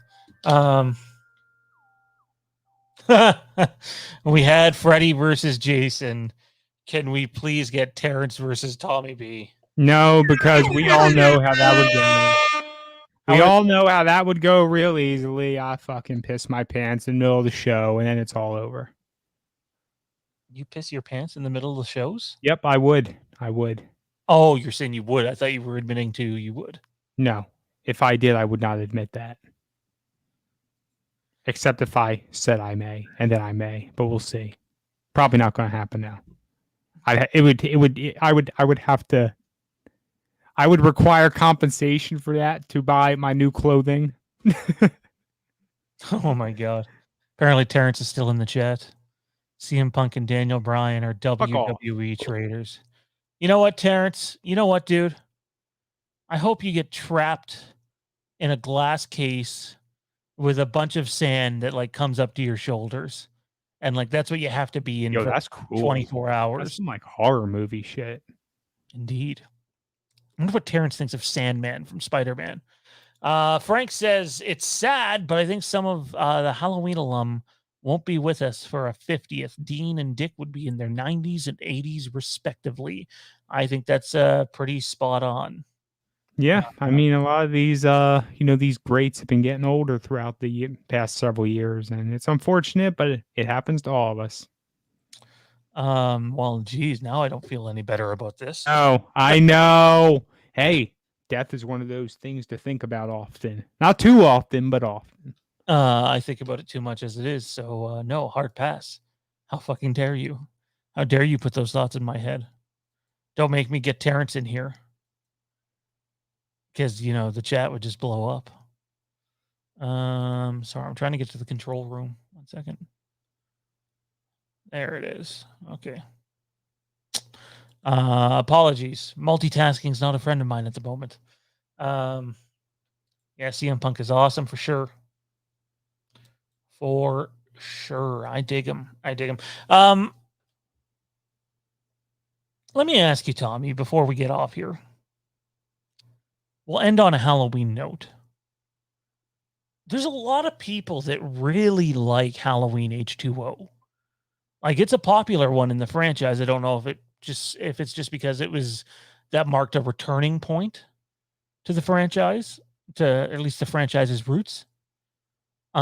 We had Freddy versus Jason. Can we please get Terrence versus Tommy B? No, because we all know how that would go. We all know how that would go real easily. I fucking piss my pants in the middle of the show, and then it's all over. You piss your pants in the middle of the shows? Yep, I would. I would. Oh, you're saying you would. I thought you were admitting to you would. No. If I did, I would not admit that. Except if I said I may, and then I may, but we'll see. Probably not going to happen now. I would require compensation for that to buy my new clothing. Oh my god. Apparently Terrence is still in the chat. CM Punk and Daniel Bryan are WWE traders. You know what, Terrence? You know what, dude? I hope you get trapped in a glass case with a bunch of sand that like comes up to your shoulders. And like that's what you have to be in for that's cool. 24 hours. That's some like horror movie shit. Indeed. I wonder what Terrence thinks of Sandman from Spider-Man. Frank says it's sad, but I think some of the Halloween alum won't be with us for a 50th. Dean and Dick would be in their 90s and 80s respectively. I think that's pretty spot on. Yeah, I mean, a lot of these, these greats have been getting older throughout the past several years, and it's unfortunate, but it happens to all of us. Well, geez, now I don't feel any better about this. Oh, I know. Hey, death is one of those things to think about often. Not too often, but often. I think about it too much as it is, so no, hard pass. How fucking dare you? How dare you put those thoughts in my head? Don't make me get Terrence in here. Because, the chat would just blow up. Sorry, I'm trying to get to the control room. 1 second. There it is. Okay. Apologies. Multitasking is not a friend of mine at the moment. Yeah, CM Punk is awesome for sure. For sure. I dig him. Let me ask you, Tommy, before we get off here. We'll end on a Halloween note. There's a lot of people that really like Halloween H2O. Like it's a popular one in the franchise. I don't know if it's just because that marked a returning point to the franchise, to at least the franchise's roots. There's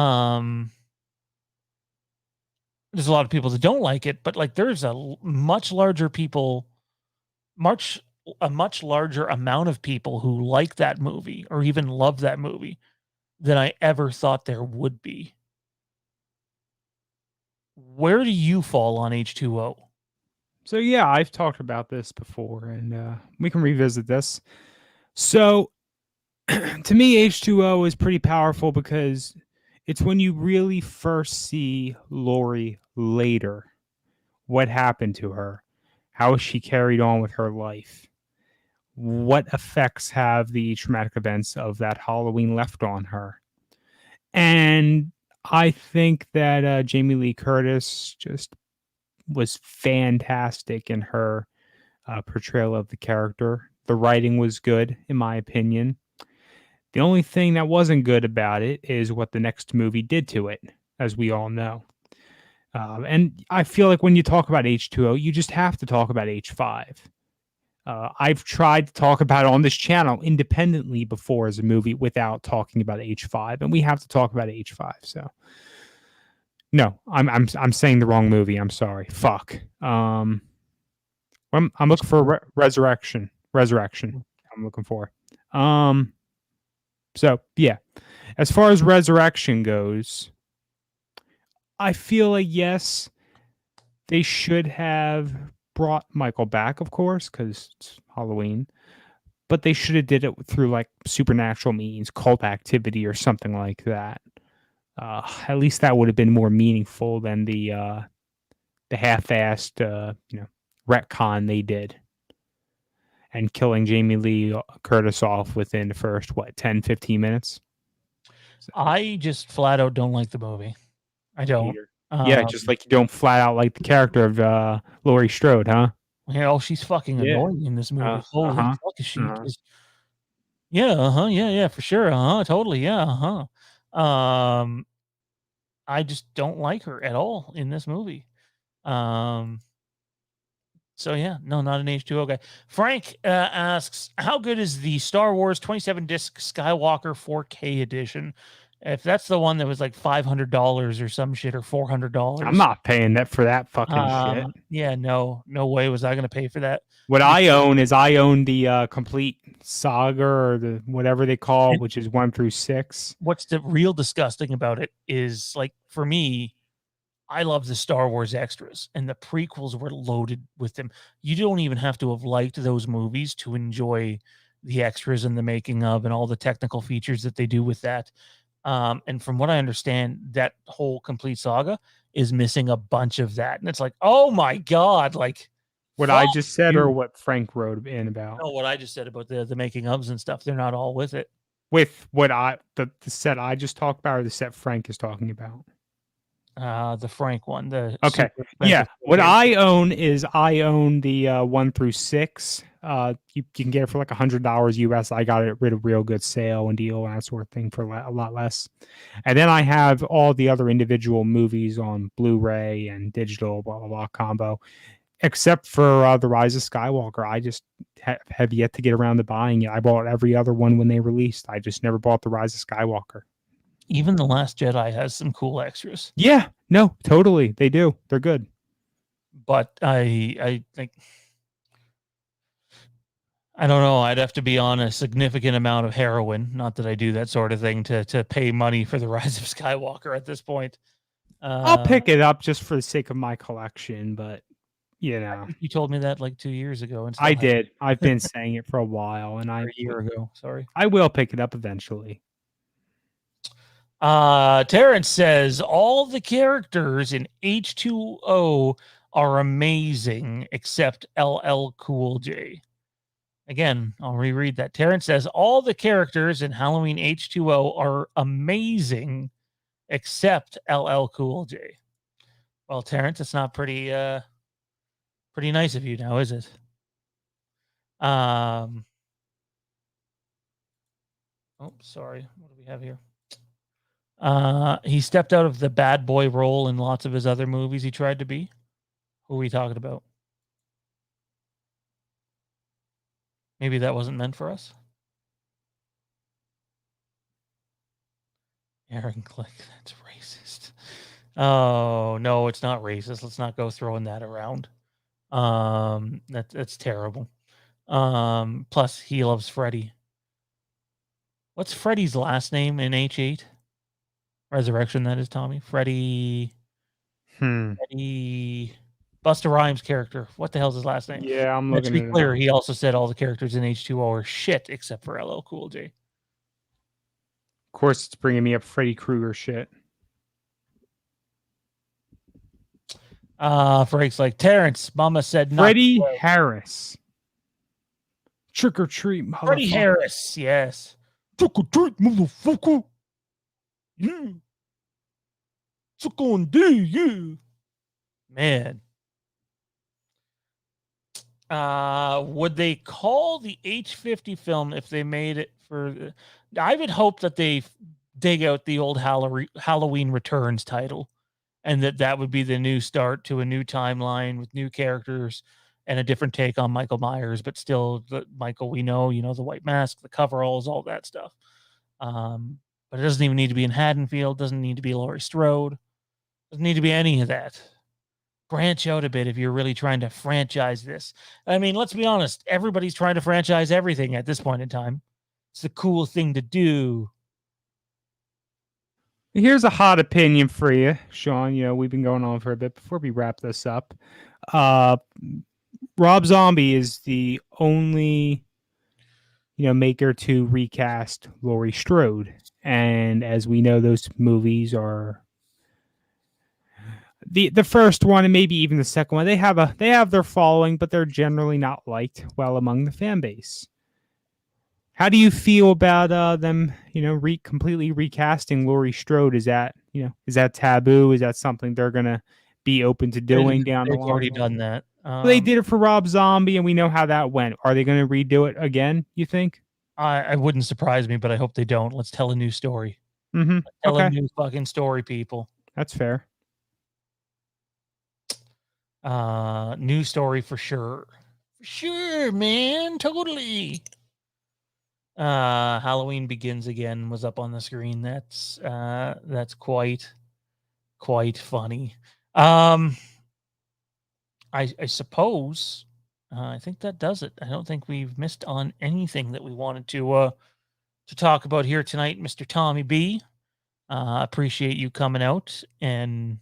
a lot of people that don't like it, but like there's a much larger amount of people who like that movie or even love that movie than I ever thought there would be. Where do you fall on H2O? So yeah, I've talked about this before, and we can revisit this. So to me, H2O is pretty powerful because it's when you really first see Lori later. What happened to her? How she carried on with her life? What effects have the traumatic events of that Halloween left on her? And I think that Jamie Lee Curtis just was fantastic in her portrayal of the character. The writing was good, in my opinion. The only thing that wasn't good about it is what the next movie did to it, as we all know. And I feel like when you talk about H2O, you just have to talk about H5. I've tried to talk about it on this channel independently before as a movie without talking about H5, and we have to talk about H5. So, no, I'm saying the wrong movie. I'm sorry. Fuck. I'm looking for Resurrection. I'm looking for. So yeah, as far as Resurrection goes, I feel like yes, they should have brought Michael back, of course, because it's Halloween. But they should have did it through like supernatural means, cult activity, or something like that. At least that would have been more meaningful than the half-assed, retcon they did, and killing Jamie Lee Curtis off within the first 10, 15 minutes. So, I just flat out don't like the movie. I don't. Yeah, just like you don't flat out like the character of Laurie Strode, huh? Yeah, she's fucking annoying in this movie. Holy fuck is she? Yeah, yeah, for sure. Totally, yeah, I just don't like her at all in this movie. So yeah, no, not an H2O guy. Frank asks, how good is the Star Wars 27 disc Skywalker 4K edition? If that's the one that was like $500 or some shit, or $400, I'm not paying that for that fucking shit. Yeah, no way was I going to pay for that. What I own the complete saga, or the whatever they call, which is 1 through 6. What's the real disgusting about it is, like, for me, I love the Star Wars extras, and the prequels were loaded with them. You don't even have to have liked those movies to enjoy the extras and the making of and all the technical features that they do with that. And from what I understand, that whole complete saga is missing a bunch of that. And it's like, oh my God, like what I just said, or what Frank wrote in about? No, what I just said about the making ofs and stuff. They're not all with it. With what the set I just talked about, or the set Frank is talking about? The Frank one. Okay. Yeah. What I own the 1 through 6. You can get it for like $100 US. I got it at a real good sale and deal and that sort of thing for a lot less. And then I have all the other individual movies on Blu-ray and digital, blah, blah, blah combo. Except for The Rise of Skywalker. I just have yet to get around to buying it. I bought every other one when they released. I just never bought The Rise of Skywalker. Even The Last Jedi has some cool extras. Yeah, no, totally. They do. They're good. But I think, I don't know. I'd have to be on a significant amount of heroin. Not that I do that sort of thing to pay money for The Rise of Skywalker at this point. I'll pick it up just for the sake of my collection, but you know. You told me that like 2 years ago. I did. I've been saying it for a while, and a year ago. Sorry. I will pick it up eventually. Terrence says all the characters in H2O are amazing except LL Cool J. Again, I'll reread that. Terrence says all the characters in Halloween H2O are amazing except LL Cool J. Well, Terrence, it's not pretty nice of you now, is it? Oh, sorry. What do we have here? He stepped out of the bad boy role in lots of his other movies he tried to be. Who are we talking about? Maybe that wasn't meant for us. Aaron Click, that's racist. Oh, no, it's not racist. Let's not go throwing that around. That's terrible. Plus he loves Freddy. What's Freddy's last name in H8? Resurrection, that is, Tommy. Freddy. Freddy. Busta Rhymes' character. What the hell's his last name? Yeah, I'm looking. To be clear, he also said all the characters in H2O are shit except for LL Cool J. Of course, it's bringing me up Freddy Krueger shit. Frank's like, Terrence, Mama said not. Freddie Harris. Trick or treat, motherfucker. Freddie Harris, yes. Trick or treat, motherfucker. Yeah. Suck on D, yeah. Man. Would they call the H50 film if they made it for... I would hope that they dig out the old Halloween Returns title, and that would be the new start to a new timeline with new characters and a different take on Michael Myers, but still the Michael we know, the white mask, the coveralls, all that stuff. But it doesn't even need to be in Haddonfield. Doesn't need to be Laurie Strode. Doesn't need to be any of that. Branch out a bit if you're really trying to franchise this. I mean, let's be honest. Everybody's trying to franchise everything at this point in time. It's a cool thing to do. Here's a hot opinion for you, Sean. We've been going on for a bit before we wrap this up. Rob Zombie is the only maker to recast Laurie Strode. And as we know, those movies are the first one and maybe even the second one. They have their following, but they're generally not liked well among the fan base. How do you feel about them, completely recasting Laurie Strode? Is that taboo? Is that something they're gonna be open to doing down the line? They've already done that. They did it for Rob Zombie, and we know how that went. Are they going to redo it again, you think? I wouldn't surprise me, but I hope they don't. Let's tell a new story. Mm-hmm. Tell Okay. a new fucking story, people. That's fair. New story for sure. For sure, man. Totally. Halloween Begins Again was up on the screen. That's quite funny. I suppose I think that does it. I don't think we've missed on anything that we wanted to talk about here tonight, Mr. Tommy B. Appreciate you coming out and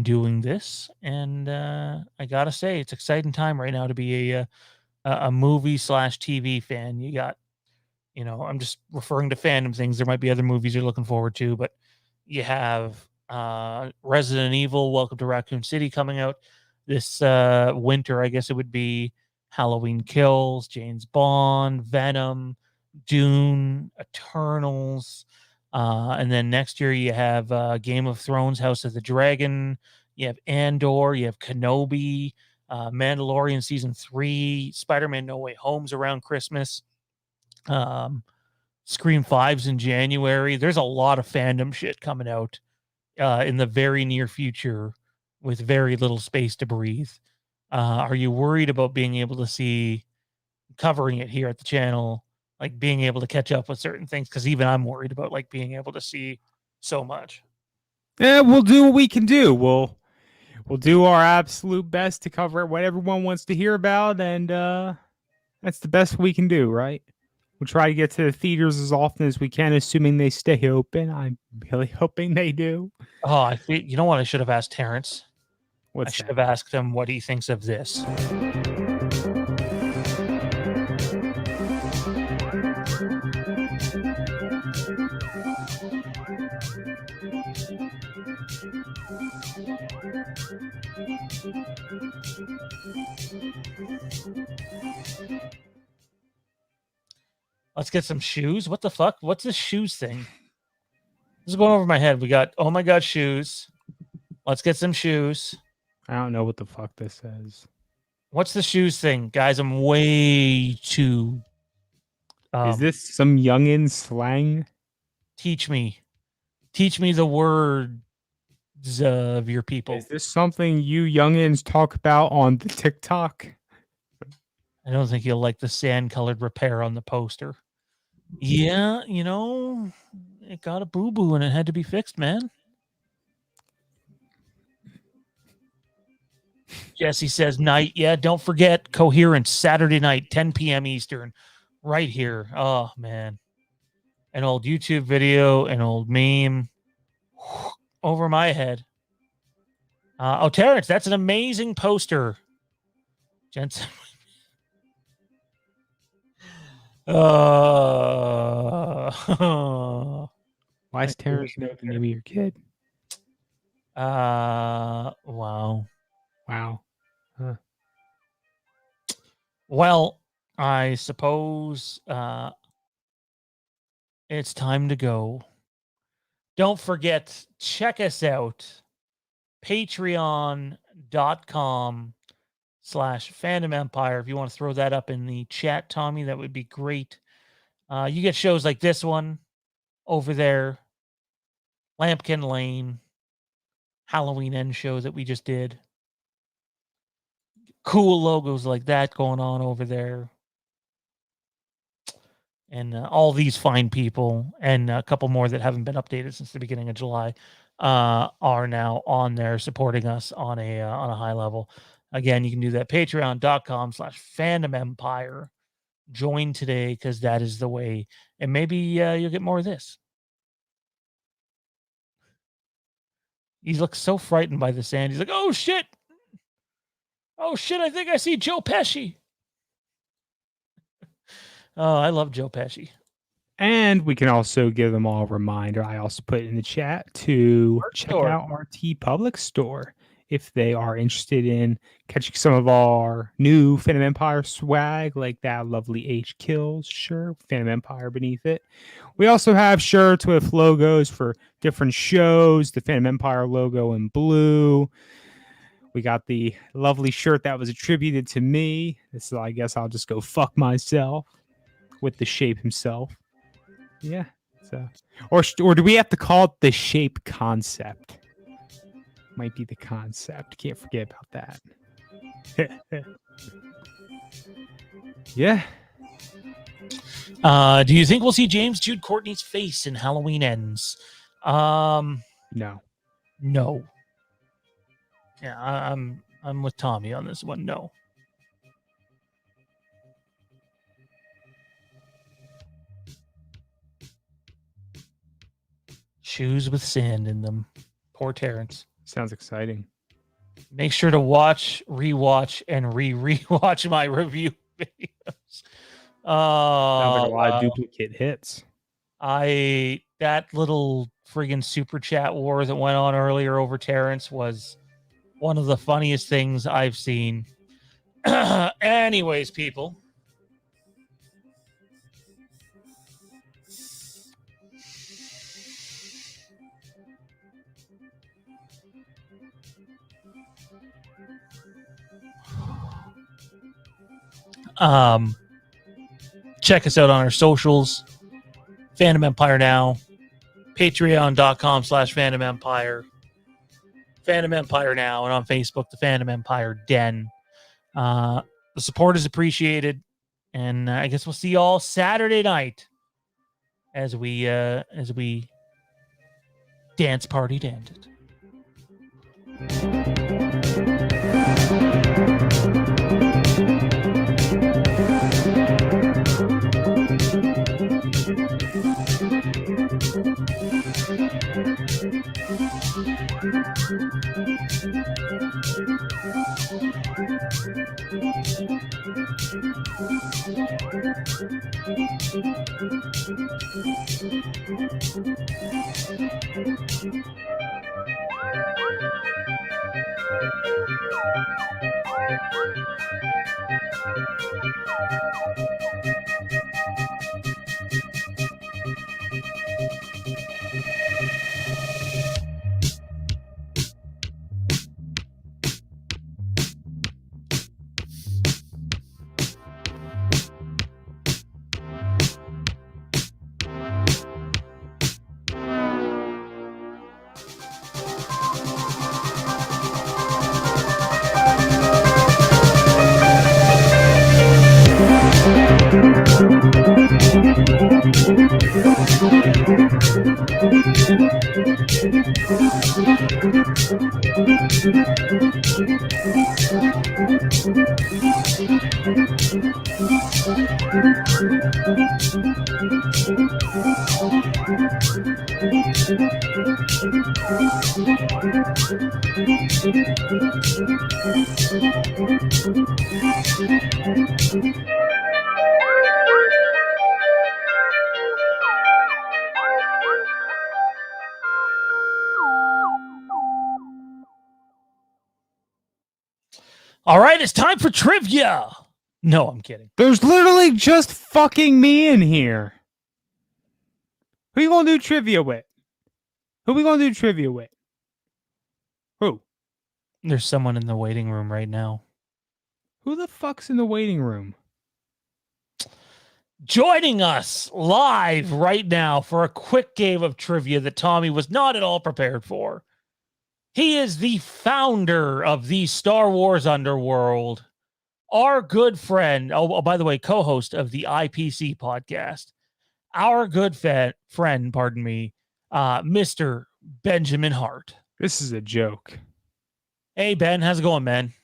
doing this. And I gotta say, it's exciting time right now to be a movie / TV fan. You got, I'm just referring to fandom things. There might be other movies you're looking forward to, but you have Resident Evil, Welcome to Raccoon City coming out this winter. I guess it would be Halloween Kills, James Bond, Venom, Dune, Eternals. And then next year you have Game of Thrones, House of the Dragon. You have Andor. You have Kenobi, Mandalorian Season 3, Spider-Man No Way Home's around Christmas. Scream 5's in January. There's a lot of fandom shit coming out in the very near future with very little space to breathe. Are you worried about being able to see, covering it here at the channel, like being able to catch up with certain things? Because even I'm worried about like being able to see so much. Yeah, we'll do what we can do. We'll do our absolute best to cover what everyone wants to hear about, and that's the best we can do, right? We'll try to get to the theaters as often as we can, assuming they stay open. I'm really hoping they do. Oh, I feel, you know what? I should have asked Terrence. I should What's have asked him what he thinks of this. Let's get some shoes. What the fuck? What's this shoes thing? This is going over my head. We got, oh my God, shoes. Let's get some shoes. I don't know what the fuck this says. What's the shoes thing? Guys, I'm way too... Is this some youngin slang? Teach me. Teach me the words of your people. Is this something you youngins talk about on the TikTok? I don't think you'll like the sand-colored repair on the poster. Yeah, it got a boo-boo and it had to be fixed, man. Jesse says night. Yeah, don't forget Coherence Saturday night, 10 p.m. Eastern, right here. Oh, man. An old YouTube video, an old meme over my head. Terrence, that's an amazing poster. Jensen. Why is Terrence know the name of your kid? Wow. Wow. Huh. Well, I suppose it's time to go. Don't forget, check us out. Patreon.com/Fandom Empire. If you want to throw that up in the chat, Tommy, that would be great. You get shows like this one over there. Lampkin Lane. Halloween End show that we just did. Cool logos like that going on over there. And all these fine people and a couple more that haven't been updated since the beginning of July are now on there supporting us on a high level. Again, you can do that. Patreon.com/Fandom Empire. Join today because that is the way. And maybe you'll get more of this. He looks so frightened by the sand. He's like, oh, shit. Oh, shit, I think I see Joe Pesci. Oh, I love Joe Pesci. And we can also give them all a reminder. I also put in the chat to check out our TeePublic store if they are interested in catching some of our new Fandom Empire swag, like that lovely H Kills shirt, Fandom Empire beneath it. We also have shirts with logos for different shows, the Fandom Empire logo in blue. We got the lovely shirt that was attributed to me. So I guess I'll just go fuck myself with the shape himself. Yeah, So, or do we have to call it the shape concept? Might be the concept. Can't forget about that. Yeah. Do you think we'll see James Jude Courtney's face in Halloween Ends? No. No. Yeah, I'm with Tommy on this one. No. Shoes with sand in them. Poor Terrence. Sounds exciting. Make sure to watch, rewatch, and rewatch my review videos. Sounds like a lot of duplicate hits. That little friggin' super chat war that went on earlier over Terrence was one of the funniest things I've seen. Anyways, people. Check us out on our socials. Fandom Empire Now. Patreon.com/Fandom Empire. Fandom Empire Now. And on Facebook, the Fandom Empire Den. The support is appreciated. And I guess we'll see you all Saturday night as we dance party to end it. All right, it's time for trivia. No, I'm kidding. There's literally just fucking me in here. Who you gonna do trivia with? Who we gonna do trivia with? Who? There's someone in the waiting room right now. Who the fuck's in the waiting room? Joining us live right now for a quick game of trivia that Tommy was not at all prepared for. He is the founder of the Star Wars Underworld, our good friend, by the way, co-host of the IPC podcast, our good friend, Mr. Benjamin Hart. This is a joke. Hey, Ben, how's it going, man?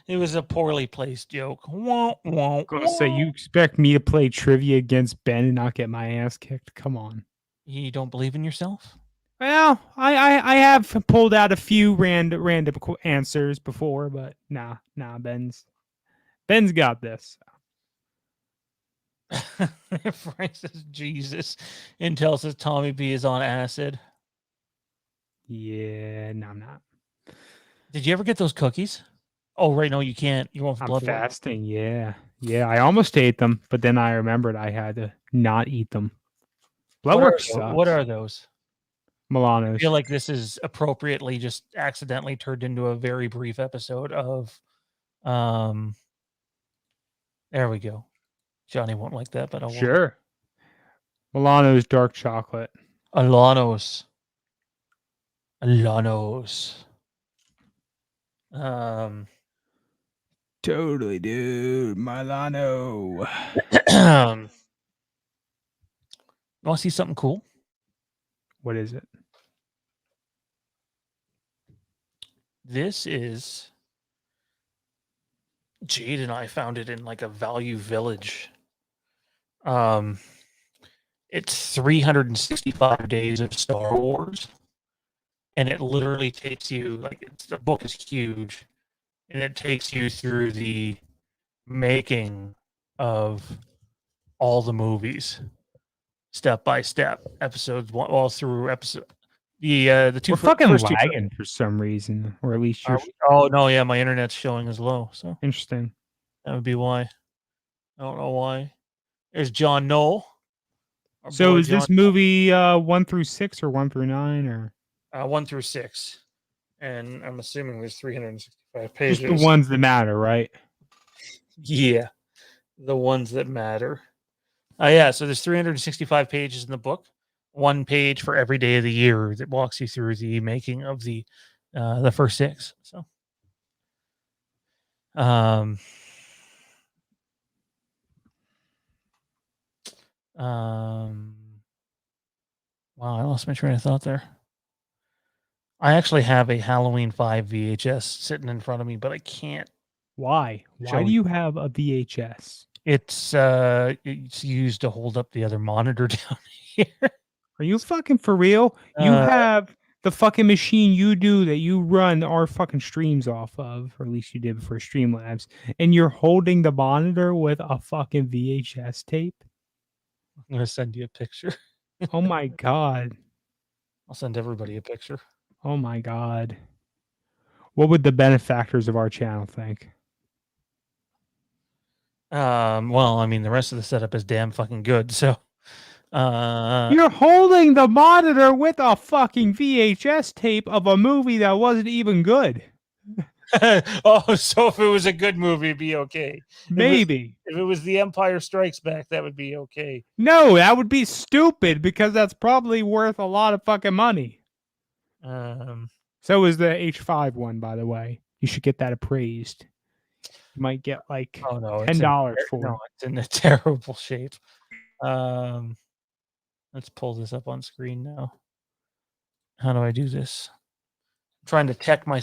It was a poorly placed joke. Gonna say, you expect me to play trivia against Ben and not get my ass kicked? Come on. You don't believe in yourself? Well, I have pulled out a few random answers before, but nah, Ben's got this. Frank says Jesus. Intel says Tommy B is on acid. Yeah, no, I'm not. Did you ever get those cookies? Oh, right. No, you can't. You're on blood fasting. Yeah. I almost ate them, but then I remembered I had to not eat them. Blood work sucks. What are those? Milanos. I feel like this is appropriately just accidentally turned into a very brief episode of There we go. Johnny won't like that, but I will. Sure. Milano's dark chocolate. Alanos. Totally, dude. Milano. You want to see something cool? What is it? This is Jade and I found it in like a Value Village. It's 365 days of Star Wars, and it literally takes you the book is huge, and it takes you through the making of all the movies, step by step, episodes one all through episode. The two We're fucking first two. lagging for some reason, or at least you're Oh no, yeah, my internet's showing as low, so interesting. that would be why. I don't know why. There's John Knoll. Our So boy is this John- movie 1 through 6 or 1 through 9 or 1 through 6, and I'm assuming there's 365 just pages. the ones that matter, right? Yeah, the ones that matter. Yeah, so there's 365 pages in the book. 1 page for every day of the year that walks you through the making of the first 6. So, wow, I lost my train of thought there. I actually have a Halloween 5 VHS sitting in front of me, but I can't. Why? Why Shall do we- you have a VHS? It's used to hold up the other monitor down here. Are you fucking for real? You Uh, have the fucking machine you do that you run our fucking streams off of, or at least you did before Streamlabs, and you're holding the monitor with a fucking VHS tape? I'm gonna send you a picture. Oh my god. I'll send everybody a picture. Oh my god. What would the benefactors of our channel think? Well, I mean, the rest of the setup is damn fucking good. So, You're holding the monitor with a fucking VHS tape of a movie that wasn't even good. oh, so if it was a good movie, it'd be okay. Maybe. If it was The Empire Strikes Back, that would be okay. No, that would be stupid because that's probably worth a lot of fucking money. So is the H5 one, by the way. You should get that appraised. You might get like oh no, $10 for it. it's in a terrible shape. Let's pull this up on screen now. How do I do this? I'm trying to tech my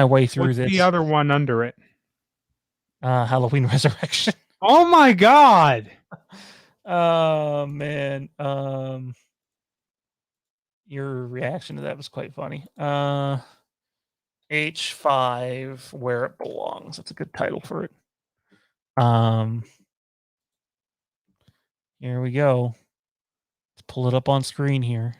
way through What's this. the other one under it? Halloween Resurrection. Oh my god! Oh man. Your reaction to that was quite funny. H5, Where It Belongs. That's a good title for it. Here we go. Let's pull it up on screen here.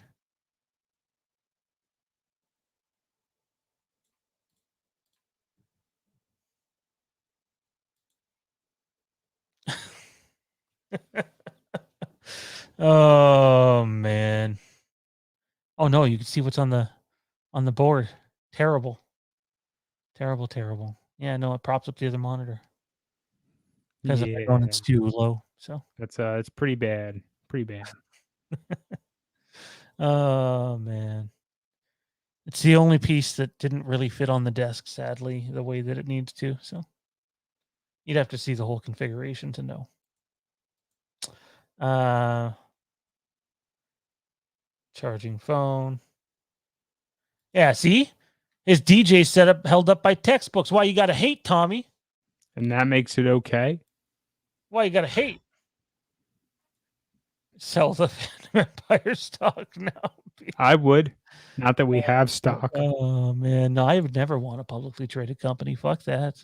Oh man. Oh no, you can see what's on the board. Terrible. Terrible. Yeah, no, it props up the other monitor. Because it's too low. So That's it's pretty bad. Pretty bad. oh man. It's the only piece that didn't really fit on the desk, sadly, the way that it needs to. So you'd have to see the whole configuration to know. Charging phone. Yeah, see? His DJ setup held up by textbooks. Why you gotta hate, Tommy? And that makes it okay. Why you gotta hate? Sell the Fandom Empire stock now. I would. Not that we have stock. Oh man, no, I would never want a publicly traded company. Fuck that.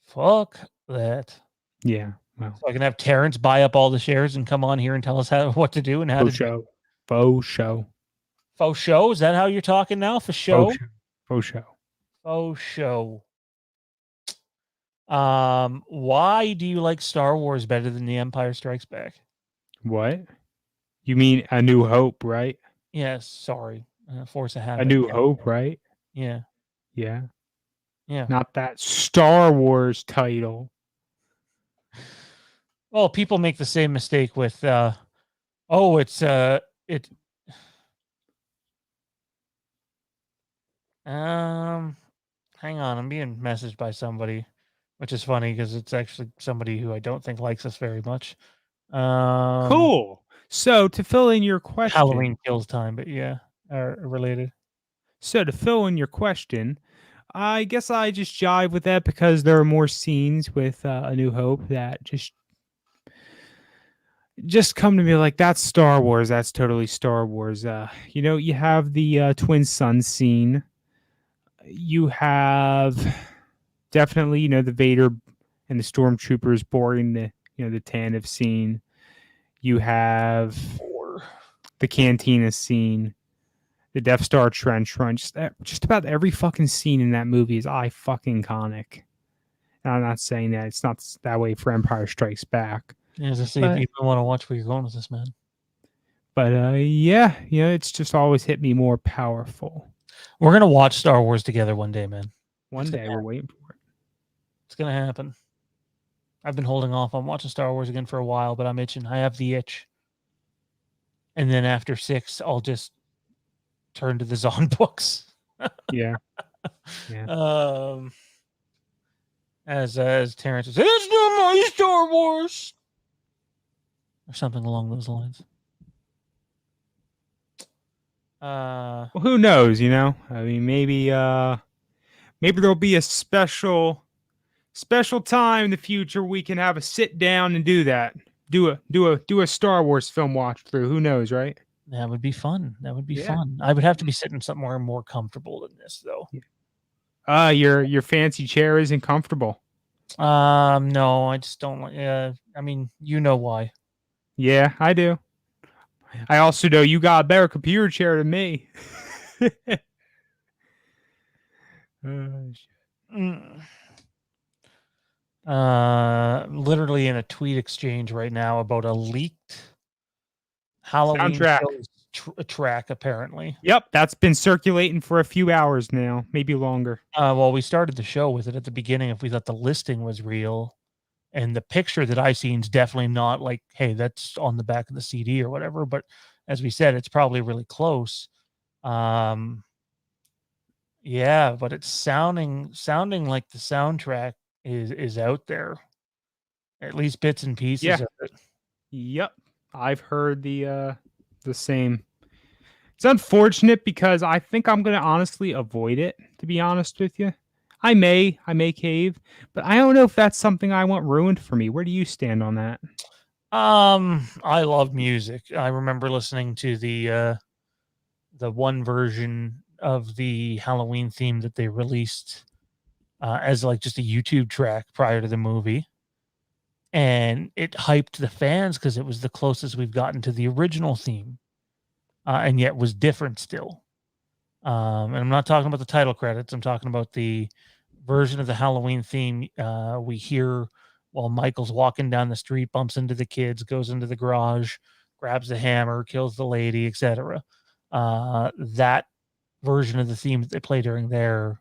Fuck that. Yeah. Well, So I can have Terrence buy up all the shares and come on here and tell us what to do and how to faux show. Faux show. Faux show? Is that how you're talking now? For show? Faux show. Faux show. Why do you like Star Wars better than The Empire Strikes Back? What? You mean A New Hope, right? Yes, sorry. Force of habit. A New Hope, right? Yeah. Yeah. Yeah. not that Star Wars title. Well, people make the same mistake with it hang on, I'm being messaged by somebody, which is funny because it's actually somebody who I don't think likes us very much. Cool. So to fill in your question, Halloween Kills Time, but yeah, are related. So to fill in your question, I guess I just jive with that because there are more scenes with A New Hope that just come to me like that's Star Wars. That's totally Star Wars. You have the twin sun scene. You have definitely, the Vader and the stormtroopers boarding the Tantive scene. You have the cantina scene, the Death Star trench run. Just about every fucking scene in that movie is fucking iconic. And I'm not saying that it's not that way for Empire Strikes Back. Yeah, as I say, if you want to watch where you're going with this, man. But it's just always hit me more powerful. We're gonna watch Star Wars together one day, man. One day we're waiting for it. It's gonna happen. I've been holding off on watching Star Wars again for a while, but I'm itching. I have the itch. And then after 6, I'll just turn to the Zahn books. Yeah. As Terrence says, it's not my Star Wars, or something along those lines. Well, who knows? I mean, maybe there'll be a special time in the future we can have a sit down and do that. Do a Star Wars film watch through. Who knows, right? That would be fun. Fun. I would have to be sitting somewhere more comfortable than this, though. Your fancy chair isn't comfortable. No, I just don't like. I mean, you know why? Yeah, I do. I also know you got a better computer chair than me. Literally in a tweet exchange right now about a leaked Halloween track, apparently. Yep, that's been circulating for a few hours now, maybe longer. Well, we started the show with it at the beginning if we thought the listing was real. And the picture that I seen is definitely not like, hey, that's on the back of the CD or whatever. But as we said, it's probably really close. Yeah, but it's sounding like the soundtrack is out there. At least bits and pieces of it. Yep. I've heard the same. It's unfortunate because I think I'm going to honestly avoid it, to be honest with you. I may cave, but I don't know if that's something I want ruined for me. Where do you stand on that? I love music. I remember listening to the one version of the Halloween theme that they released as like just a YouTube track prior to the movie. And it hyped the fans because it was the closest we've gotten to the original theme. And yet was different still. And I'm not talking about the title credits. I'm talking about the version of the Halloween theme we hear while Michael's walking down the street, bumps into the kids, goes into the garage, grabs the hammer, kills the lady, etc. That version of the theme that they play during there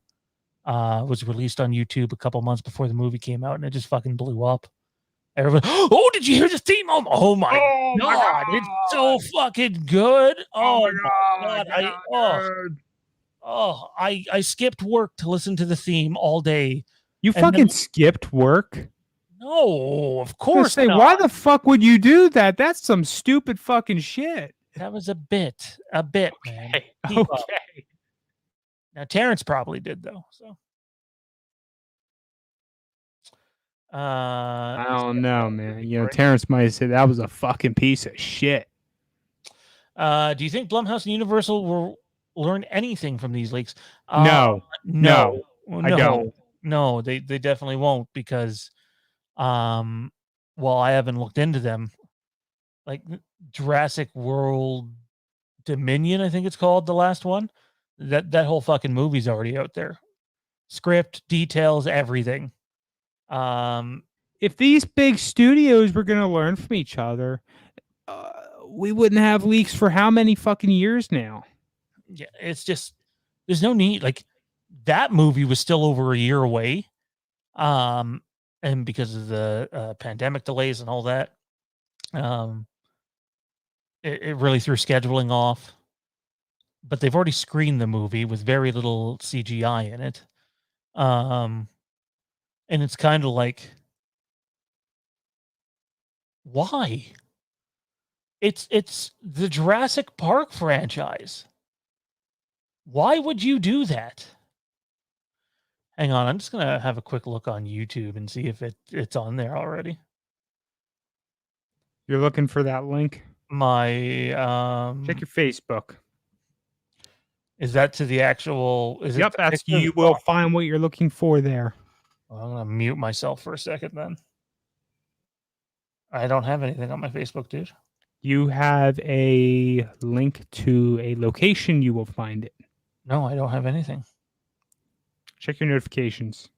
was released on YouTube a couple months before the movie came out, and it just fucking blew up. Everyone, oh, did you hear the theme? Oh my God, it's so fucking good. Oh my God. I skipped work to listen to the theme all day. You fucking skipped work? No, of course not. Why the fuck would you do that? That's some stupid fucking shit. That was a bit, man. Okay. Now Terrence probably did though. So. I don't know, man. Terrence might say that was a fucking piece of shit. Do you think Blumhouse and Universal will learn anything from these leaks? No, I don't. No, they definitely won't because, well, I haven't looked into them. Like Jurassic World Dominion, I think it's called, the last one. That whole fucking movie's already out there. Script, details, everything. If these big studios were going to learn from each other, we wouldn't have leaks for how many fucking years now? Yeah, it's just there's no need. Like that movie was still over a year away. And because of the pandemic delays and all that, it really threw scheduling off. But they've already screened the movie with very little CGI in it. And it's kind of like, why? It's the Jurassic Park franchise. Why would you do that? Hang on, I'm just gonna have a quick look on YouTube and see if it's on there already. You're looking for that link? My Check your Facebook. is that to the actual? Is Yep, it? that's you will find what you're looking for there. Well, I'm gonna mute myself for a second then. I don't have anything on my Facebook, dude. You have a link to a location. You will find it. No, I don't have anything. Check your notifications.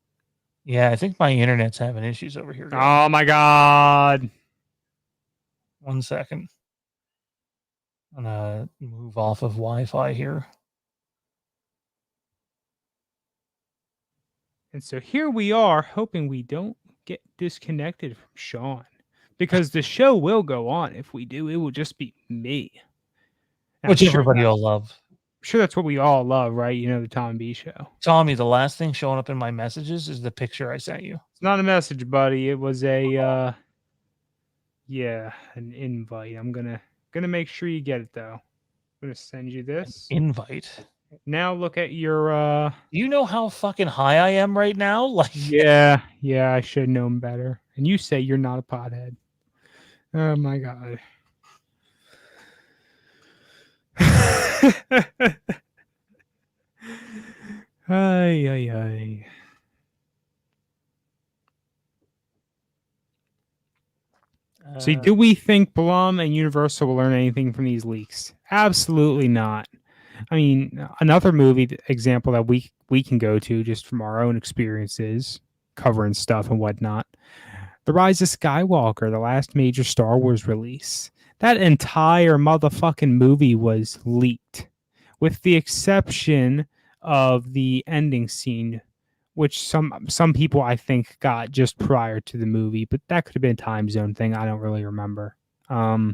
Yeah, I think my internet's having issues over here. Oh my god. 1 second. I'm gonna move off of Wi-Fi here. And so here we are, hoping we don't get disconnected from Sean. Because the show will go on. If we do, it will just be me. And Which I'm sure everybody will love. I'm sure that's what we all love, right? You know, the Tom B show. Tommy, the last thing showing up in my messages is the picture I sent you. It's not a message, buddy. It was a an invite. I'm gonna make sure you get it though. I'm gonna send you this. Invite. Now look at your You know how fucking high I am right now? Like yeah, I should have known better. And you say you're not a pothead. Oh my god. Ay. See, do we think Blum and Universal will learn anything from these leaks? Absolutely not. I mean, another movie example that we can go to just from our own experiences, covering stuff and whatnot. The Rise of Skywalker, the last major Star Wars release. That entire motherfucking movie was leaked, with the exception of the ending scene, which some people I think got just prior to the movie, but that could have been a time zone thing. I don't really remember. Yeah,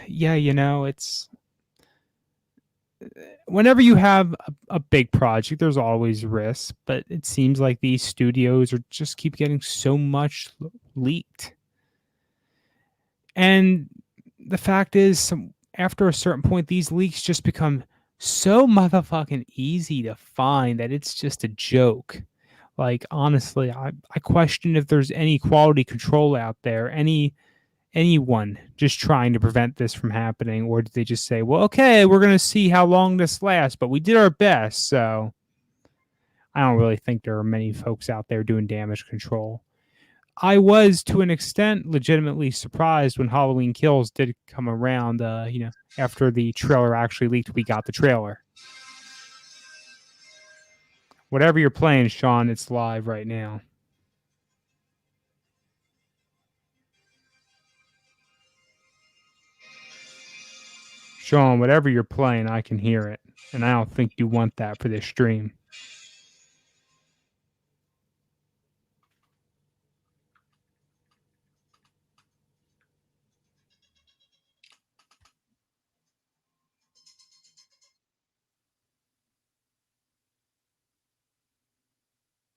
you know, it's whenever you have a big project, there's always risks, but it seems like these studios are just keep getting so much leaked. And the fact is, after a certain point, these leaks just become so motherfucking easy to find that it's just a joke. Like, honestly, I question if there's any quality control out there, anyone just trying to prevent this from happening, or did they just say, well, okay, we're going to see how long this lasts, but we did our best. So I don't really think there are many folks out there doing damage control. I was, to an extent, legitimately surprised when Halloween Kills did come around. After the trailer actually leaked, we got the trailer. Whatever you're playing, Sean, it's live right now. Sean, whatever you're playing, I can hear it. And I don't think you want that for this stream.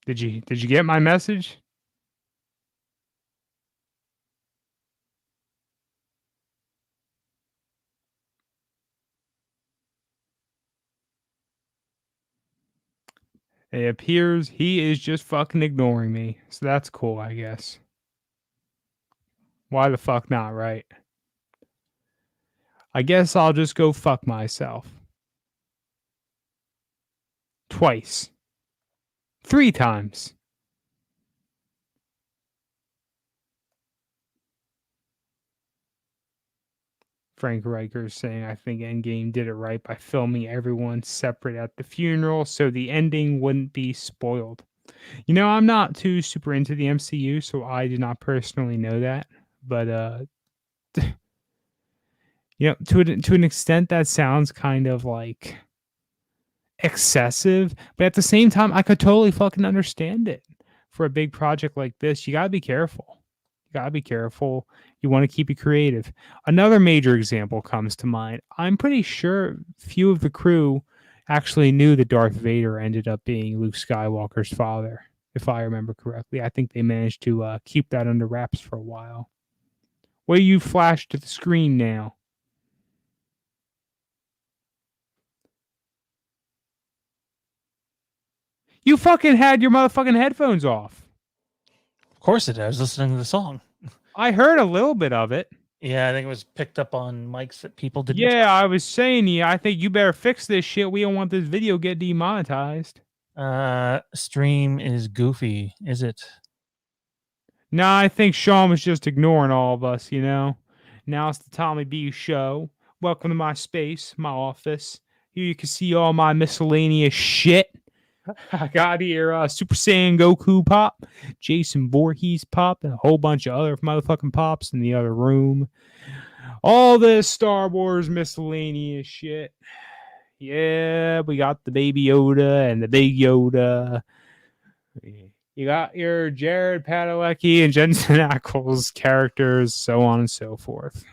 Did you get my message? It appears he is just fucking ignoring me. So that's cool, I guess. Why the fuck not, right? I guess I'll just go fuck myself. Twice. 3 times. Frank Riker saying, I think Endgame did it right by filming everyone separate at the funeral so the ending wouldn't be spoiled. You know, I'm not too super into the MCU, so I do not personally know that. But, to an extent, that sounds kind of like excessive, but at the same time, I could totally fucking understand it. For a big project like this, you gotta be careful. You gotta be careful. You want to keep it creative. Another major example comes to mind. I'm pretty sure few of the crew actually knew that Darth Vader ended up being Luke Skywalker's father, if I remember correctly. I think they managed to keep that under wraps for a while. What do you flash to the screen now? You fucking had your motherfucking headphones off. Of course it is. I was listening to the song. I heard a little bit of it. Yeah, I think it was picked up on mics that people didn't. Yeah, I was saying to you, I think you better fix this shit. We don't want this video get demonetized. Stream is goofy, is it? Nah, I think Sean was just ignoring all of us, Now it's the Tommy B show. Welcome to my space, my office. Here you can see all my miscellaneous shit. I got here Super Saiyan Goku pop, Jason Voorhees pop, and a whole bunch of other motherfucking pops in the other room. All this Star Wars miscellaneous shit. Yeah, we got the Baby Yoda and the Big Yoda. You got your Jared Padalecki and Jensen Ackles characters, so on and so forth.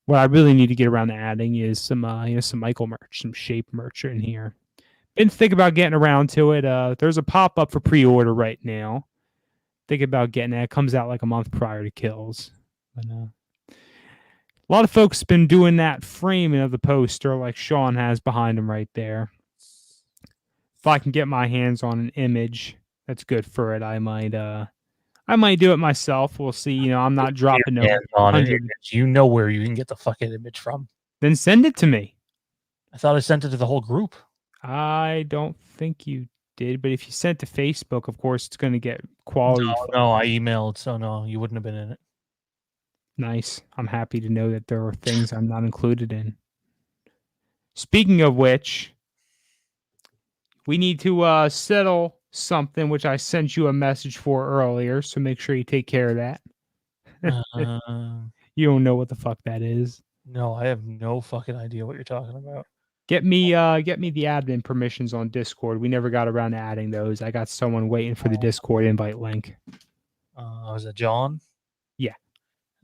What I really need to get around to adding is some Michael merch, some shape merch in here. Been thinking about getting around to it. There's a pop-up for pre-order right now. Thinking about getting it. It comes out like a month prior to Kills. But, a lot of folks have been doing that framing of the poster like Sean has behind him right there. If I can get my hands on an image that's good for it, I might do it myself. We'll see. I'm not dropping no on an image. You know where you can get the fucking image from. Then send it to me. I thought I sent it to the whole group. I don't think you did, but if you sent to Facebook, of course, it's going to get quality. No, I emailed, so no, you wouldn't have been in it. Nice. I'm happy to know that there are things I'm not included in. Speaking of which, we need to settle something which I sent you a message for earlier, so make sure you take care of that. You don't know what the fuck that is. No, I have no fucking idea what you're talking about. Get me the admin permissions on Discord. We never got around to adding those. I got someone waiting for the Discord invite link. Was it John? Yeah.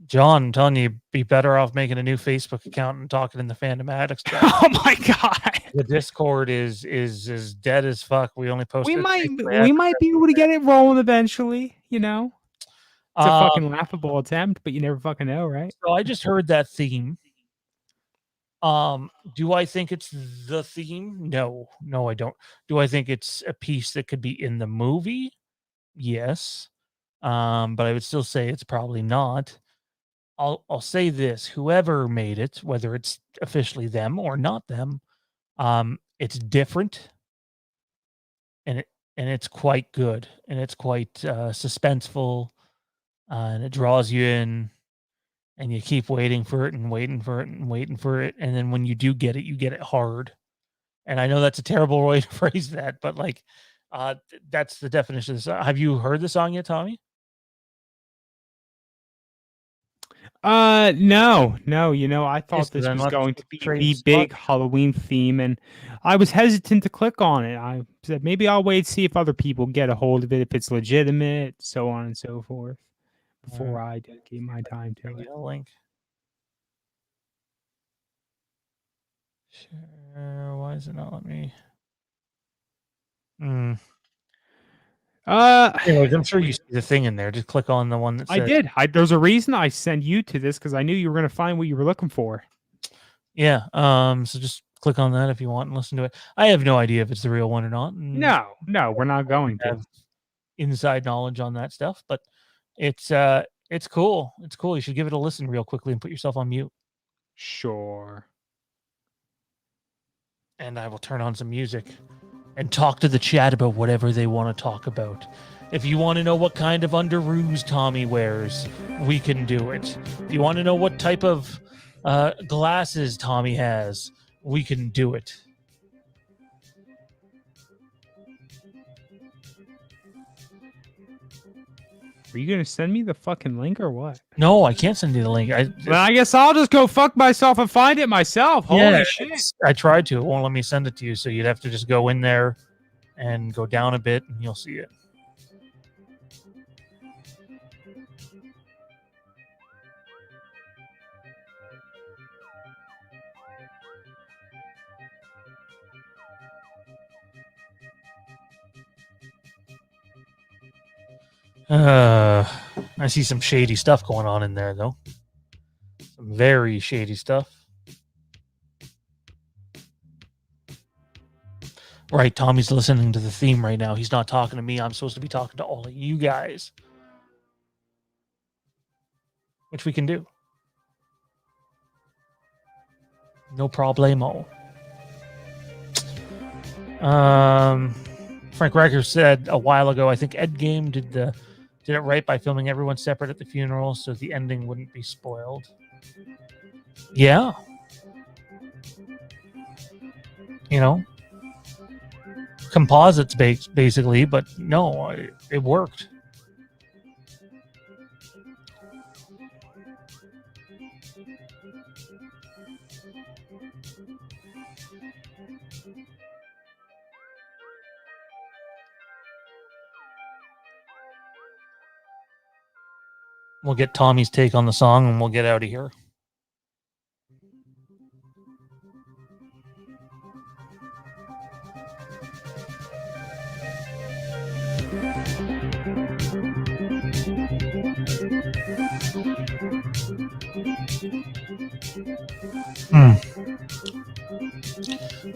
John, I'm telling you, you'd be better off making a new Facebook account and talking in the Fandom Addicts. Oh my god. The Discord is dead as fuck. We only post. We might be able to get it rolling eventually, It's a fucking laughable attempt, but you never fucking know, right? So I just heard that theme. Do I think it's the theme? No, I don't. Do I think it's a piece that could be in the movie? Yes. But I would still say it's probably not. I'll say this: whoever made it, whether it's officially them or not them, it's different, and it's quite good, and it's quite suspenseful, and it draws you in. And you keep waiting for it and waiting for it and waiting for it. And then when you do get it, you get it hard. And I know that's a terrible way to phrase that, but that's the definition of the song. Have you heard the song yet, Tommy? No. I thought this was going to be the big Halloween theme, and I was hesitant to click on it. I said maybe I'll wait, see if other people get a hold of it, if it's legitimate, so on and so forth, before I dedicate my time to it. Link. Sure. Why is it not let me? Anyways, I'm sure you see the thing in there. Just click on the one that says... I did. There's a reason I sent you to this, because I knew you were going to find what you were looking for. Yeah. So just click on that if you want and listen to it. I have no idea if it's the real one or not. No, we're not going to have inside knowledge on that stuff, but it's cool. It's cool. You should give it a listen real quickly and put yourself on mute. Sure. And I will turn on some music and talk to the chat about whatever they want to talk about. If you want to know what kind of underoos Tommy wears, we can do it. If you want to know what type of glasses Tommy has, we can do it. Are you gonna send me the fucking link or what? No, I can't send you the link. Well, I guess I'll just go fuck myself and find it myself. Holy shit! I tried to. It won't let me send it to you, so you'd have to just go in there and go down a bit, and you'll see it. I see some shady stuff going on in there, though. Some very shady stuff. Right, Tommy's listening to the theme right now. He's not talking to me. I'm supposed to be talking to all of you guys. Which we can do. No problemo. Frank Riker said a while ago, I think Ed Game did it right by filming everyone separate at the funeral so the ending wouldn't be spoiled. Yeah. You know, composites basically, but no, it worked. We'll get Tommy's take on the song and we'll get out of here.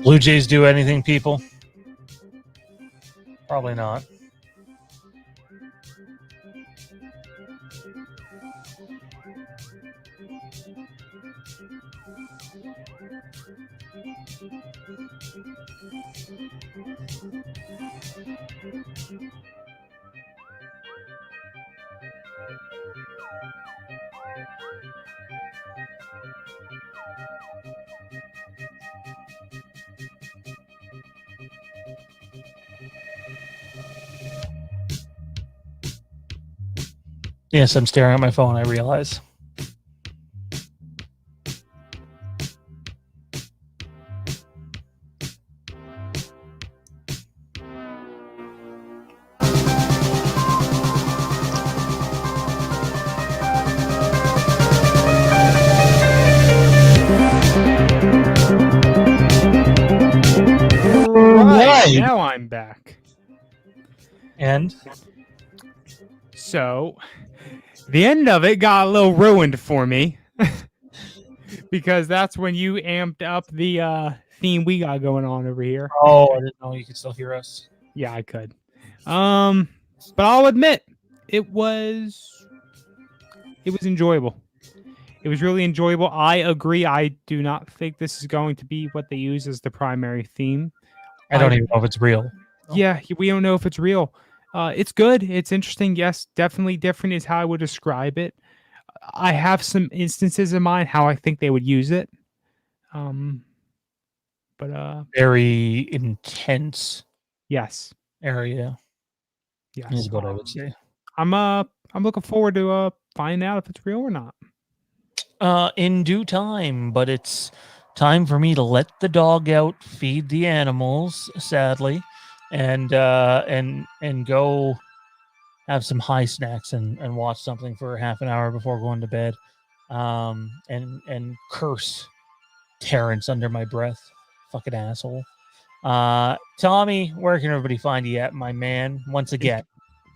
Blue Jays do anything, people? Probably not. Yes, I'm staring at my phone, I realize. Right, now I'm back. And? So, the end of it got a little ruined for me. Because that's when you amped up the theme we got going on over here. Oh, I didn't know you could still hear us. Yeah, I could. But I'll admit, it was enjoyable. It was really enjoyable. I agree. I do not think this is going to be what they use as the primary theme. I don't even know if it's real. Yeah, we don't know if it's real. It's good. It's interesting. Yes, definitely different is how I would describe it. I have some instances in mind how I think they would use it. But very intense. Yes. Area. Yes. Is what I would say. I'm looking forward to finding out if it's real or not. In due time, but it's time for me to let the dog out, feed the animals, sadly, and go have some high snacks and watch something for half an hour before going to bed, and curse Terrence under my breath. Fucking asshole. Tommy, where can everybody find you at, my man? Once again,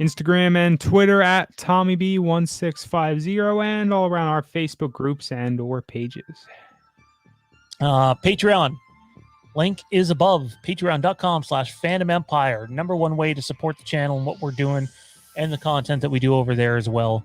Instagram and Twitter at TommyB1650 and all around our Facebook groups and or pages. Patreon. Link is above. Patreon.com/Fandom Empire. Number one way to support the channel and what we're doing and the content that we do over there as well.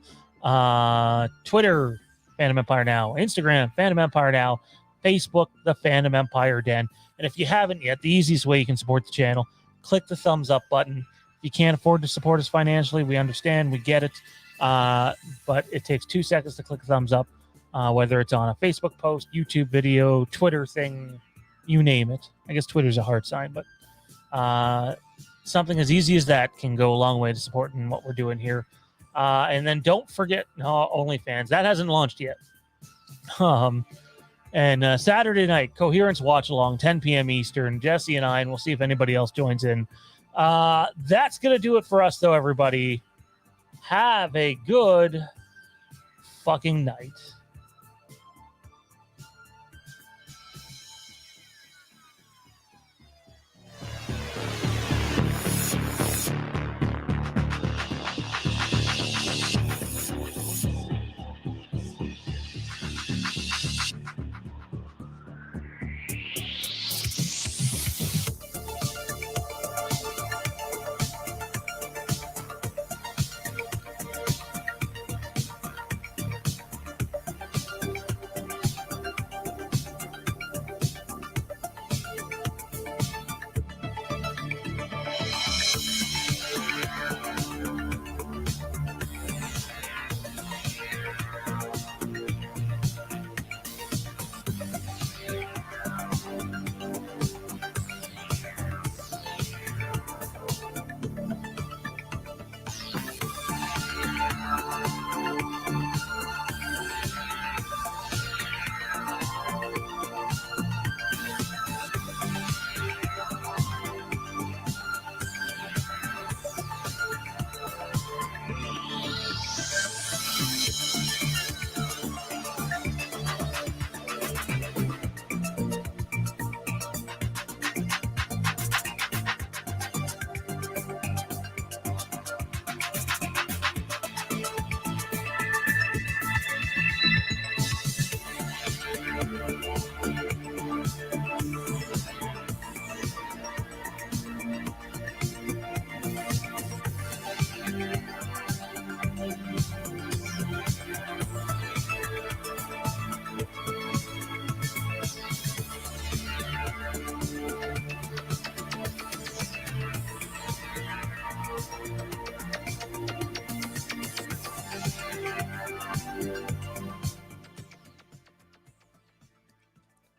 Twitter, Fandom Empire Now. Instagram, Fandom Empire Now. Facebook, The Fandom Empire Den. And if you haven't yet, the easiest way you can support the channel, click the thumbs up button. If you can't afford to support us financially, we understand, we get it. But it takes 2 seconds to click a thumbs up, whether it's on a Facebook post, YouTube video, Twitter thing, you name it. I guess Twitter's a hard sign, but something as easy as that can go a long way to supporting what we're doing here. And then don't forget OnlyFans. That hasn't launched yet. And Saturday night, Coherence Watch Along, 10 p.m. Eastern. Jesse and I, and we'll see if anybody else joins in. That's going to do it for us, though, everybody. Have a good fucking night.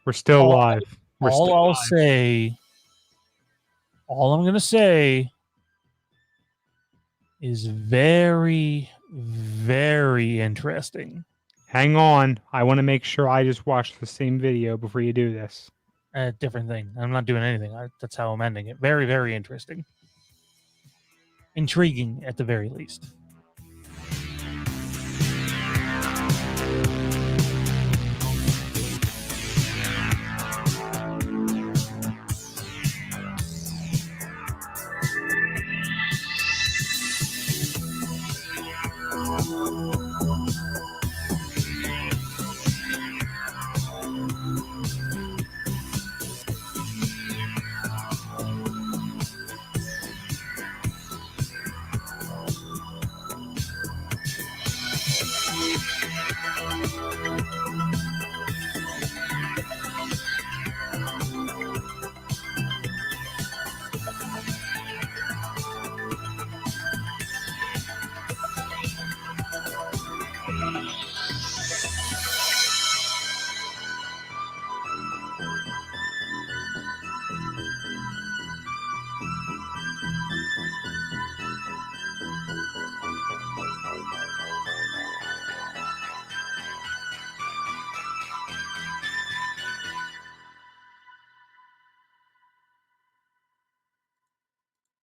We're still live. We're All still I'll live. say, all I'm going to say is very, very interesting. Hang on. I want to make sure I just watch the same video before you do this. A different thing. I'm not doing anything. That's how I'm ending it. Very, very interesting. Intriguing at the very least.